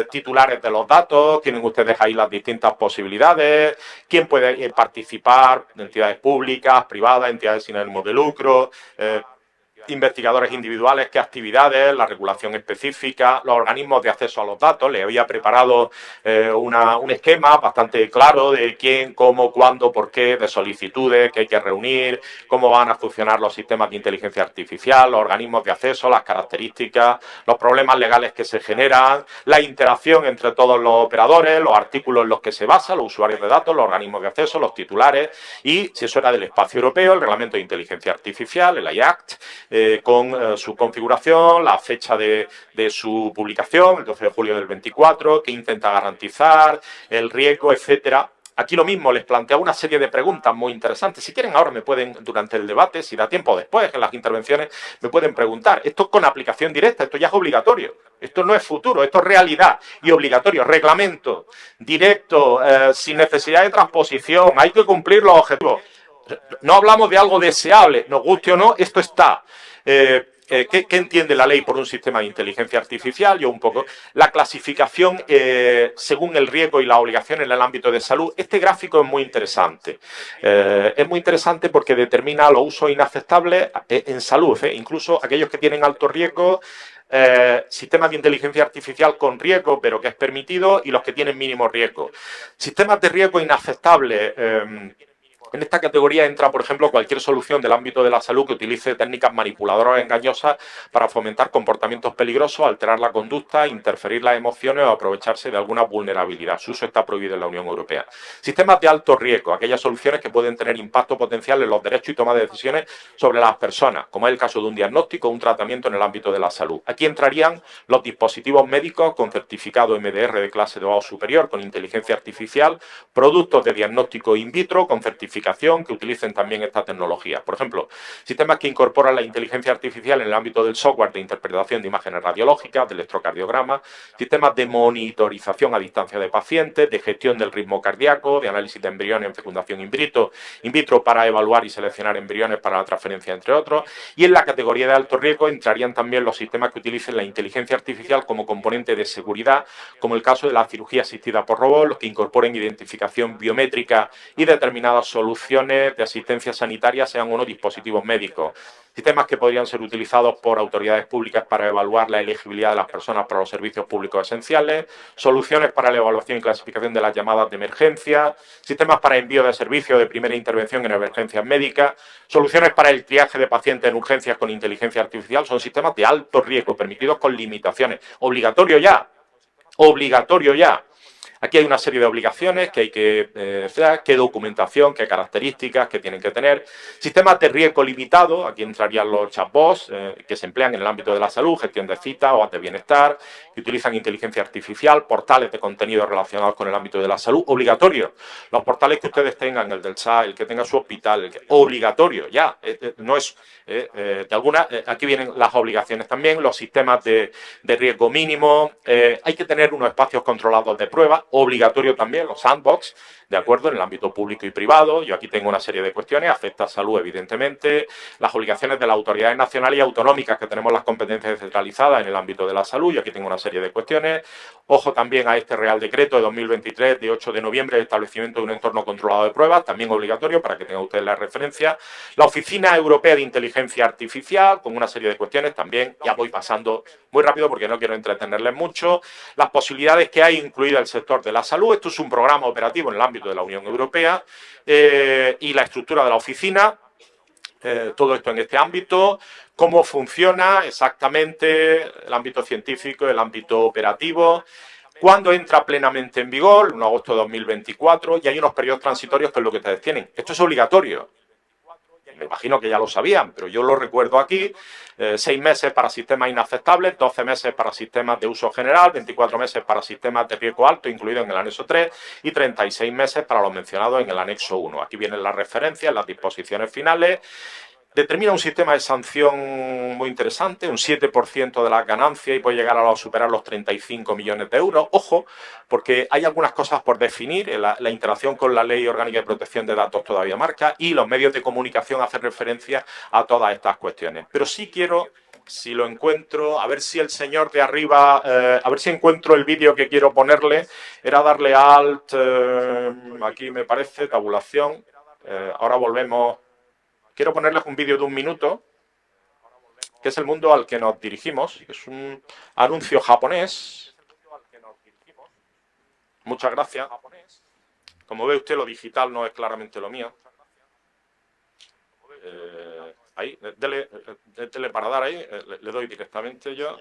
titulares de los datos, tienen ustedes ahí las distintas posibilidades, quién puede participar, entidades públicas, privadas, entidades sin ánimo de lucro, investigadores individuales, qué actividades, la regulación específica, los organismos de acceso a los datos. Le había preparado un esquema bastante claro de quién, cómo, cuándo, por qué, de solicitudes que hay que reunir, cómo van a funcionar los sistemas de inteligencia artificial, los organismos de acceso, las características, los problemas legales que se generan, la interacción entre todos los operadores, los artículos en los que se basa, los usuarios de datos, los organismos de acceso, los titulares y, si eso era del espacio europeo, el Reglamento de Inteligencia Artificial, el IACT, con su configuración, la fecha de su publicación, el 12 de julio del 24, que intenta garantizar, el riesgo, etcétera. Aquí lo mismo, les planteaba una serie de preguntas muy interesantes. Si quieren ahora me pueden, durante el debate, si da tiempo después, en las intervenciones, me pueden preguntar. Esto con aplicación directa, esto ya es obligatorio. Esto no es futuro, esto es realidad y obligatorio. Reglamento, directo, sin necesidad de transposición, hay que cumplir los objetivos. No hablamos de algo deseable, nos guste o no, esto está. ¿Qué entiende la ley por un sistema de inteligencia artificial? Yo un poco. La clasificación según el riesgo y la obligación en el ámbito de salud. Este gráfico es muy interesante. Es muy interesante porque determina los usos inaceptables en salud, incluso aquellos que tienen alto riesgo, sistemas de inteligencia artificial con riesgo, pero que es permitido, y los que tienen mínimo riesgo. Sistemas de riesgo inaceptables. En esta categoría entra, por ejemplo, cualquier solución del ámbito de la salud que utilice técnicas manipuladoras o engañosas para fomentar comportamientos peligrosos, alterar la conducta, interferir las emociones o aprovecharse de alguna vulnerabilidad. Su uso está prohibido en la Unión Europea. Sistemas de alto riesgo, aquellas soluciones que pueden tener impacto potencial en los derechos y toma de decisiones sobre las personas, como es el caso de un diagnóstico o un tratamiento en el ámbito de la salud. Aquí entrarían los dispositivos médicos con certificado MDR de clase 2 o superior, con inteligencia artificial, productos de diagnóstico in vitro con certificado que utilicen también esta tecnología. Por ejemplo, sistemas que incorporan la inteligencia artificial en el ámbito del software de interpretación de imágenes radiológicas, de electrocardiograma, sistemas de monitorización a distancia de pacientes, de gestión del ritmo cardíaco, de análisis de embriones en fecundación in vitro para evaluar y seleccionar embriones para la transferencia, entre otros. Y en la categoría de alto riesgo entrarían también los sistemas que utilicen la inteligencia artificial como componente de seguridad, como el caso de la cirugía asistida por robot, los que incorporen identificación biométrica y determinadas soluciones de asistencia sanitaria, sean unos dispositivos médicos. Sistemas que podrían ser utilizados por autoridades públicas para evaluar la elegibilidad de las personas para los servicios públicos esenciales, soluciones para la evaluación y clasificación de las llamadas de emergencia, sistemas para envío de servicios de primera intervención en emergencias médicas, soluciones para el triaje de pacientes en urgencias con inteligencia artificial. Son sistemas de alto riesgo, permitidos con limitaciones. Obligatorio ya. Obligatorio ya. Aquí hay una serie de obligaciones que hay que qué documentación, qué características que tienen que tener. Sistemas de riesgo limitado, aquí entrarían los chatbots que se emplean en el ámbito de la salud, gestión de citas o de bienestar, que utilizan inteligencia artificial, portales de contenido relacionados con el ámbito de la salud, obligatorio. Los portales que ustedes tengan, el del SAE, el que tenga su hospital, obligatorio, ya, no es de alguna, aquí vienen las obligaciones también, los sistemas de riesgo mínimo, hay que tener unos espacios controlados de prueba, obligatorio también, los sandbox, de acuerdo, en el ámbito público y privado. Yo aquí tengo una serie de cuestiones, afecta a salud, evidentemente, las obligaciones de las autoridades nacionales y autonómicas que tenemos las competencias descentralizadas en el ámbito de la salud, yo aquí tengo una serie de cuestiones. Ojo también a este Real Decreto de 2023, de 8 de noviembre, de establecimiento de un entorno controlado de pruebas, también obligatorio, para que tengan ustedes la referencia. La Oficina Europea de Inteligencia Artificial, con una serie de cuestiones también, ya voy pasando muy rápido porque no quiero entretenerles mucho. Las posibilidades que hay, incluido el sector de la salud. Esto es un programa operativo en el ámbito de la Unión Europea y la estructura de la oficina, todo esto en este ámbito, cómo funciona exactamente el ámbito científico, el ámbito operativo, cuándo entra plenamente en vigor, 1 de agosto de 2024, y hay unos periodos transitorios que es lo que ustedes tienen. Esto es obligatorio. Me imagino que ya lo sabían, pero yo lo recuerdo aquí. 6 meses para sistemas inaceptables, 12 meses para sistemas de uso general, 24 meses para sistemas de riesgo alto, incluido en el anexo 3, y 36 meses para los mencionados en el anexo 1. Aquí vienen las referencias, las disposiciones finales. determina un sistema de sanción muy interesante, un 7% de las ganancias y puede llegar a superar los 35 millones de euros. Ojo, porque hay algunas cosas por definir, la interacción con la Ley Orgánica de Protección de Datos todavía marca y los medios de comunicación hacen referencia a todas estas cuestiones. Pero sí quiero, si lo encuentro, a ver si el señor de arriba, a ver si encuentro el vídeo que quiero ponerle, era darle alt, aquí me parece, tabulación, ahora volvemos. Quiero ponerles un vídeo de 1 minuto, que es el mundo al que nos dirigimos. Es un anuncio japonés. Muchas gracias. Como ve usted, lo digital no es claramente lo mío. Ahí, dele para dar ahí, le doy directamente yo.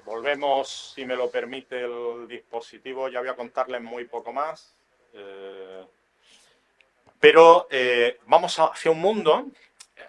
Volvemos, si me lo permite el dispositivo, ya voy a contarles muy poco más. Pero vamos hacia un mundo...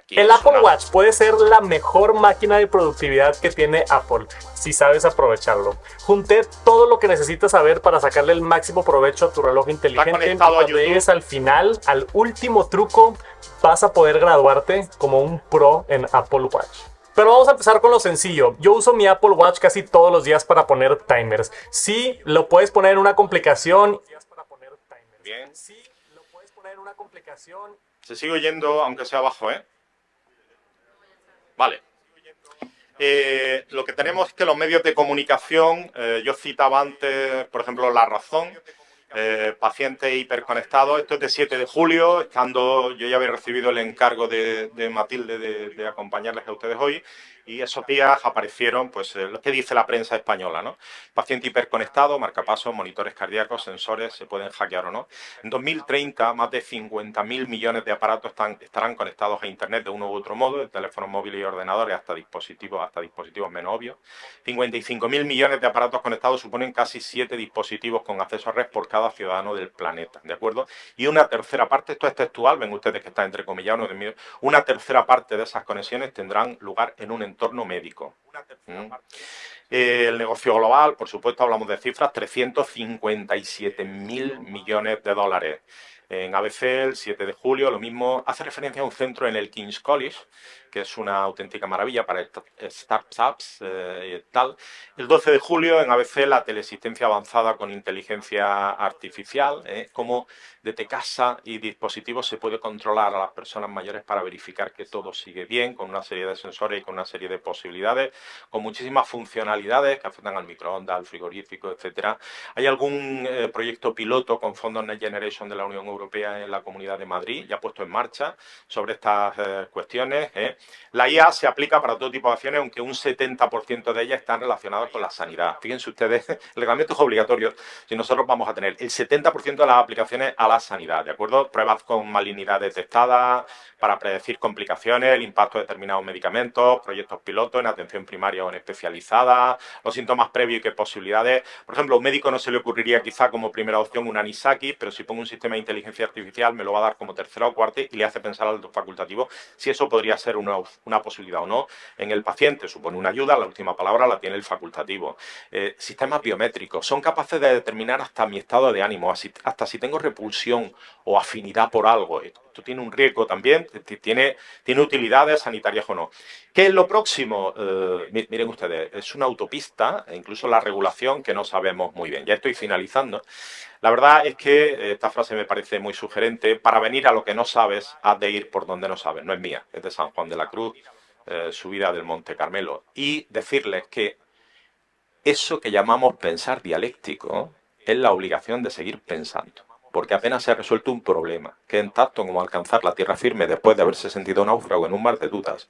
El Apple Watch puede ser la mejor máquina de productividad que tiene Apple, si sabes aprovecharlo. Junté todo lo que necesitas saber para sacarle el máximo provecho a tu reloj inteligente. Cuando llegues al final, al último truco, vas a poder graduarte como un pro en Apple Watch. Pero vamos a empezar con lo sencillo. Yo uso mi Apple Watch casi todos los días para poner timers. Sí, lo puedes poner en una complicación. Bien. Sí, lo puedes poner en una complicación. Se sigue oyendo, aunque sea bajo, ¿eh? Vale. Lo que tenemos es que los medios de comunicación, yo citaba antes, por ejemplo, La Razón, pacientes hiperconectados. Esto es de 7 de julio, estando yo ya había recibido el encargo de Matilde de acompañarles a ustedes hoy, y esos días aparecieron, pues, lo que dice la prensa española, ¿no? Paciente hiperconectado, marcapasos, monitores cardíacos, sensores, se pueden hackear o no. En 2030, más de 50.000 millones de aparatos estarán conectados a Internet de uno u otro modo, de teléfonos móviles y ordenadores hasta dispositivos menos obvios. 55.000 millones de aparatos conectados suponen casi 7 dispositivos con acceso a red por cada ciudadano del planeta, ¿de acuerdo? Y una tercera parte, esto es textual, ven ustedes que está entrecomillado, una tercera parte de esas conexiones tendrán lugar en un entorno médico. El negocio global, por supuesto, hablamos de cifras, 357.000 millones de dólares. En ABC, el 7 de julio, lo mismo, hace referencia a un centro en el King's College, que es una auténtica maravilla para startups y tal. El 12 de julio, en ABC, la teleasistencia avanzada con inteligencia artificial, cómo desde casa y dispositivos se puede controlar a las personas mayores para verificar que todo sigue bien, con una serie de sensores y con una serie de posibilidades, con muchísimas funcionalidades que afectan al microondas, al frigorífico, etcétera. Hay algún proyecto piloto con fondos Next Generation de la Unión Europea en la Comunidad de Madrid, ya puesto en marcha sobre estas cuestiones. La IA se aplica para todo tipo de acciones, aunque un 70% de ellas están relacionadas con la sanidad. Fíjense ustedes, el reglamento es obligatorio si nosotros vamos a tener el 70% de las aplicaciones a la sanidad, ¿de acuerdo? Pruebas con malignidad detectada para predecir complicaciones, el impacto de determinados medicamentos, proyectos pilotos en atención primaria o en especializada, los síntomas previos y qué posibilidades. Por ejemplo, a un médico no se le ocurriría quizá como primera opción un anisakis, pero si pongo un sistema de inteligencia artificial me lo va a dar como tercera o cuarta y le hace pensar al facultativo si eso podría ser una posibilidad o no en el paciente. Supone una ayuda, la última palabra la tiene el facultativo. Sistemas biométricos son capaces de determinar hasta mi estado de ánimo, hasta si tengo repulsión o afinidad por algo. Esto tiene un riesgo también, tiene utilidades sanitarias o no. ¿Qué es lo próximo? Miren ustedes, es una autopista, e incluso la regulación que no sabemos muy bien. Ya estoy finalizando. La verdad es que esta frase me parece muy sugerente. Para venir a lo que no sabes, has de ir por donde no sabes. No es mía, es de San Juan de la Cruz, subida del Monte Carmelo. Y decirles que eso que llamamos pensar dialéctico es la obligación de seguir pensando. Porque apenas se ha resuelto un problema, que en tanto como alcanzar la tierra firme después de haberse sentido náufrago en un mar de dudas,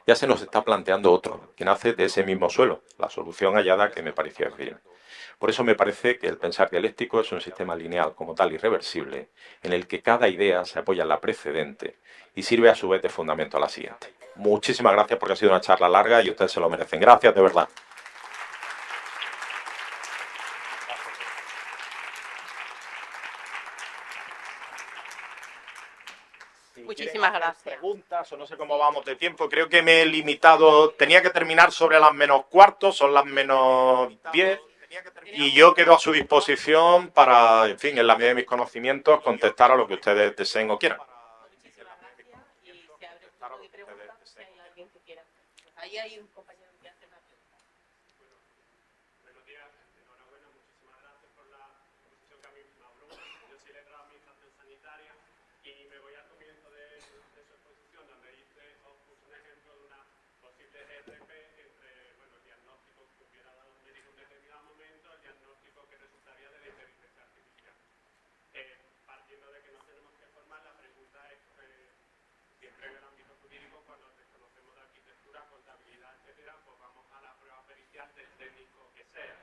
ya se nos está planteando otro, que nace de ese mismo suelo, la solución hallada que me parecía firme. Por eso me parece que el pensar dialéctico es un sistema lineal como tal irreversible, en el que cada idea se apoya en la precedente y sirve a su vez de fundamento a la siguiente. Muchísimas gracias porque ha sido una charla larga y ustedes se lo merecen. Gracias, de verdad. Muchísimas gracias. Preguntas o no sé cómo vamos de tiempo. Creo que me he limitado. Tenía que terminar sobre las -4, son las -10. Y yo quedo a su disposición para, en fin, en la medida de mis conocimientos, contestar a lo que ustedes deseen o quieran. Muchísimas gracias y se abre un turno de preguntas si hay alguien que quiera. Ahí hay un compañero que hace una pregunta. Buenos días, enhorabuena, muchísimas gracias por la exposición que a mí me habló. Yo soy letrado de Administración Sanitaria y me voy al comienzo de su exposición donde os puso un ejemplo de una posible RP entre el diagnóstico que hubiera dado el médico en un determinado momento, el diagnóstico que resultaría de la inteligencia artificial. Partiendo de que no tenemos que formar, la pregunta es, siempre en el ámbito jurídico, cuando desconocemos de arquitectura, contabilidad, etcétera, pues vamos a la prueba pericial del técnico que sea.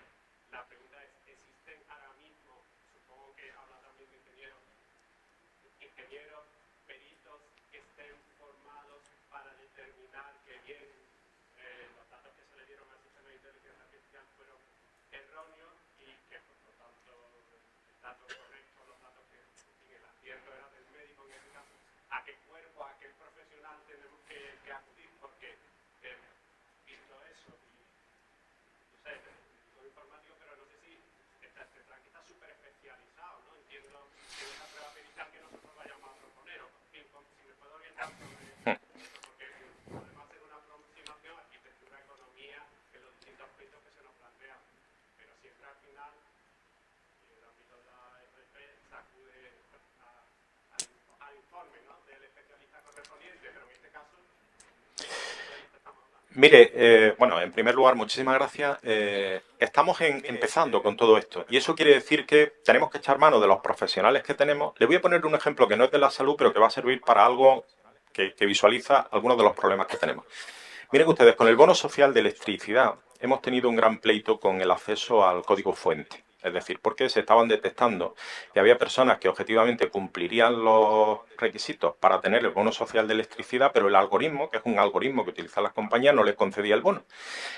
La pregunta es, ¿existen ahora mismo, supongo que habla también de ingenieros, peritos que estén formados para determinar que bien los datos que se le dieron al sistema de inteligencia artificial fueron erróneos y que por lo tanto el dato correcto, los datos que en el acierto era del médico en este caso? ¿A qué cuerpo, a qué profesional tenemos que acudir? Porque visto eso, no sé, soy informático, pero no sé si tendrá que estar súper especializado, ¿no? Entiendo que es una prueba pericial que nosotros vayamos a proponer, o en fin, si me puedo orientar sobre eso, porque podemos hacer una aproximación, arquitectura, economía, en los distintos aspectos que se nos plantean, pero siempre al final, en el ámbito de la RP, se acude al informe, ¿no?, del especialista correspondiente, pero en este caso, Mire, bueno, en primer lugar, muchísimas gracias. Estamos empezando con todo esto y eso quiere decir que tenemos que echar mano de los profesionales que tenemos. Le voy a poner un ejemplo que no es de la salud, pero que va a servir para algo que visualiza algunos de los problemas que tenemos. Miren ustedes, con el bono social de electricidad hemos tenido un gran pleito con el acceso al código fuente. Es decir, porque se estaban detectando que había personas que objetivamente cumplirían los requisitos para tener el bono social de electricidad, pero el algoritmo, que es un algoritmo que utilizan las compañías, no les concedía el bono.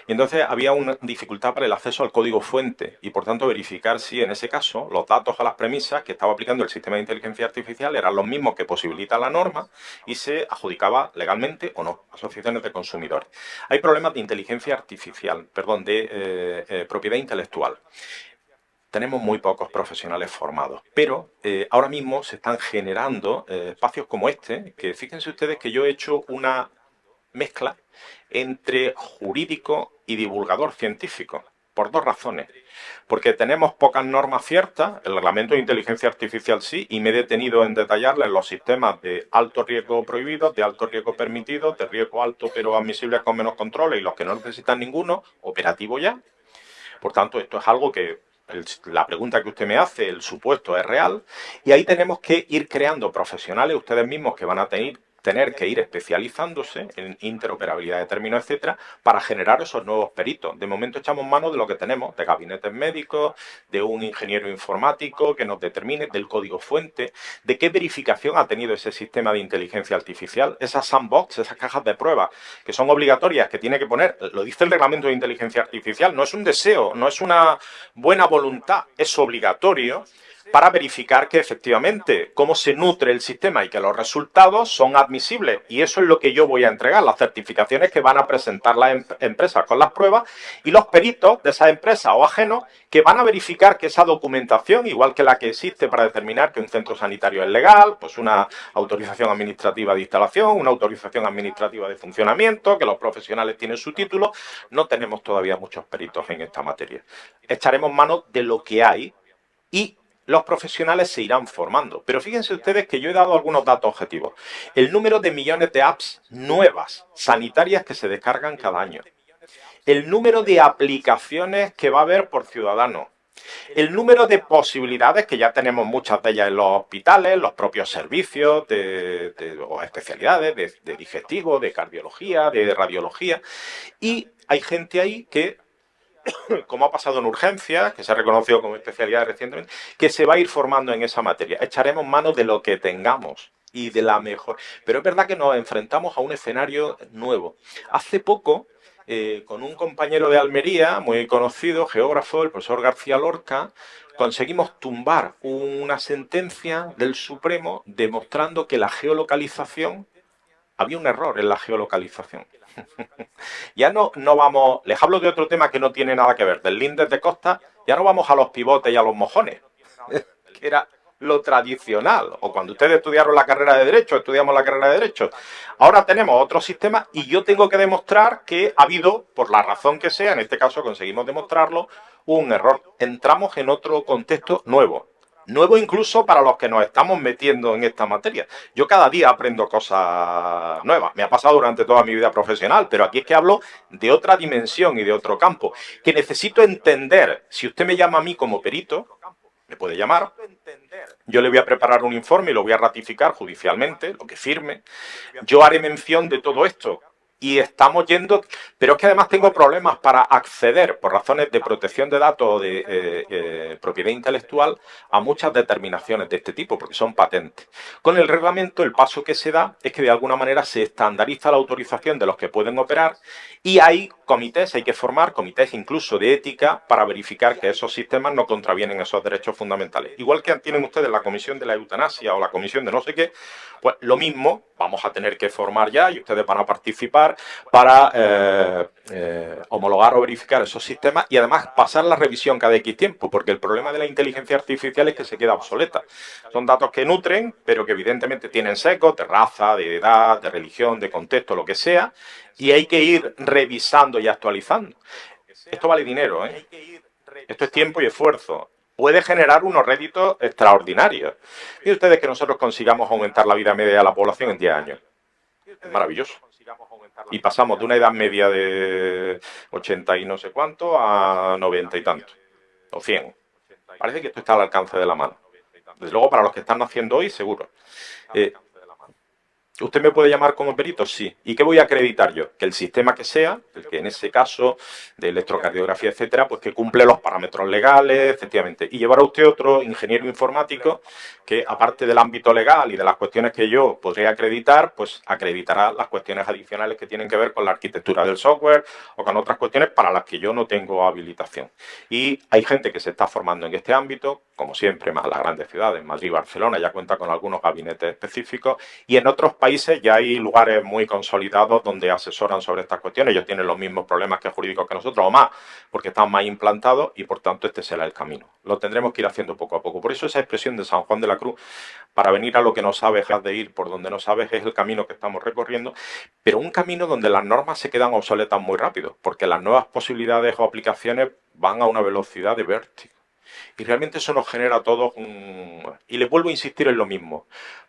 Y entonces había una dificultad para el acceso al código fuente y, por tanto, verificar si en ese caso los datos a las premisas que estaba aplicando el sistema de inteligencia artificial eran los mismos que posibilita la norma y se adjudicaba legalmente o no, asociaciones de consumidores. Hay problemas de inteligencia artificial, perdón, de propiedad intelectual. Tenemos muy pocos profesionales formados, pero ahora mismo se están generando espacios como este, que fíjense ustedes que yo he hecho una mezcla entre jurídico y divulgador científico, por dos razones. Porque tenemos pocas normas ciertas, el reglamento de inteligencia artificial sí, y me he detenido en detallarles los sistemas de alto riesgo prohibidos, de alto riesgo permitido, de riesgo alto pero admisibles con menos controles y los que no necesitan ninguno, operativo ya. Por tanto, esto es algo que la pregunta que usted me hace, el supuesto es real, y ahí tenemos que ir creando profesionales, ustedes mismos, que van a tener que ir especializándose en interoperabilidad de términos, etcétera, para generar esos nuevos peritos. De momento echamos mano de lo que tenemos, de gabinetes médicos, de un ingeniero informático que nos determine, del código fuente, de qué verificación ha tenido ese sistema de inteligencia artificial, esas sandbox, esas cajas de pruebas que son obligatorias, que tiene que poner, lo dice el reglamento de inteligencia artificial, no es un deseo, no es una buena voluntad, es obligatorio para verificar que efectivamente cómo se nutre el sistema y que los resultados son admisibles. Y eso es lo que yo voy a entregar, las certificaciones que van a presentar las empresas con las pruebas y los peritos de esas empresas o ajenos que van a verificar que esa documentación, igual que la que existe para determinar que un centro sanitario es legal, pues una autorización administrativa de instalación, una autorización administrativa de funcionamiento, que los profesionales tienen su título, no tenemos todavía muchos peritos en esta materia. Echaremos mano de lo que hay y los profesionales se irán formando. Pero fíjense ustedes que yo he dado algunos datos objetivos. El número de millones de apps nuevas, sanitarias, que se descargan cada año. El número de aplicaciones que va a haber por ciudadano. El número de posibilidades, que ya tenemos muchas de ellas en los hospitales, los propios servicios o especialidades de digestivo, de cardiología, de radiología. Y hay gente ahí que, como ha pasado en urgencias, que se ha reconocido como especialidad recientemente, que se va a ir formando en esa materia. Echaremos mano de lo que tengamos y de la mejor. Pero es verdad que nos enfrentamos a un escenario nuevo. Hace poco, con un compañero de Almería, muy conocido, geógrafo, el profesor García Lorca, conseguimos tumbar una sentencia del Supremo demostrando que la geolocalización, había un error en la geolocalización. Ya no vamos, les hablo de otro tema que no tiene nada que ver, del lindes de costa, ya no vamos a los pivotes y a los mojones, que era lo tradicional, o cuando ustedes estudiaron la carrera de Derecho, estudiamos la carrera de Derecho. Ahora tenemos otro sistema y yo tengo que demostrar que ha habido, por la razón que sea, en este caso conseguimos demostrarlo, un error. Entramos en otro contexto nuevo. Nuevo incluso para los que nos estamos metiendo en esta materia. Yo cada día aprendo cosas nuevas. Me ha pasado durante toda mi vida profesional, pero aquí es que hablo de otra dimensión y de otro campo, que necesito entender. Si usted me llama a mí como perito, me puede llamar, yo le voy a preparar un informe y lo voy a ratificar judicialmente, lo que firme. Yo haré mención de todo esto. Y estamos yendo, pero es que además tengo problemas para acceder, por razones de protección de datos o de propiedad intelectual, a muchas determinaciones de este tipo, porque son patentes. Con el reglamento, el paso que se da es que de alguna manera se estandariza la autorización de los que pueden operar y hay comités, hay que formar comités incluso de ética para verificar que esos sistemas no contravienen esos derechos fundamentales. Igual que tienen ustedes la comisión de la eutanasia o la comisión de no sé qué, pues lo mismo vamos a tener que formar ya y ustedes van a participar para homologar o verificar esos sistemas y además pasar la revisión cada X tiempo, porque el problema de la inteligencia artificial es que se queda obsoleta. Son datos que nutren, pero que evidentemente tienen sesgos de raza, de edad, de religión, de contexto, lo que sea, y hay que ir revisando y actualizando. Esto vale dinero, ¿eh? Esto es tiempo y esfuerzo. Puede generar unos réditos extraordinarios. Y ustedes que nosotros consigamos aumentar la vida media de la población en 10 años. Es maravilloso. Y pasamos de una edad media de 80 y no sé cuánto a 90 y tanto. O 100. Parece que esto está al alcance de la mano. Desde luego para los que están naciendo hoy, seguro. ¿Usted me puede llamar como perito? Sí. ¿Y qué voy a acreditar yo? Que el sistema que sea, el que en ese caso de electrocardiografía, etcétera, pues que cumple los parámetros legales, efectivamente. Y llevará usted otro ingeniero informático que, aparte del ámbito legal y de las cuestiones que yo podría acreditar, pues acreditará las cuestiones adicionales que tienen que ver con la arquitectura del software o con otras cuestiones para las que yo no tengo habilitación. Y hay gente que se está formando en este ámbito, como siempre, más las grandes ciudades, Madrid y Barcelona, ya cuenta con algunos gabinetes específicos, y en otros países ya hay lugares muy consolidados donde asesoran sobre estas cuestiones. Ellos tienen los mismos problemas que jurídicos que nosotros, o más, porque están más implantados y por tanto este será el camino. Lo tendremos que ir haciendo poco a poco. Por eso esa expresión de San Juan de la Cruz, para venir a lo que no sabes, has de ir por donde no sabes, es el camino que estamos recorriendo, pero un camino donde las normas se quedan obsoletas muy rápido, porque las nuevas posibilidades o aplicaciones van a una velocidad de vértigo. Y realmente eso nos genera a todos Y les vuelvo a insistir en lo mismo.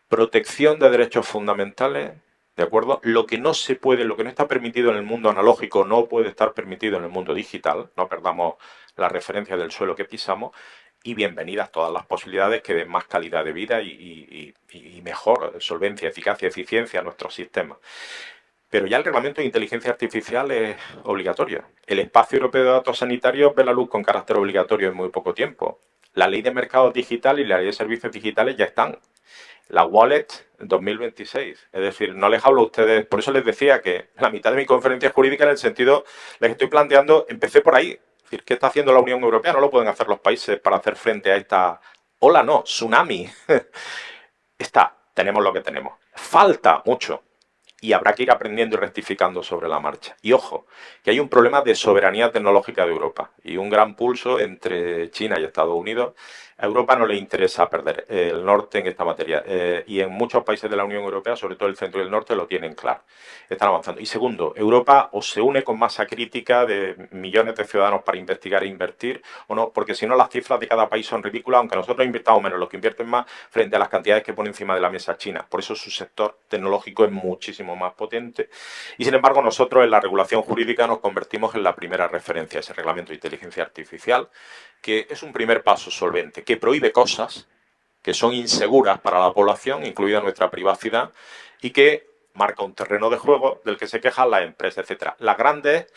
Protección de derechos fundamentales, ¿de acuerdo? Lo que no se puede, lo que no está permitido en el mundo analógico no puede estar permitido en el mundo digital. No perdamos la referencia del suelo que pisamos. Y bienvenidas todas las posibilidades que den más calidad de vida y mejor solvencia, eficacia, eficiencia a nuestros sistemas. Pero ya el reglamento de inteligencia artificial es obligatorio. El espacio europeo de datos sanitarios ve la luz con carácter obligatorio en muy poco tiempo. La ley de mercados digital y la ley de servicios digitales ya están. La wallet 2026. Es decir, no les hablo a ustedes, por eso les decía que la mitad de mi conferencia jurídica en el sentido, les estoy planteando, empecé por ahí. Es decir, ¿qué está haciendo la Unión Europea? No lo pueden hacer los países para hacer frente a esta Ola no, tsunami. Tenemos lo que tenemos. Falta mucho. Y habrá que ir aprendiendo y rectificando sobre la marcha. Y ojo, que hay un problema de soberanía tecnológica de Europa y un gran pulso entre China y Estados Unidos. A Europa no le interesa perder el norte en esta materia y en muchos países de la Unión Europea, sobre todo el centro y el norte, lo tienen claro. Están avanzando. Y segundo, Europa o se une con masa crítica de millones de ciudadanos para investigar e invertir o no, porque si no las cifras de cada país son ridículas, aunque nosotros invirtamos menos, los que invierten más frente a las cantidades que pone encima de la mesa China. Por eso su sector tecnológico es muchísimo más potente y sin embargo nosotros en la regulación jurídica nos convertimos en la primera referencia, ese reglamento de inteligencia artificial, que es un primer paso solvente, que prohíbe cosas que son inseguras para la población, incluida nuestra privacidad, y que marca un terreno de juego del que se quejan las empresas, etc. Las grandes,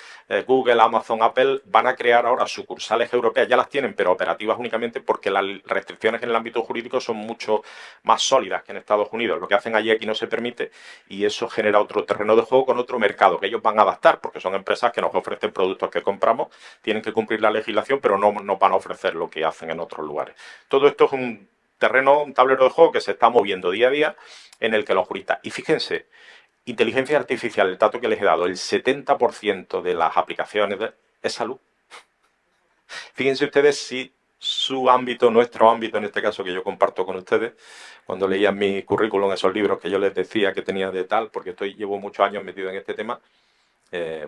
Google, Amazon, Apple, van a crear ahora sucursales europeas, ya las tienen, pero operativas únicamente porque las restricciones en el ámbito jurídico son mucho más sólidas que en Estados Unidos. Lo que hacen allí aquí no se permite y eso genera otro terreno de juego con otro mercado que ellos van a adaptar porque son empresas que nos ofrecen productos que compramos, tienen que cumplir la legislación, pero no nos van a ofrecer lo que hacen en otros lugares. Todo esto es un terreno, un tablero de juego que se está moviendo día a día en el que los juristas, y fíjense, inteligencia artificial, el dato que les he dado, el 70% de las aplicaciones es salud. Fíjense ustedes si su ámbito, nuestro ámbito, en este caso que yo comparto con ustedes, cuando leían mi currículum, esos libros que yo les decía que tenía de tal, porque llevo muchos años metido en este tema,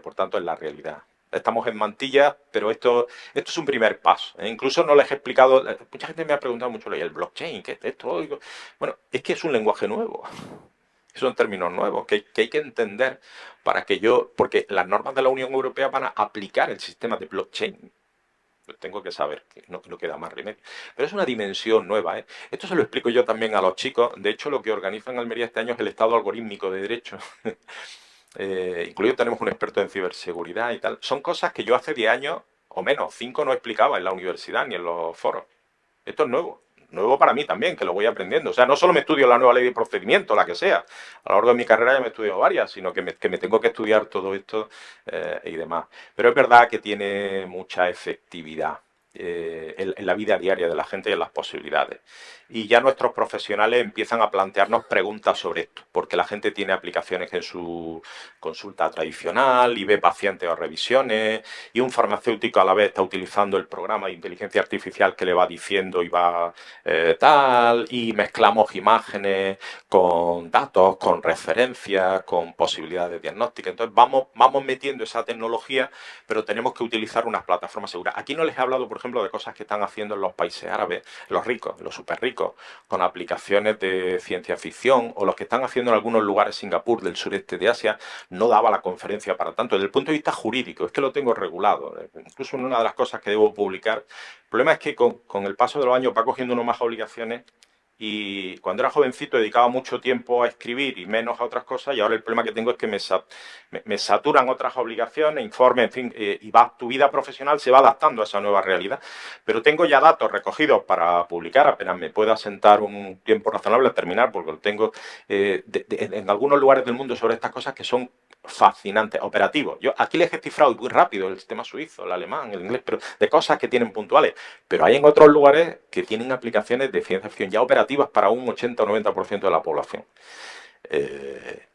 por tanto es la realidad. Estamos en mantillas, pero esto es un primer paso. Incluso no les he explicado, mucha gente me ha preguntado mucho, ¿y el blockchain? ¿Qué es esto? Bueno, es que es un lenguaje nuevo. Son términos nuevos que hay que entender para que porque las normas de la Unión Europea van a aplicar el sistema de blockchain. Pues tengo que saber, que no queda más remedio. Pero es una dimensión nueva, ¿eh? Esto se lo explico yo también a los chicos. De hecho, lo que organiza en Almería este año es el Estado algorítmico de Derecho. Incluido tenemos un experto en ciberseguridad y tal. Son cosas que yo hace 10 años o menos, 5 no explicaba en la universidad ni en los foros. Esto es nuevo. Nuevo para mí también, que lo voy aprendiendo. O sea, no solo me estudio la nueva ley de procedimiento, la que sea. A lo largo de mi carrera ya me he estudiado varias, sino que me tengo que estudiar todo esto y demás. Pero es verdad que tiene mucha efectividad en la vida diaria de la gente y en las posibilidades. Y ya nuestros profesionales empiezan a plantearnos preguntas sobre esto, porque la gente tiene aplicaciones en su consulta tradicional y ve pacientes o revisiones, y un farmacéutico a la vez está utilizando el programa de inteligencia artificial que le va diciendo y va tal, y mezclamos imágenes con datos, con referencias, con posibilidades diagnósticas. Entonces vamos metiendo esa tecnología, pero tenemos que utilizar unas plataformas seguras. Aquí no les he hablado, por ejemplo, de cosas que están haciendo en los países árabes, los ricos, los súper ricos, con aplicaciones de ciencia ficción, o los que están haciendo en algunos lugares, Singapur, del sureste de Asia. No daba la conferencia para tanto. Desde el punto de vista jurídico, es que lo tengo regulado. Incluso una de las cosas que debo publicar. El problema es que con el paso de los años va cogiendo uno más obligaciones. Y cuando era jovencito dedicaba mucho tiempo a escribir y menos a otras cosas, y ahora el problema que tengo es que me saturan otras obligaciones, informes, en fin, y tu vida profesional se va adaptando a esa nueva realidad. Pero tengo ya datos recogidos para publicar, apenas me pueda sentar un tiempo razonable a terminar, porque lo tengo en algunos lugares del mundo sobre estas cosas que son fascinantes, operativos. Yo aquí les he cifrado muy rápido el sistema suizo, el alemán, el inglés, pero de cosas que tienen puntuales. Pero hay en otros lugares que tienen aplicaciones de ciencia ficción ya operativas para un 80 o 90% de la población.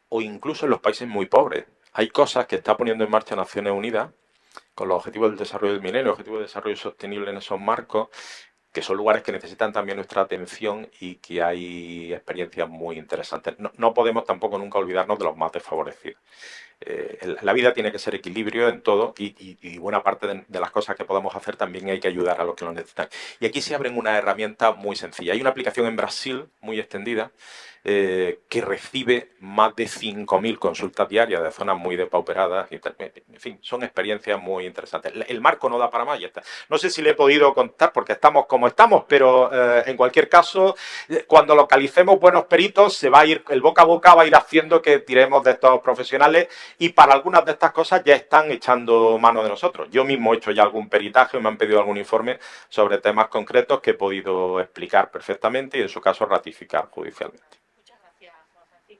O incluso en los países muy pobres. Hay cosas que está poniendo en marcha Naciones Unidas con los objetivos del desarrollo del milenio, objetivos de desarrollo sostenible en esos marcos, que son lugares que necesitan también nuestra atención y que hay experiencias muy interesantes. No podemos tampoco nunca olvidarnos de los más desfavorecidos. La vida tiene que ser equilibrio en todo y buena parte de las cosas que podemos hacer también hay que ayudar a los que lo necesitan. Y aquí se abren una herramienta muy sencilla. Hay una aplicación en Brasil muy extendida que recibe más de 5.000 consultas diarias de zonas muy depauperadas. En fin, son experiencias muy interesantes. El marco no da para más, ya está. No sé si le he podido contar porque estamos como estamos, pero en cualquier caso, cuando localicemos buenos peritos, se va a ir, el boca a boca va a ir haciendo que tiremos de estos profesionales y para algunas de estas cosas ya están echando mano de nosotros. Yo mismo he hecho ya algún peritaje, me han pedido algún informe sobre temas concretos que he podido explicar perfectamente y en su caso ratificar judicialmente.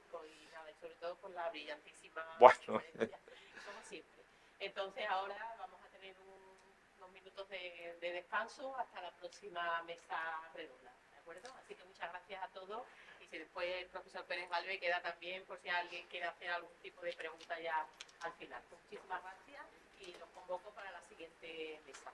Y nada, y sobre todo por la brillantísima bueno. como siempre. Entonces ahora vamos a tener unos minutos de descanso hasta la próxima mesa redonda. acuerdo? Así que muchas gracias a todos y si después el profesor Pérez Valve queda también por si alguien quiere hacer algún tipo de pregunta ya al final. Muchísimas gracias y los convoco para la siguiente mesa.